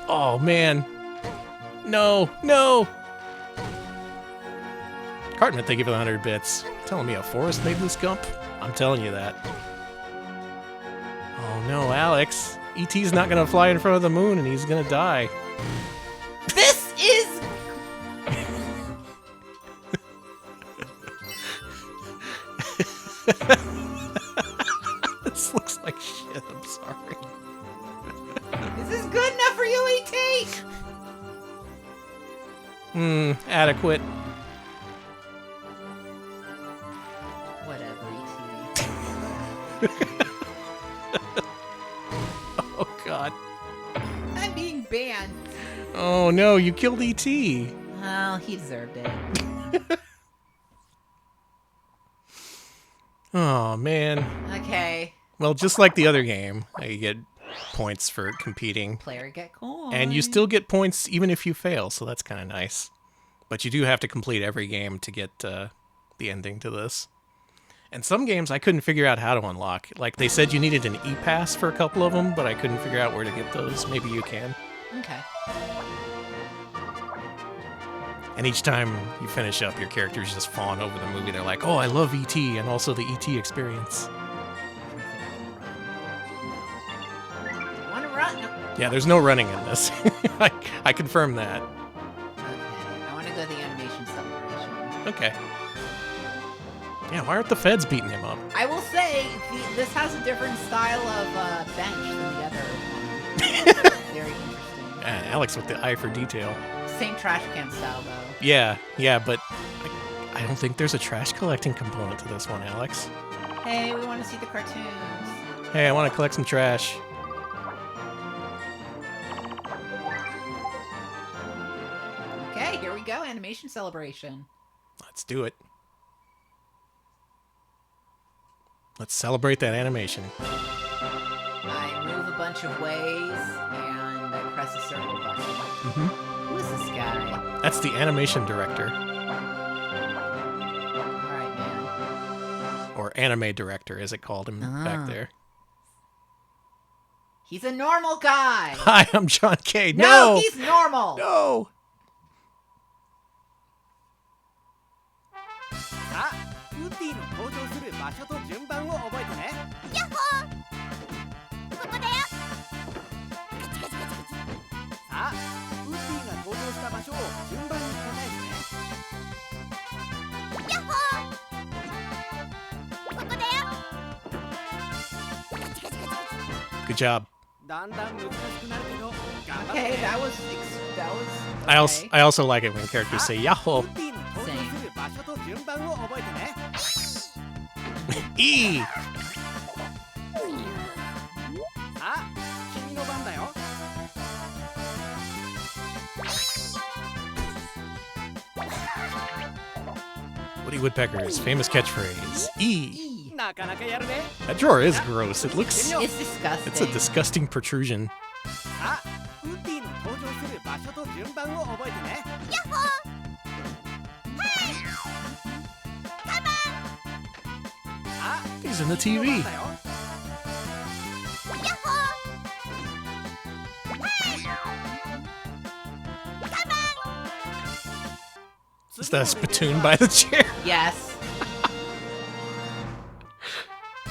Oh, man. No, no. Cartman, thank you for the 100 bits. Telling me a forest made this Gump? I'm telling you that. Oh, no, Alex. E.T.'s not going to fly in front of the moon, and he's going to die. This is... This looks like shit. I'm sorry. Is this good enough for you, E.T.? Adequate. Whatever, E.T. Oh, God. I'm being banned. Oh, no, you killed E.T. Well, he deserved it. Oh, man. Okay. Well, just like the other game, you get points for competing. Player get coin. And you still get points even if you fail, so that's kind of nice. But you do have to complete every game to get the ending to this. And some games I couldn't figure out how to unlock. Like, they said you needed an E-Pass for a couple of them, but I couldn't figure out where to get those. Maybe you can. Okay. And each time you finish up, your characters just fawn over the movie. They're like, oh, I love E.T. and also the E.T. experience. Want to run? No. Yeah, there's no running in this. I confirm that. Okay. I want to go to the animation celebration. Okay. Yeah, why aren't the feds beating him up? I will say, this has a different style of bench than the other one. Very interesting. Alex with the eye for detail. Same trash can style, though. Yeah, but I don't think there's a trash collecting component to this one, Alex. Hey, we want to see the cartoons. Hey, I want to collect some trash. Okay, here we go. Animation celebration. Let's do it. Let's celebrate that animation. I move a bunch of ways, and I press a circle button. Mm-hmm. Who is this guy? That's the animation director. Alright, man. Or anime director, as it called him back there. He's a normal guy! Hi, I'm John K. No, he's normal! No! さあウッディの登場する場所と順番を覚えてね。ヤッホーここだよさあウッディが登場した場所を順番に答えてね。ヤッホーここだよ Good job. だんだん難しくなるけど頑張って Okay, ね。 that was... I also like it when characters say ヤッホウッディの登場する場所と順番を覚えてね。ー E! さあ君の番だよ。 Woody Woodpecker's famous catchphrase, E! なかなかやるね。 That drawer is gross. It looks... It's disgusting. It's a disgusting protrusion. さあウッディの登場する場所と順番を覚えてね。 さあ He's in the 君の番 TV. だよ。Splatoon by the chair. Yes.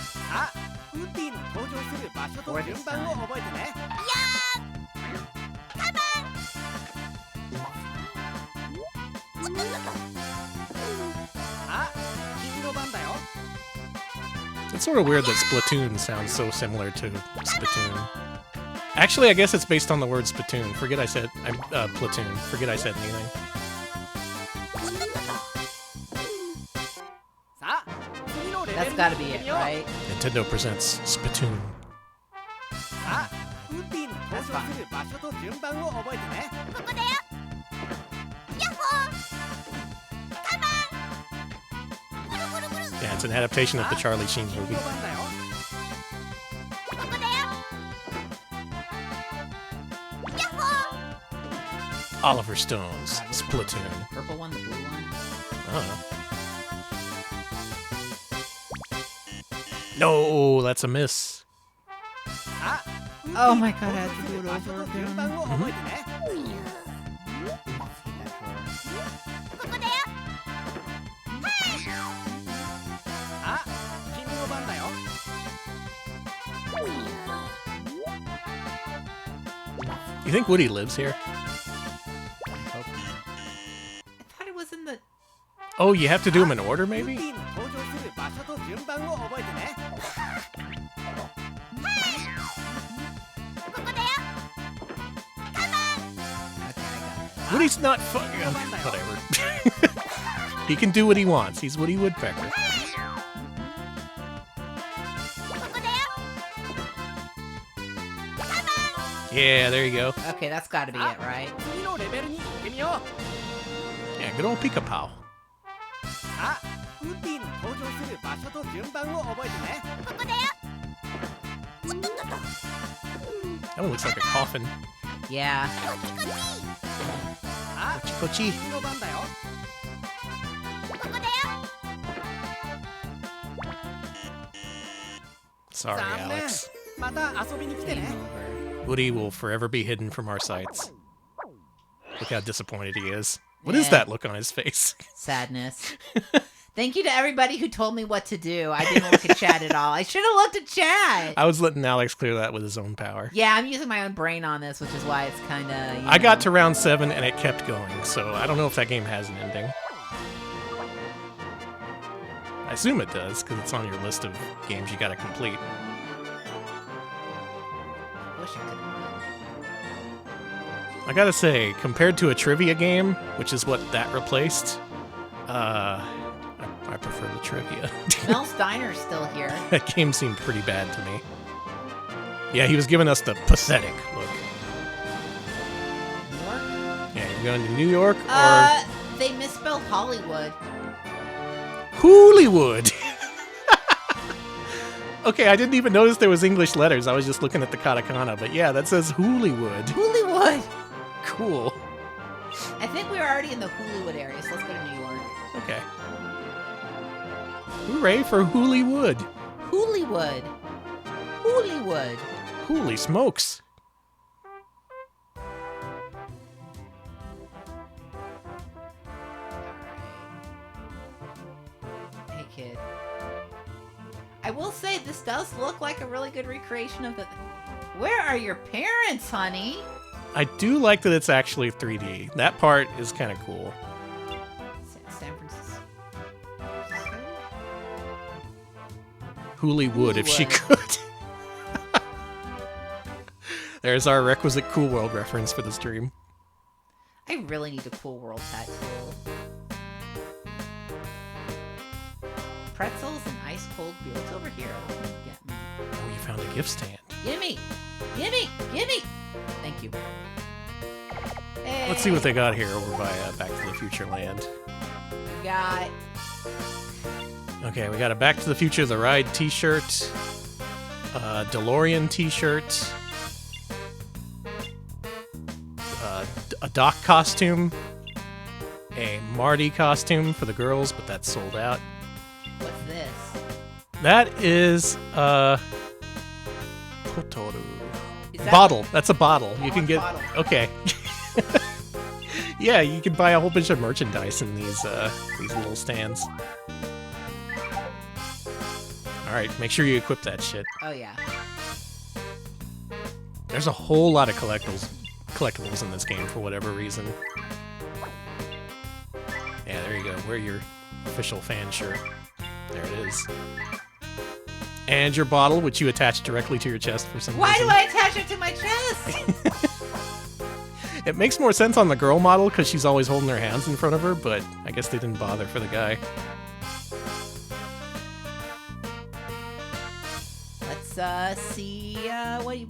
さあウッディの登場する場所と順番を覚えてね。さあ君の番だよ。 It's sort of weird that Splatoon sounds so similar to Spittoon. Actually, I guess it's based on the word Spittoon. Forget I said platoon. Forget I said anything. さあ次のレベル That's に gotta 行 be って it, みよう。 right? Nintendo presents Spittoon. さあウッディの登場する場所と順番を覚えてね。 Yeah, it's an adaptation of the Charlie Sheen 君 movie. の番だよ。 Oliver Stone's Splatoon. Purple one, the blue one. No, that's a miss. さあ Oh my god, I have to do it 場所 over と順 again. 番を覚えてね。 さあ君の番だよ。 You think Woody lives here? I thought it was in the... Oh, you have to do them in order, ウッ maybe? ディの登場する場所と順番を覚えてね。 Okay, I got it. Woody's not fucking... Whatever. He can do what he wants. He's Woody Woodpecker. Yeah, there you go. Okay, that's gotta be it, right? 次のレベルに行ってみよう。 Yeah, good old Pika-Pow. さあウッディの登場する場所と順番を覚えてね。 That one looks like a coffin. Yeah. さあ Kochi. 君の番だよ。 Sorry, 残念 Alex. また遊びに来て Game ね。 over. Woody will forever be hidden from our sights. Look how disappointed he is. What is Yeah. that look on his face? Sadness. Thank you to everybody who told me what to do. I didn't look at chat at all. I should have looked at chat. I was letting Alex clear that with his own power. Yeah, I'm using my own brain on this, which is why it's kind of. I got to round 7 and it kept going, so I don't know if that game has an ending. I assume it does, because it's on your list of games you gotta complete. Wish I could. I gotta say, compared to a trivia game, which is what that replaced, I prefer the trivia. Mel's Diner's still here. That game seemed pretty bad to me. Yeah, he was giving us the pathetic look. New York? Yeah, you're going to New York or They misspelled Hollywood. Hollywood. Okay, I didn't even notice there was English letters. I was just looking at the katakana, but yeah, that says Hollywood. Hollywood! Cool. I think we were already in the Hollywood area, so let's go to New York. Okay. Hooray for Hollywood. Hollywood! Hollywood! Holy smokes. Hey, kid. I will say, this does look like a really good recreation of the... Where are your parents, honey? I do like that it's actually 3D. That part is kind of cool. San Francisco? Hollywood, if she Hollywood. could. There's our requisite Cool World reference for the stream. I really need a Cool World tattoo. Pretzels and ice cold beer. What's over here? Get me. Oh, you found a gift stand. Gimme! Gimme! Gimme! Thank you. Hey, Let's see what they got here over by Back to the Future land. we got. Okay, we got a Back to the Future The Ride t-shirt, DeLorean t-shirt, a Doc costume, a Marty costume for the girls, but that's sold out. What's this? That is Potoru. Is that Bottle. That's a bottle. You I can want get. bottle. Okay. Yeah, you can buy a whole bunch of merchandise in these little stands. All right, make sure you equip that shit. Oh, yeah. There's a whole lot of collectibles in this game for whatever reason. Yeah, there you go. Wear your official fan shirt. There it is. And your bottle, which you attach directly to your chest for some Why reason. do I attach it to my chest? It makes more sense on the girl model because she's always holding her hands in front of her, but I guess they didn't bother for the guy. Let's see what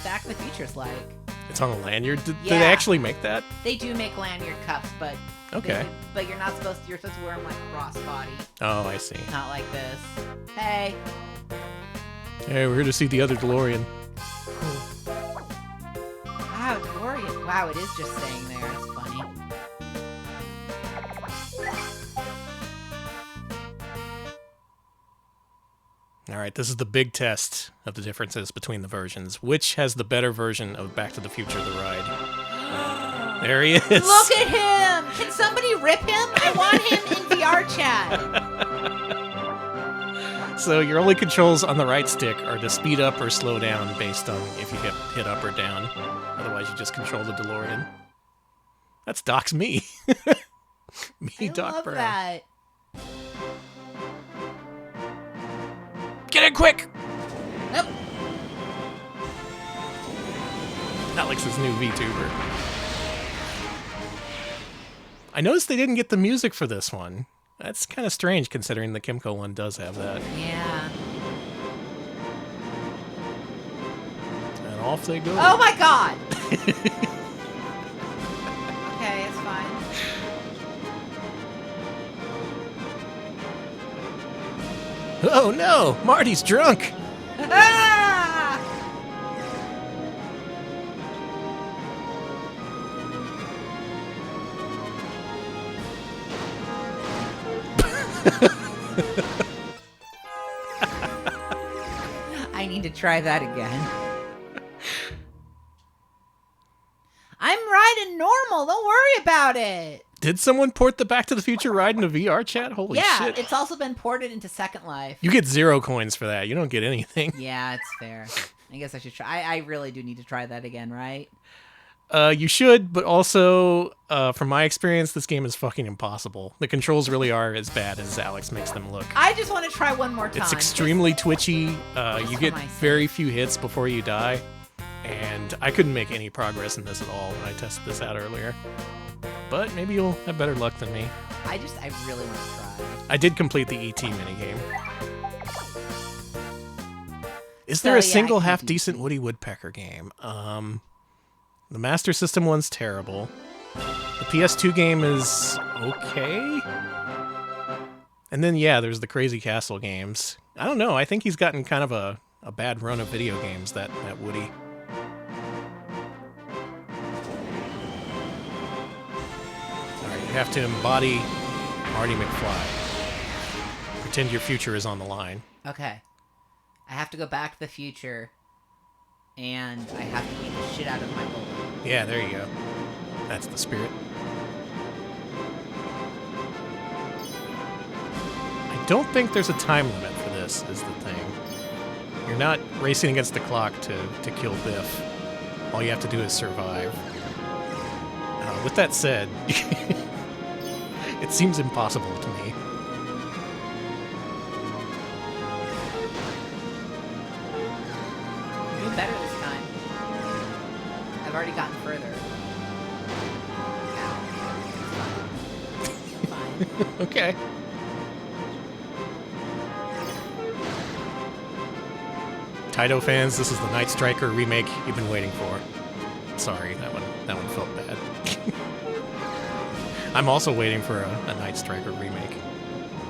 Back to the Future's like. It's on a lanyard. Did Yeah. they actually make that? They do make lanyard cuffs, but Okay. but you're supposed to wear them like crossbody, Oh, I see. not like this. Hey. Hey, we're here to see the other DeLorean. Wow, DeLorean. Wow, it is just staying there. It's funny. All right, this is the big test of the differences between the versions. Which has the better version of Back to the Future, the ride? There he is. Look at him! Can somebody rip him? I want him in VR chat. So your only controls on the right stick are to speed up or slow down based on if you hit up or down. Otherwise, you just control the DeLorean. That's Doc's me. Me, I Doc love Brown. that. Get in quick! Nope. Alex's new VTuber. I noticed they didn't get the music for this one. That's kind of strange considering the Kimco one does have that. Yeah. And off they go. Oh my god! Okay, it's fine. Oh no! Marty's drunk! Ah! I need to try that again. I'm riding normal. Don't worry about it. Did someone port the Back to the Future ride into VR chat? Holy Yeah, shit. it's also been ported into Second Life. You get 0 coins for that. You don't get anything. Yeah, it's fair. I guess I should try. I really do need to try that again, right? You should, but also, from my experience, this game is fucking impossible. The controls really are as bad as Alex makes them look. I just want to try one more time. It's extremely twitchy. You get for my sake. very few hits before you die. And I couldn't make any progress in this at all when I tested this out earlier. But maybe you'll have better luck than me. I really want to try. I did complete the ET minigame. Is So, there a yeah, single I can half-decent Woody Woodpecker game? The Master System one's terrible. The PS2 game is okay. And then, yeah, there's the Crazy Castle games. I don't know. I think he's gotten kind of a bad run of video games, that Woody. Alright, you have to embody Marty McFly. Pretend your future is on the line. Okay. I have to go back to the future, and I have to beat the shit out of my bullet. Yeah, there you go. That's the spirit. I don't think there's a time limit for this, is the thing. You're not racing against the clock to kill Biff. All you have to do is survive. With that said, it seems impossible to me. I'm doing better this time. I've already gotten further. Ow. It's fine. Okay. Taito fans, this is the Night Striker remake you've been waiting for. Sorry, that one felt bad. I'm also waiting for a Night Striker remake,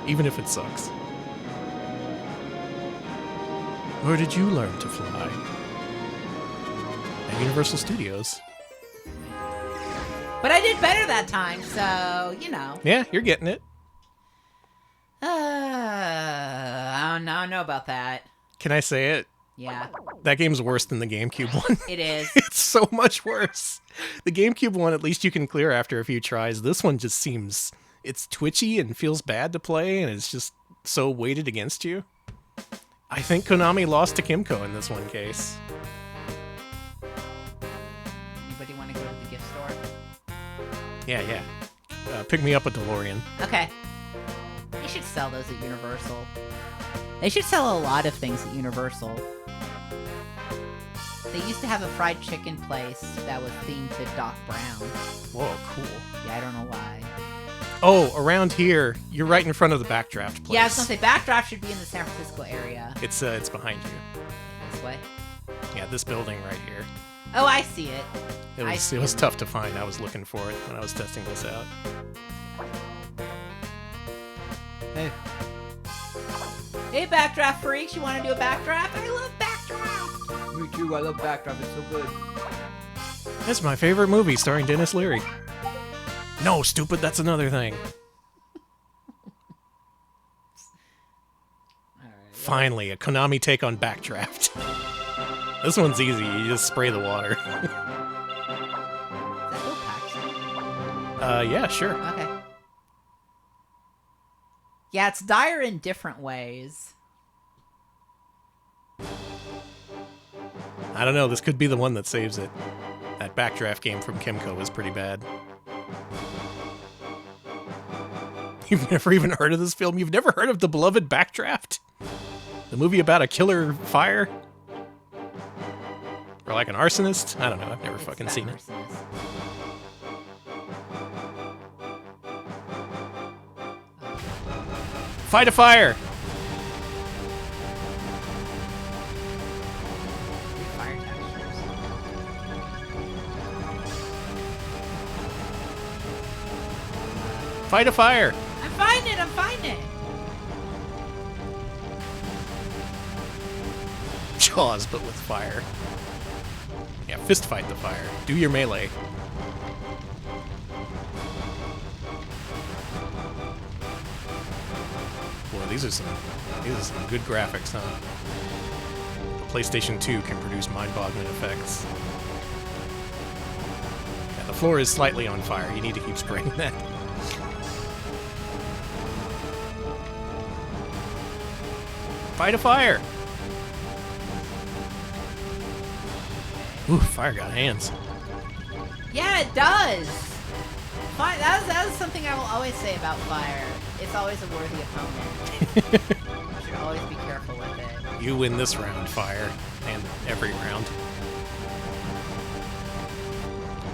even if it sucks. Where did you learn to fly? At Universal Studios. But I did better that time, so, you know. Yeah, you're getting it. I don't know about that. Can I say it? Yeah, That game's worse than the GameCube one. it is. It's so much worse. The GameCube one, at least you can clear after a few tries. This one just seems... It's twitchy and feels bad to play, and it's just so weighted against you. I think Konami lost to Kimco in this one case. Anybody want to go to the gift store? Yeah. Pick me up a DeLorean. Okay. They should sell those at Universal. They should sell a lot of things at Universal. They used to have a fried chicken place that was themed to Doc Brown. Whoa, cool. Yeah, I don't know why. Oh, around here, you're right in front of the Backdraft place. Yeah, I was gonna say Backdraft should be in the San Francisco area. It's behind you. This way. Yeah, this building right here. Oh, I see it. It was tough to find. I was looking for it when I was testing this out. Hey. Hey, Backdraft freaks, you want to do a Backdraft? I love Backdraft. Me too, I love Backdraft, it's so good. That's my favorite movie starring Dennis Leary. No, stupid, that's another thing. Finally, a Konami take on Backdraft. This one's easy, you just spray the water. Is that Bill Paxton? Yeah, sure. Okay. Yeah, it's dire in different ways. I don't know, this could be the one that saves it. That Backdraft game from Kimco was pretty bad. You've never even heard of this film? You've never heard of The Beloved Backdraft? The movie about a killer fire? Or like an arsonist? I don't know, I've never fucking seen it. Fight a fire! Fire textures. Fight a fire! I'm finding it! Jaws, but with fire. Yeah, fist fight the fire. Do your melee. Boy, these are some good graphics, huh? The PlayStation 2 can produce mind-boggling effects. Yeah, the floor is slightly on fire. You need to keep spraying that. Fight a fire! Ooh, fire got hands. Yeah, it does! Fire, that is something I will always say about fire. It's always a worthy opponent. You should always be careful with it. You win this round, fire, and every round.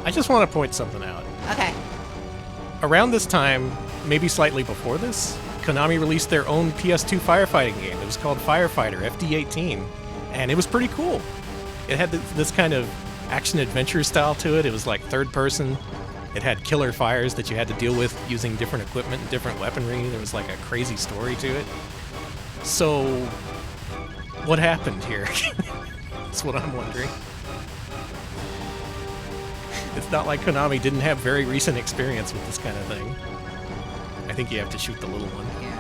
I just want to point something out. Okay. Around this time, maybe slightly before this, Konami released their own PS2 firefighting game. It was called Firefighter FD18, and it was pretty cool. It had this kind of action-adventure style to it. It was like third person. It had killer fires that you had to deal with using different equipment and different weaponry. There was like a crazy story to it. So, what happened here? That's what I'm wondering. It's not like Konami didn't have very recent experience with this kind of thing. I think you have to shoot the little one. Yeah.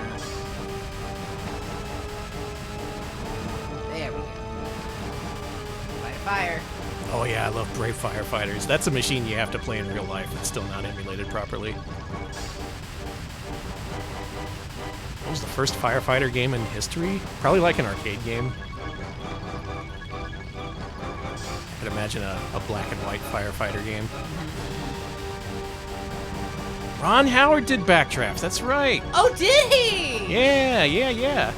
There we go. Fight a fire. Oh yeah, I love Brave Firefighters. That's a machine you have to play in real life. It's still not emulated properly. What was the first firefighter game in history? Probably like an arcade game. I could imagine a black and white firefighter game. Ron Howard did Backdraft, that's right. Oh, did he? Yeah.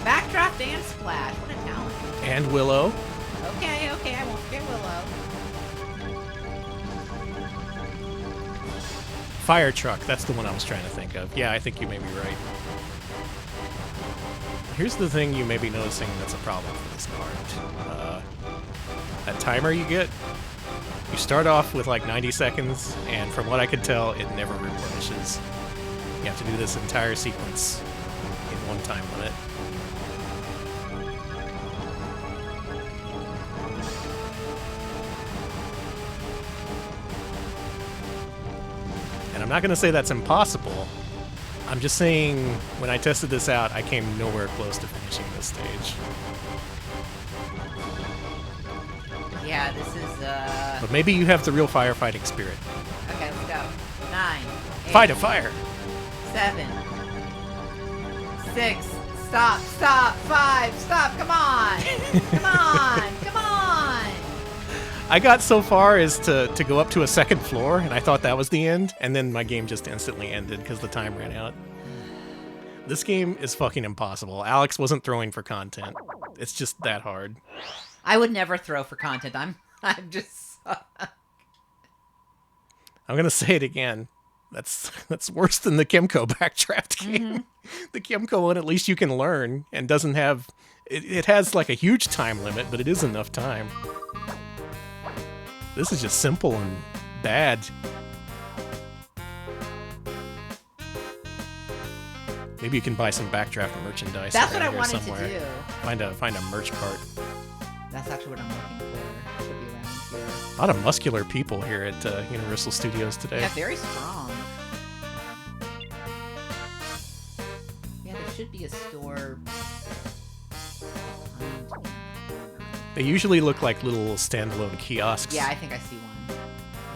Backdraft and Splash. What a talent. And Willow. Okay, I won't forget Willow. Fire Truck, that's the one I was trying to think of. Yeah, I think you may be right. Here's the thing you may be noticing that's a problem for this part. That timer you get, you start off with like 90 seconds, and from what I could tell, it never replenishes. You have to do this entire sequence in one time limit. And I'm not going to say that's impossible. I'm just saying, when I tested this out, I came nowhere close to finishing this stage. Yeah, this is, But maybe you have the real firefighting spirit. Okay, let's go. 9. 8, Fight a fire! 7. 6. Stop, 5, stop, come on! Come on, come on! I got so far as to go up to a second floor, and I thought that was the end, and then my game just instantly ended because the time ran out. This game is fucking impossible. Alex wasn't throwing for content. It's just that hard. I would never throw for content. I'm just... I'm gonna say it again. That's worse than the Kimco backdraft game. The Kimco one, at least you can learn, and doesn't have... It has like a huge time limit, but it is enough time. This is just simple and bad. Maybe you can buy some backdraft merchandise. That's what I around here wanted somewhere. to do. Find a merch cart. That's actually what I'm looking for. Should be around here. A lot of muscular people here at Universal Studios today. Yeah, very strong. Yeah, there should be a store. They usually look like little standalone kiosks. Yeah, I think I see one.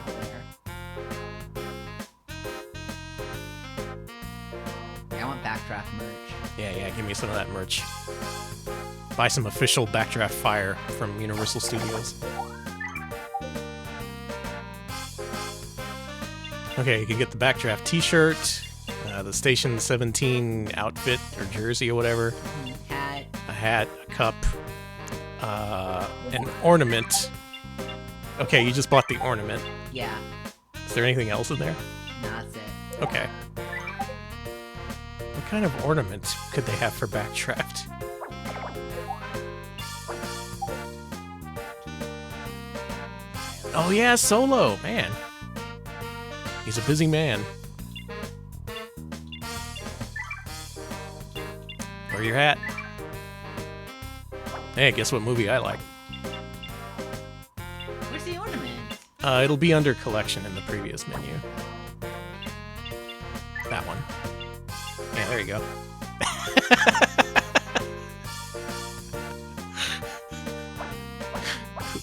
Over there. Yeah, I want backdraft merch. Yeah, give me some of that merch. Buy some official backdraft fire from Universal Studios. Okay, you can get the backdraft t-shirt, the Station 17 outfit or jersey or whatever, Hat. a hat, a cup, an ornament. Okay, you just bought the ornament. Yeah. Is there anything else in there? No, that's it. Okay. What kind of ornament could they have for backdraft? Oh yeah, Solo, man. He's a busy man. Wear your hat. Hey, guess what movie I like? Where's the ornament? It'll be under collection in the previous menu. That one. Yeah, there you go.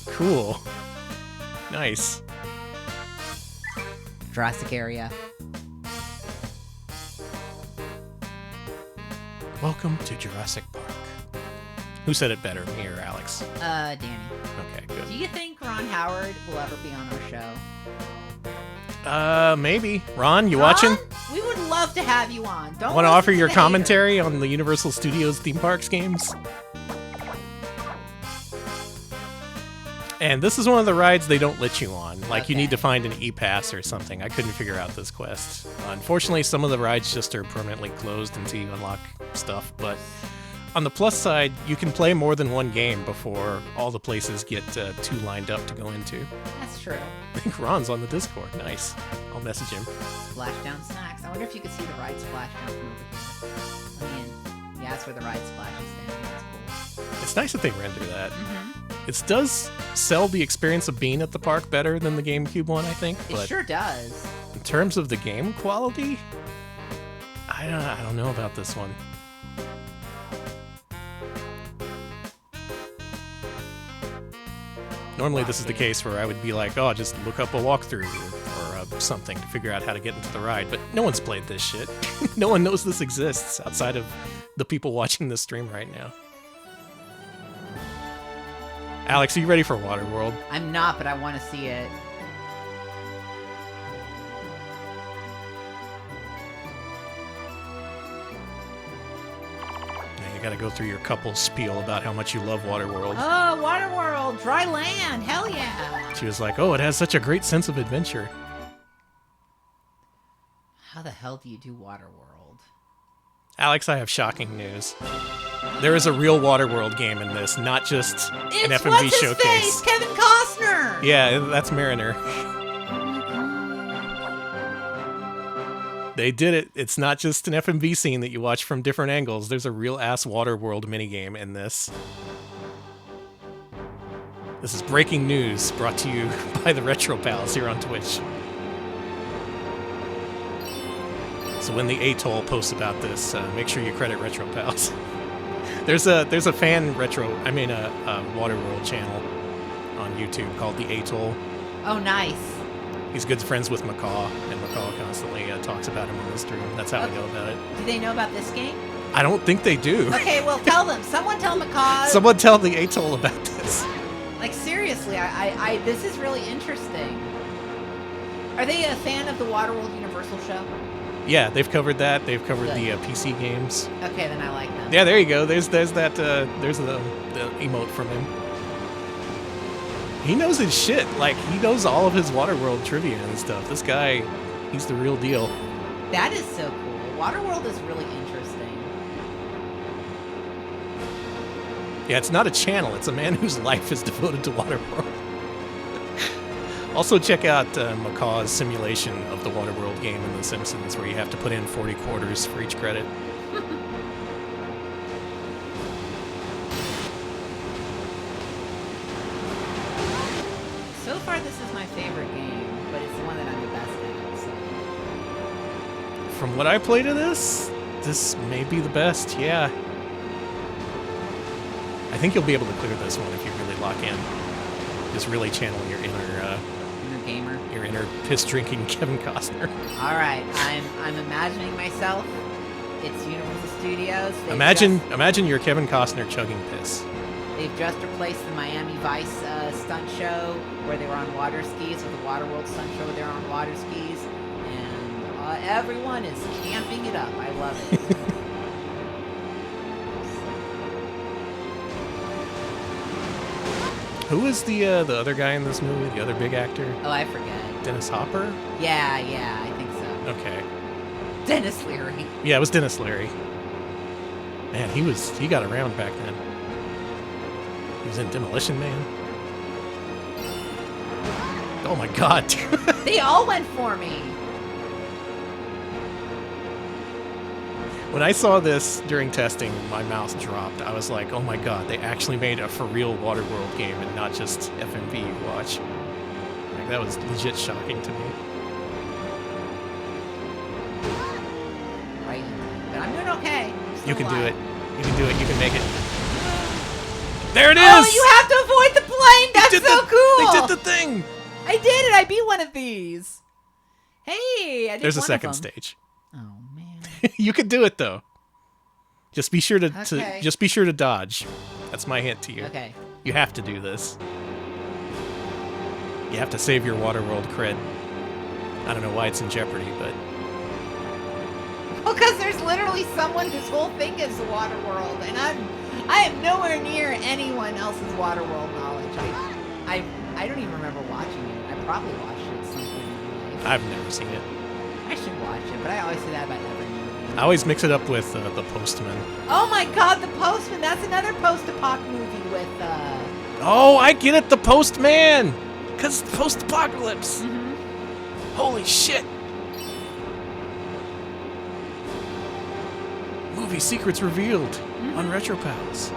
Cool. Nice. Jurassic area. Welcome to Jurassic Park. Who said it better, me or Alex? Danny. Okay, good. Do you think Ron Howard will ever be on our show? Maybe. Ron, you Ron? watching? We would love to have you on. Don't Want to listen offer your the haters. commentary on the Universal Studios theme parks games? And this is one of the rides they don't let you on. Like, you need to find an e-pass or something. I couldn't figure out this quest. Unfortunately, some of the rides just are permanently closed until you unlock stuff. But on the plus side, you can play more than one game before all the places get two lined up to go into. That's true. I think Ron's on the Discord. Nice. I'll message him. Splashdown snacks. I wonder if you could see the ride splashdown from over here. I mean, yeah, that's where the ride splashes down. That's cool. It's nice that they render that. It does sell the experience of being at the park better than the GameCube one, I think. It But sure does. in terms of the game quality, I don't know about this one. Normally this is the case where I would be like, oh, just look up a walkthrough or something to figure out how to get into the ride. But no one's played this shit. No one knows this exists outside of the people watching this stream right now. Alex, are you ready for Waterworld? I'm not, but I want to see it. Now you gotta go through your couple spiel about how much you love Waterworld. Oh, Waterworld, dry land, hell yeah! She was like, oh, it has such a great sense of adventure. How the hell do you do Waterworld? Alex, I have shocking news. There is a real Waterworld game in this, not just an It's FMV what's his showcase. face, Kevin Costner. Yeah, that's Mariner. They did it. It's not just an FMV scene that you watch from different angles. There's a real-ass Waterworld minigame in this. This is breaking news brought to you by the Retro Pals here on Twitch. So when the Atoll posts about this, make sure you credit Retro Pals. There's a fan Waterworld channel on YouTube called the Atoll. Oh, nice. He's good friends with Macaw, and Macaw constantly talks about him on the stream. That's how I know about it. Do they know about this game? I don't think they do. Okay, well, tell them. Someone tell Macaw. Someone tell the Atoll about this. Like, seriously, I this is really interesting. Are they a fan of the Waterworld Universal show? Yeah, they've covered that. They've covered the PC games. Okay, then I like them. Yeah, there you go. There's the emote from him. He knows his shit. Like, he knows all of his Waterworld trivia and stuff. This guy, he's the real deal. That is so cool. Waterworld is really interesting. Yeah, it's not a channel. It's a man whose life is devoted to Waterworld. Also, check out Macaw's simulation of the Waterworld game in The Simpsons, where you have to put in 40 quarters for each credit. So far, this is my favorite game, but it's the one that I'm the best at. So. From what I played of this may be the best, yeah. I think you'll be able to clear this one if you really lock in. Just really channel your inner gamer. Your inner piss-drinking Kevin Costner. All right, I'm imagining myself. It's Universal Studios. Imagine you're Kevin Costner chugging piss. They've just replaced the Miami Vice stunt show where they were on water skis with the Waterworld stunt show where they were on water skis, and everyone is camping it up. I love it. Who is the other guy in this movie? The other big actor? Oh, I forget. Dennis Hopper? Yeah, I think so. Okay. Dennis Leary. Yeah, it was Dennis Leary. Man, he got around back then. He was in Demolition Man. Oh my god. They all went for me. When I saw this during testing, my mouth dropped. I was like, oh my god, they actually made a for real Waterworld game and not just FMV you watch. Like, that was legit shocking to me. Right. But I'm doing okay. You can do it. You can do it. You can make it. There it is! Oh, you have to avoid the plane! That's so cool! They did the thing! I did it! I beat one of these! Hey, I did There's a one second of them. stage. Oh, man. You can do it though. Just be sure to Okay. just be sure to dodge. That's my hint to you. Okay. You have to do this. You have to save your Waterworld cred. I don't know why it's in jeopardy, but Well, because there's literally someone whose whole thing is the Waterworld, and I am nowhere near anyone else's Waterworld knowledge. I don't even remember watching it. I probably watched it at some point in my life. I've never seen it. I should watch it, but I always say that about every movie. I always mix it up with The Postman. Oh my god, The Postman! That's another post-apoc movie with, Oh, I get it, The Postman! Because it's post-apocalypse! Holy shit! Movie secrets revealed on RetroPals.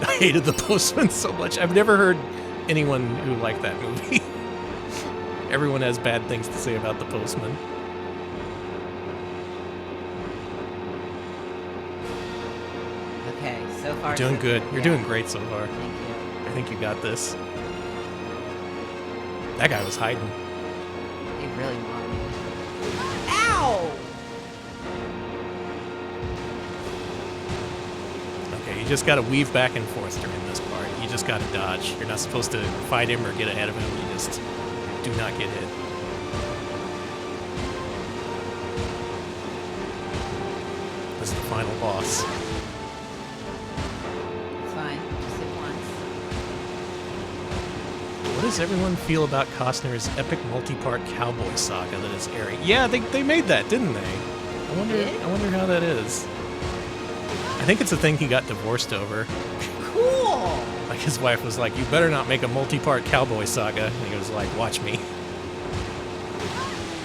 I hated The Postman so much. I've never heard anyone who liked that movie. Everyone has bad things to say about The Postman. Okay, so far... You're doing so good. You're yeah. doing great so far. Thank you. I think you got this. That guy was hiding. They really want me. Ow! Okay, you just gotta weave back and forth during this part. You just gotta dodge. You're not supposed to fight him or get ahead of him. You just do not get hit. This is the final boss. It's fine. Just hit once. What does everyone feel about Costner's epic multi-part cowboy saga that is airing? Yeah, they made that, didn't they? I wonder how that is. I think it's a thing he got divorced over. Cool! Like, his wife was like, you better not make a multi-part cowboy saga. And he was like, watch me.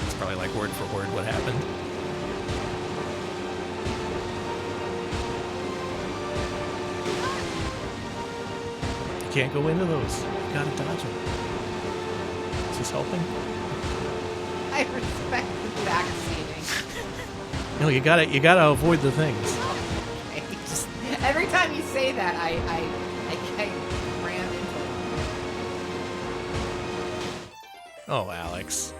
It's probably like word for word what happened. You can't go into those. You gotta dodge them. Is this helping? I I respect the backseating. No, you gotta avoid the things. Okay, every time you say that, I ran into it. Oh, Alex.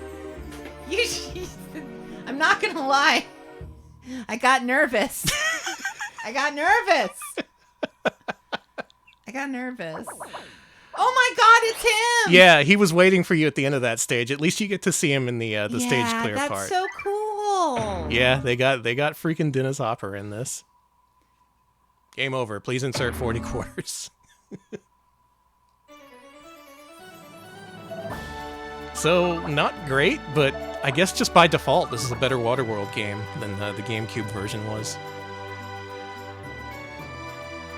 I'm not gonna lie. I got nervous. I got nervous. Oh my God, it's him! Yeah, he was waiting for you at the end of that stage. At least you get to see him in the stage clear that's part. so cool. Yeah, they got freaking Dennis Hopper in this. Game over. Please insert 40 quarters. So, not great, but I guess just by default, this is a better Waterworld game than the GameCube version was.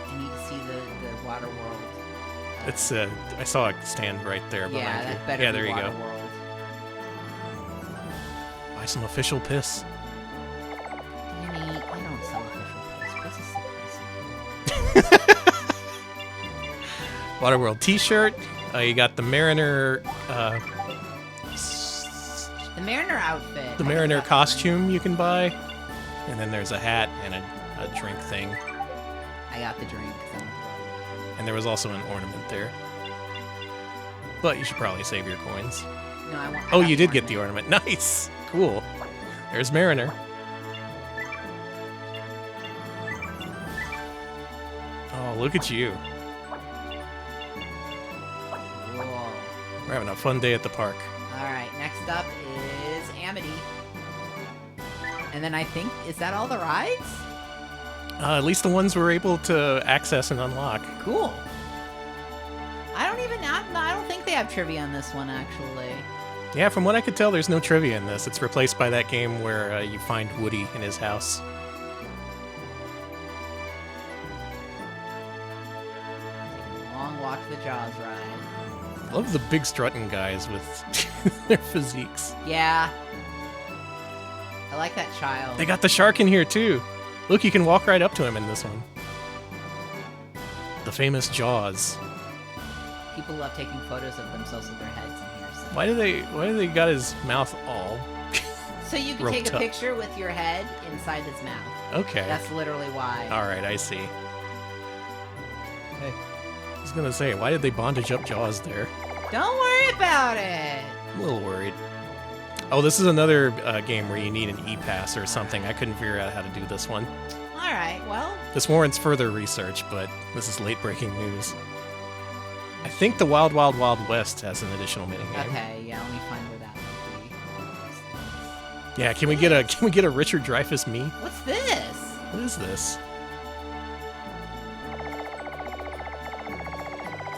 I need to see the Water World. It's I saw a stand right there behind Yeah, you. that's better Yeah, than there you Water go. World. Buy some official piss. Danny, I don't sell official piss. Piss is so pricey. Waterworld t-shirt. You got the Mariner The Mariner outfit. the Mariner costume you can buy. And then there's a hat and a drink thing. I got the drink. And there was also an ornament there. But you should probably save your coins. No, I want. Oh, you did get the ornament. Nice. Cool. There's Mariner. Oh, look at you. Cool. We're having a fun day at the park. All right. Next up is Amity. And then I think, is that all the rides? At least the ones we're able to access and unlock. Cool. I don't think they have trivia on this one, actually. Yeah, from what I could tell, there's no trivia in this. It's replaced by that game where you find Woody in his house. Taking a long walk to the Jaws ride. Love the big strutting guys with their physiques. Yeah. I like that child. They got the shark in here, too. Look, you can walk right up to him in this one. The famous Jaws. People love taking photos of themselves with their heads in here. So, Why do they got his mouth all? so you can roped take a up? picture with your head inside his mouth. Okay. That's literally why. All right, I see. Hey. I was gonna say, why did they bondage up Jaws there? Don't worry about it. I'm a little worried. Oh, this is another game where you need an E-Pass or something. I couldn't figure out how to do this one. All right. Well, This warrants further research, but this is late-breaking news. I think the Wild Wild Wild West has an additional minigame. okay. Yeah. Let me find where that might be. Yeah, can we get a Richard Dreyfuss me? What's this? What is this?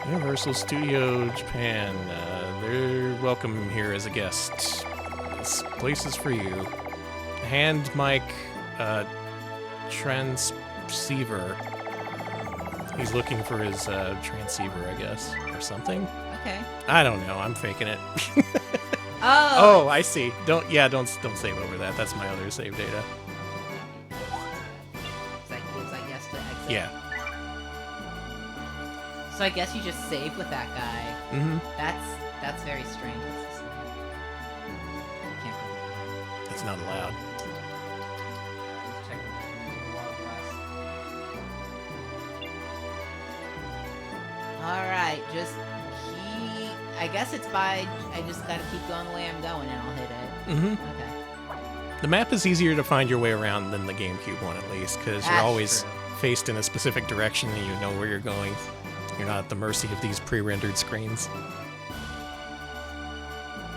Universal Studio Japan. They're welcome here as a guest. This place is for you. Hand mic transceiver. He's looking for his transceiver, I guess, or something. Okay. I don't know. I'm faking it. Oh. Oh, I see. Don't save over that. That's my other save data. Is that yes to exit? Yeah. So I guess you just save with that guy. Mm-hmm. That's very strange. What's this one? Can't go. That's not allowed. Let's check the Wild West. All right, I guess it's by. I just gotta keep going the way I'm going, and I'll hit it. Mm-hmm. Okay. The map is easier to find your way around than the GameCube one, at least, because you're That's always true. faced in a specific direction and you know where you're going. You're not at the mercy of these pre-rendered screens.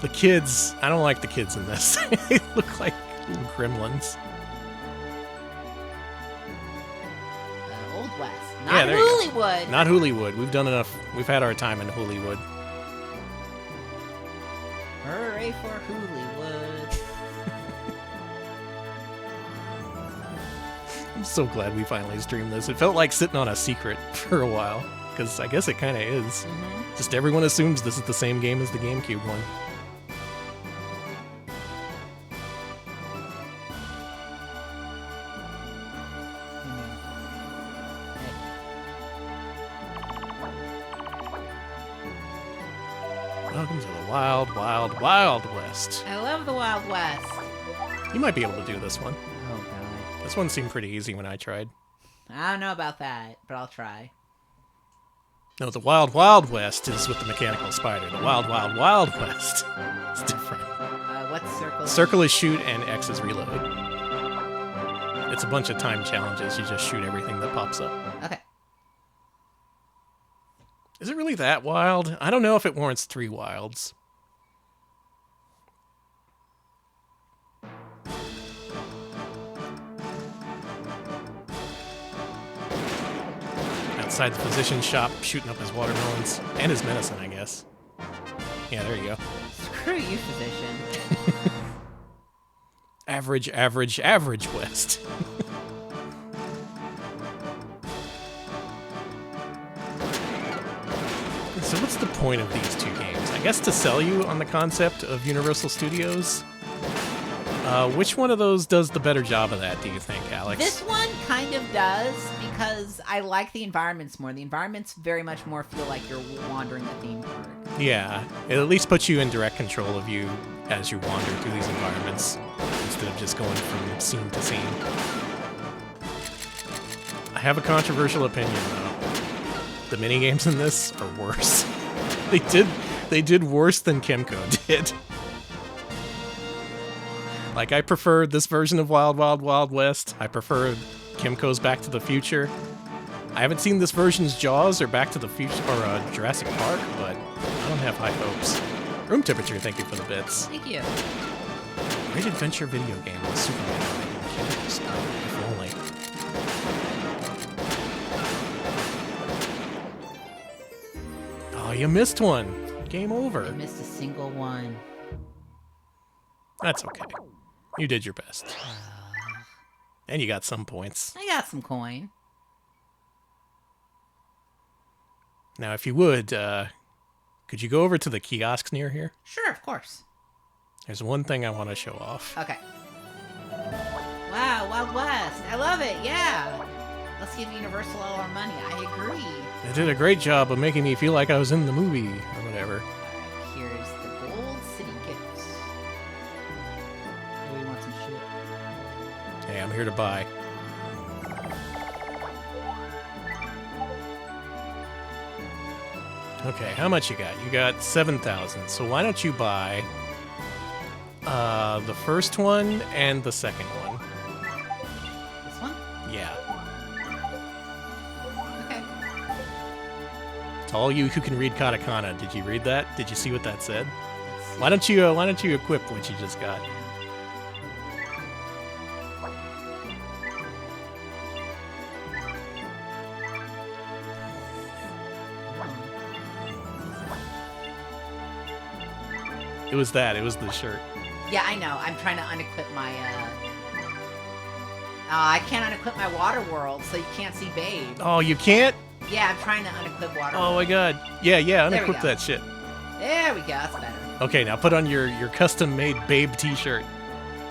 The kids, I don't like the kids in this. They look like little gremlins. Old West, Yeah, not there you go. Hollywood. Not Hollywood. We've done enough. We've had our time in Hollywood. Hooray for Hollywood! I'm so glad we finally streamed this. It felt like sitting on a secret for a while, because I guess it kind of is. Mm-hmm. Just everyone assumes this is the same game as the GameCube one. Welcome to the Wild, Wild, Wild West. I love the Wild West. You might be able to do this one. Oh, God. This one seemed pretty easy when I tried. I don't know about that, but I'll try. No, the Wild, Wild West is with the mechanical spider. The Wild, Wild, Wild West is different. What's circle? Circle is shoot and X is reload. It's a bunch of time challenges. You just shoot everything that pops up. Okay. Is it really that wild? I don't know if it warrants 3 wilds. Outside the physician's shop, shooting up his watermelons. And his medicine, I guess. Yeah, there you go. Screw you, physician. Average, average, average West. So what's the point of these 2 games? I guess to sell you on the concept of Universal Studios. Which one of those does the better job of that, do you think, Alex? This one kind of does, because I like the environments more. The environments very much more feel like you're wandering the theme park. Yeah, it at least puts you in direct control of you as you wander through these environments, instead of just going from scene to scene. I have a controversial opinion, though. The minigames in this are worse. They did worse than Kimco did. Like, I prefer this version of Wild Wild Wild West. I prefer Kimco's Back to the Future. I haven't seen this version's Jaws or Back to the Future or Jurassic Park, but I don't have high hopes. Room temperature, thank you for the bits. Thank you. Great adventure video game with Superman. If only. Oh, you missed one. Game over. I missed a single one. That's okay. You did your best. And you got some points. I got some coin. Now, if you would, could you go over to the kiosks near here? Sure, of course. There's one thing I want to show off. Okay. Wow, Wild West. I love it, yeah. Let's give Universal all our money. I agree. They did a great job of making me feel like I was in the movie, or whatever. Alright, here's the Gold City gifts. Hey, we want some shit. Hey, I'm here to buy. Okay, how much you got? You got 7,000. So why don't you buy the first one and the second one? This one? Yeah. Okay. To all you who can read katakana, did you read that? Did you see what that said? Why don't you equip what you just got? It was that. It was the shirt. Yeah, I know. I'm trying to unequip my, I can't unequip my water world, so you can't see Babe. Oh, you can't? Yeah, I'm trying to unequip water Oh world. my god. Yeah, There we unequip go. that shit. There we go. That's better. Okay, now put on your custom-made Babe t-shirt.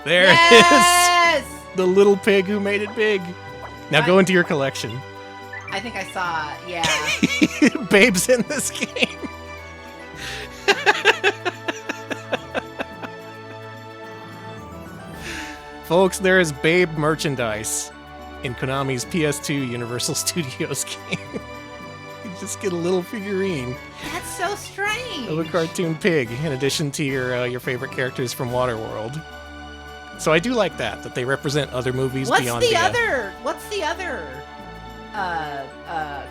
There Yes! it is! The little pig who made it big. Now go into your collection. I think I saw, yeah. Babe's in this game. Folks, there is Babe merchandise in Konami's PS2 Universal Studios game. You just get a little figurine That's so strange. of a cartoon pig, in addition to your favorite characters from Waterworld. So I do like that they represent other movies What's beyond the other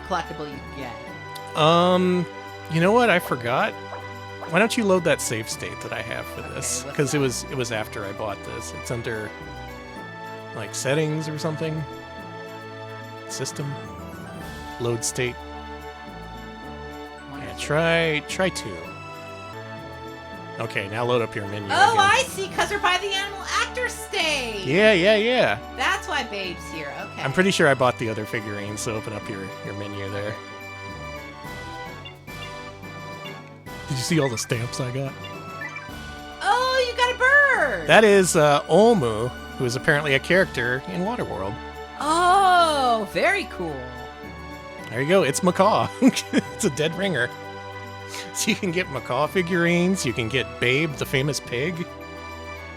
collectible you can get? You know what? I forgot. Why don't you load that save state that I have for this? Okay, Because it was after I bought this. It's under like settings or something. System. Load state. Yeah, try 2. Okay, now load up your menu. Oh, again. I see, because we're by the animal actor stage. Yeah. That's why Babe's here. Okay. I'm pretty sure I bought the other figurines, so open up your menu there. Did you see all the stamps I got? Oh, you got a bird. That is Olmu, who is apparently a character in Waterworld. Oh, very cool. There you go. It's Macaw. It's a dead ringer. So you can get macaw figurines, you can get Babe, the famous pig.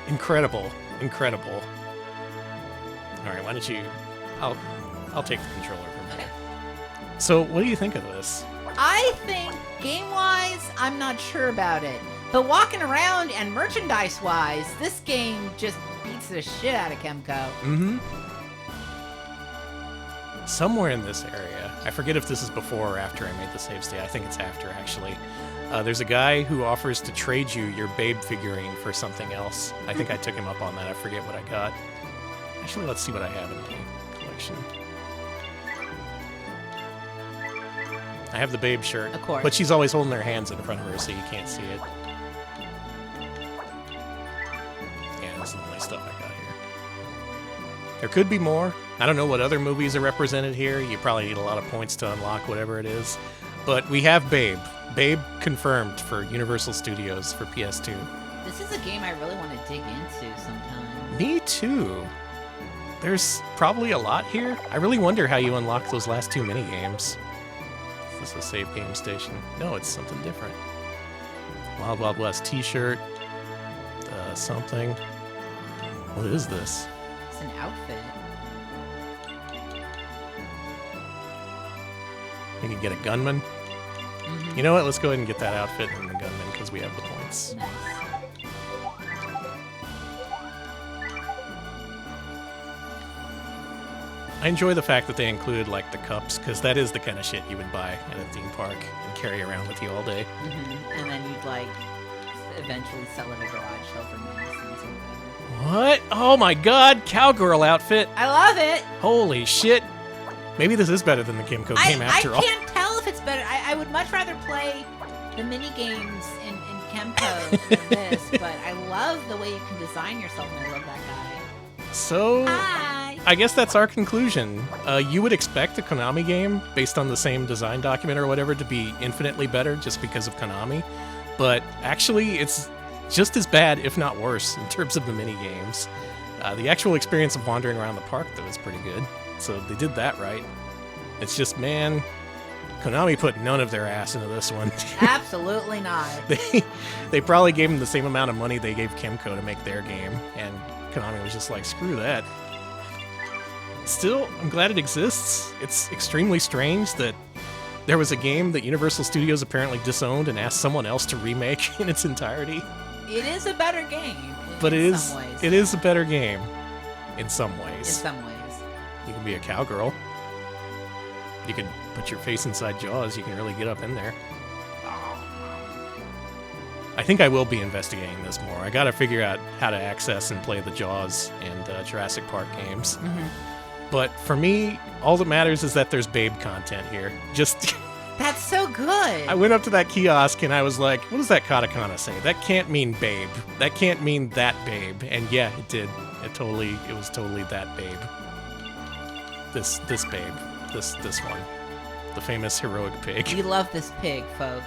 Incredible. Incredible. Alright, why don't you... I'll take the controller from here. So, what do you think of this? I think, game-wise, I'm not sure about it. But walking around and merchandise-wise, this game just beats the shit out of Kemco. Mm-hmm. Somewhere in this area, I forget if this is before or after I made the save state. I think it's after, actually. There's a guy who offers to trade you your Babe figurine for something else. I think I took him up on that. I forget what I got. Actually, let's see what I have in the collection. I have the Babe shirt. Of course. But she's always holding her hands in front of her, so you can't see it. Yeah, this is the only stuff I got here. There could be more. I don't know what other movies are represented here. You probably need a lot of points to unlock whatever it is. But we have Babe. Babe confirmed for Universal Studios for PS2. This is a game I really want to dig into sometime. Me too. There's probably a lot here. I really wonder how you unlock those last two minigames. Is this a save game station? No, it's something different. Wild Wild West t-shirt. Something. What is this? It's an outfit. We can get a gunman. You know what? Let's go ahead and get that outfit and the gunman because we have the points. Nice. I enjoy the fact that they included like the cups because that is the kind of shit you would buy at a theme park and carry around with you all day. And then you'd like eventually sell it at a garage sale for 90 cents or whatever. What? Oh my god, cowgirl outfit. I love it. Holy shit. Maybe this is better than the Kimco game after all. I can't tell if it's better. I would much rather play the mini games in Kemco than this, but I love the way you can design yourself, and I love that guy. So, Hi. I guess that's our conclusion. You would expect a Konami game, based on the same design document or whatever, to be infinitely better just because of Konami. But actually, it's just as bad, if not worse, in terms of the mini games. The actual experience of wandering around the park, though, is pretty good. So they did that right. It's just, man, Konami put none of their ass into this one. Absolutely not. They probably gave them the same amount of money they gave Kimco to make their game, and Konami was just like, screw that. Still, I'm glad it exists. It's extremely strange that there was a game that Universal Studios apparently disowned and asked someone else to remake in its entirety. It is a better game. But in some ways. It is a better game in some ways. In some ways. You can be a cowgirl. You can put your face inside Jaws. You can really get up in there. I think I will be investigating this more. I gotta figure out how to access and play the Jaws and Jurassic Park games. But for me, all that matters is that there's Babe content here. Just... That's so good. I went up to that kiosk and I was like, what does that katakana say? That can't mean Babe. That can't mean that Babe. And yeah, it did. It was totally that Babe. This Babe. This one. The famous heroic pig. We love this pig, folks.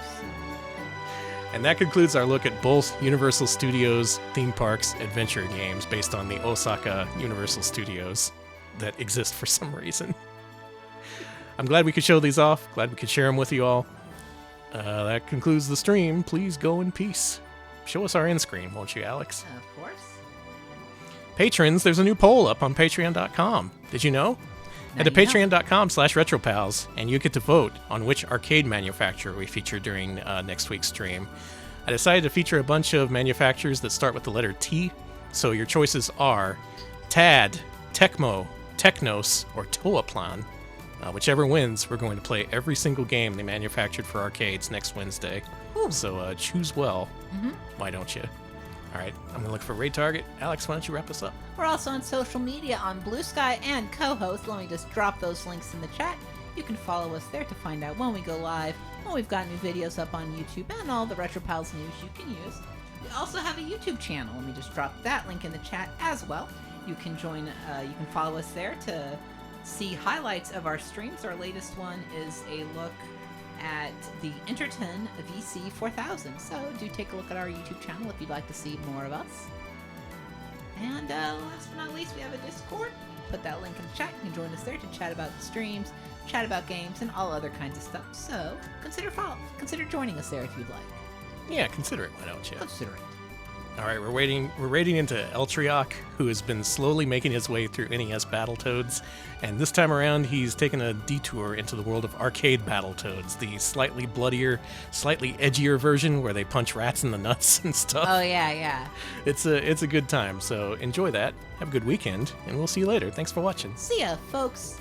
And that concludes our look at both Universal Studios theme parks adventure games based on the Osaka Universal Studios that exist for some reason. I'm glad we could show these off. Glad we could share them with you all. That concludes the stream. Please go in peace. Show us our end screen, won't you, Alex? Of course. Patrons, there's a new poll up on Patreon.com. Did you know? Head to patreon.com/retropals, and you get to vote on which arcade manufacturer we feature during next week's stream. I decided to feature a bunch of manufacturers that start with the letter T, so your choices are TAD, Tecmo, Technos, or Toaplan. Whichever wins, we're going to play every single game they manufactured for arcades next Wednesday. Ooh. So choose well. Why don't you? All right, I'm going to look for Raid Target. Alex, why don't you wrap us up? We're also on social media on Blue Sky and co-host. Let me just drop those links in the chat. You can follow us there to find out when we go live, when we've got new videos up on YouTube, and all the RetroPals news you can use. We also have a YouTube channel. Let me just drop that link in the chat as well. You can join, you can follow us there to see highlights of our streams. Our latest one is a look at the Interton VC4000. So do take a look at our YouTube channel if you'd like to see more of us. And last but not least, we have a Discord. Put that link in the chat. You can join us there to chat about the streams, chat about games, and all other kinds of stuff. So consider joining us there if you'd like. Yeah, consider it, why don't you? Consider it. All right, we're wading into Eltriok, who has been slowly making his way through NES Battletoads, and this time around he's taken a detour into the world of arcade Battletoads, the slightly bloodier, slightly edgier version where they punch rats in the nuts and stuff. Oh yeah. It's a good time, so enjoy that. Have a good weekend, and we'll see you later. Thanks for watching. See ya, folks.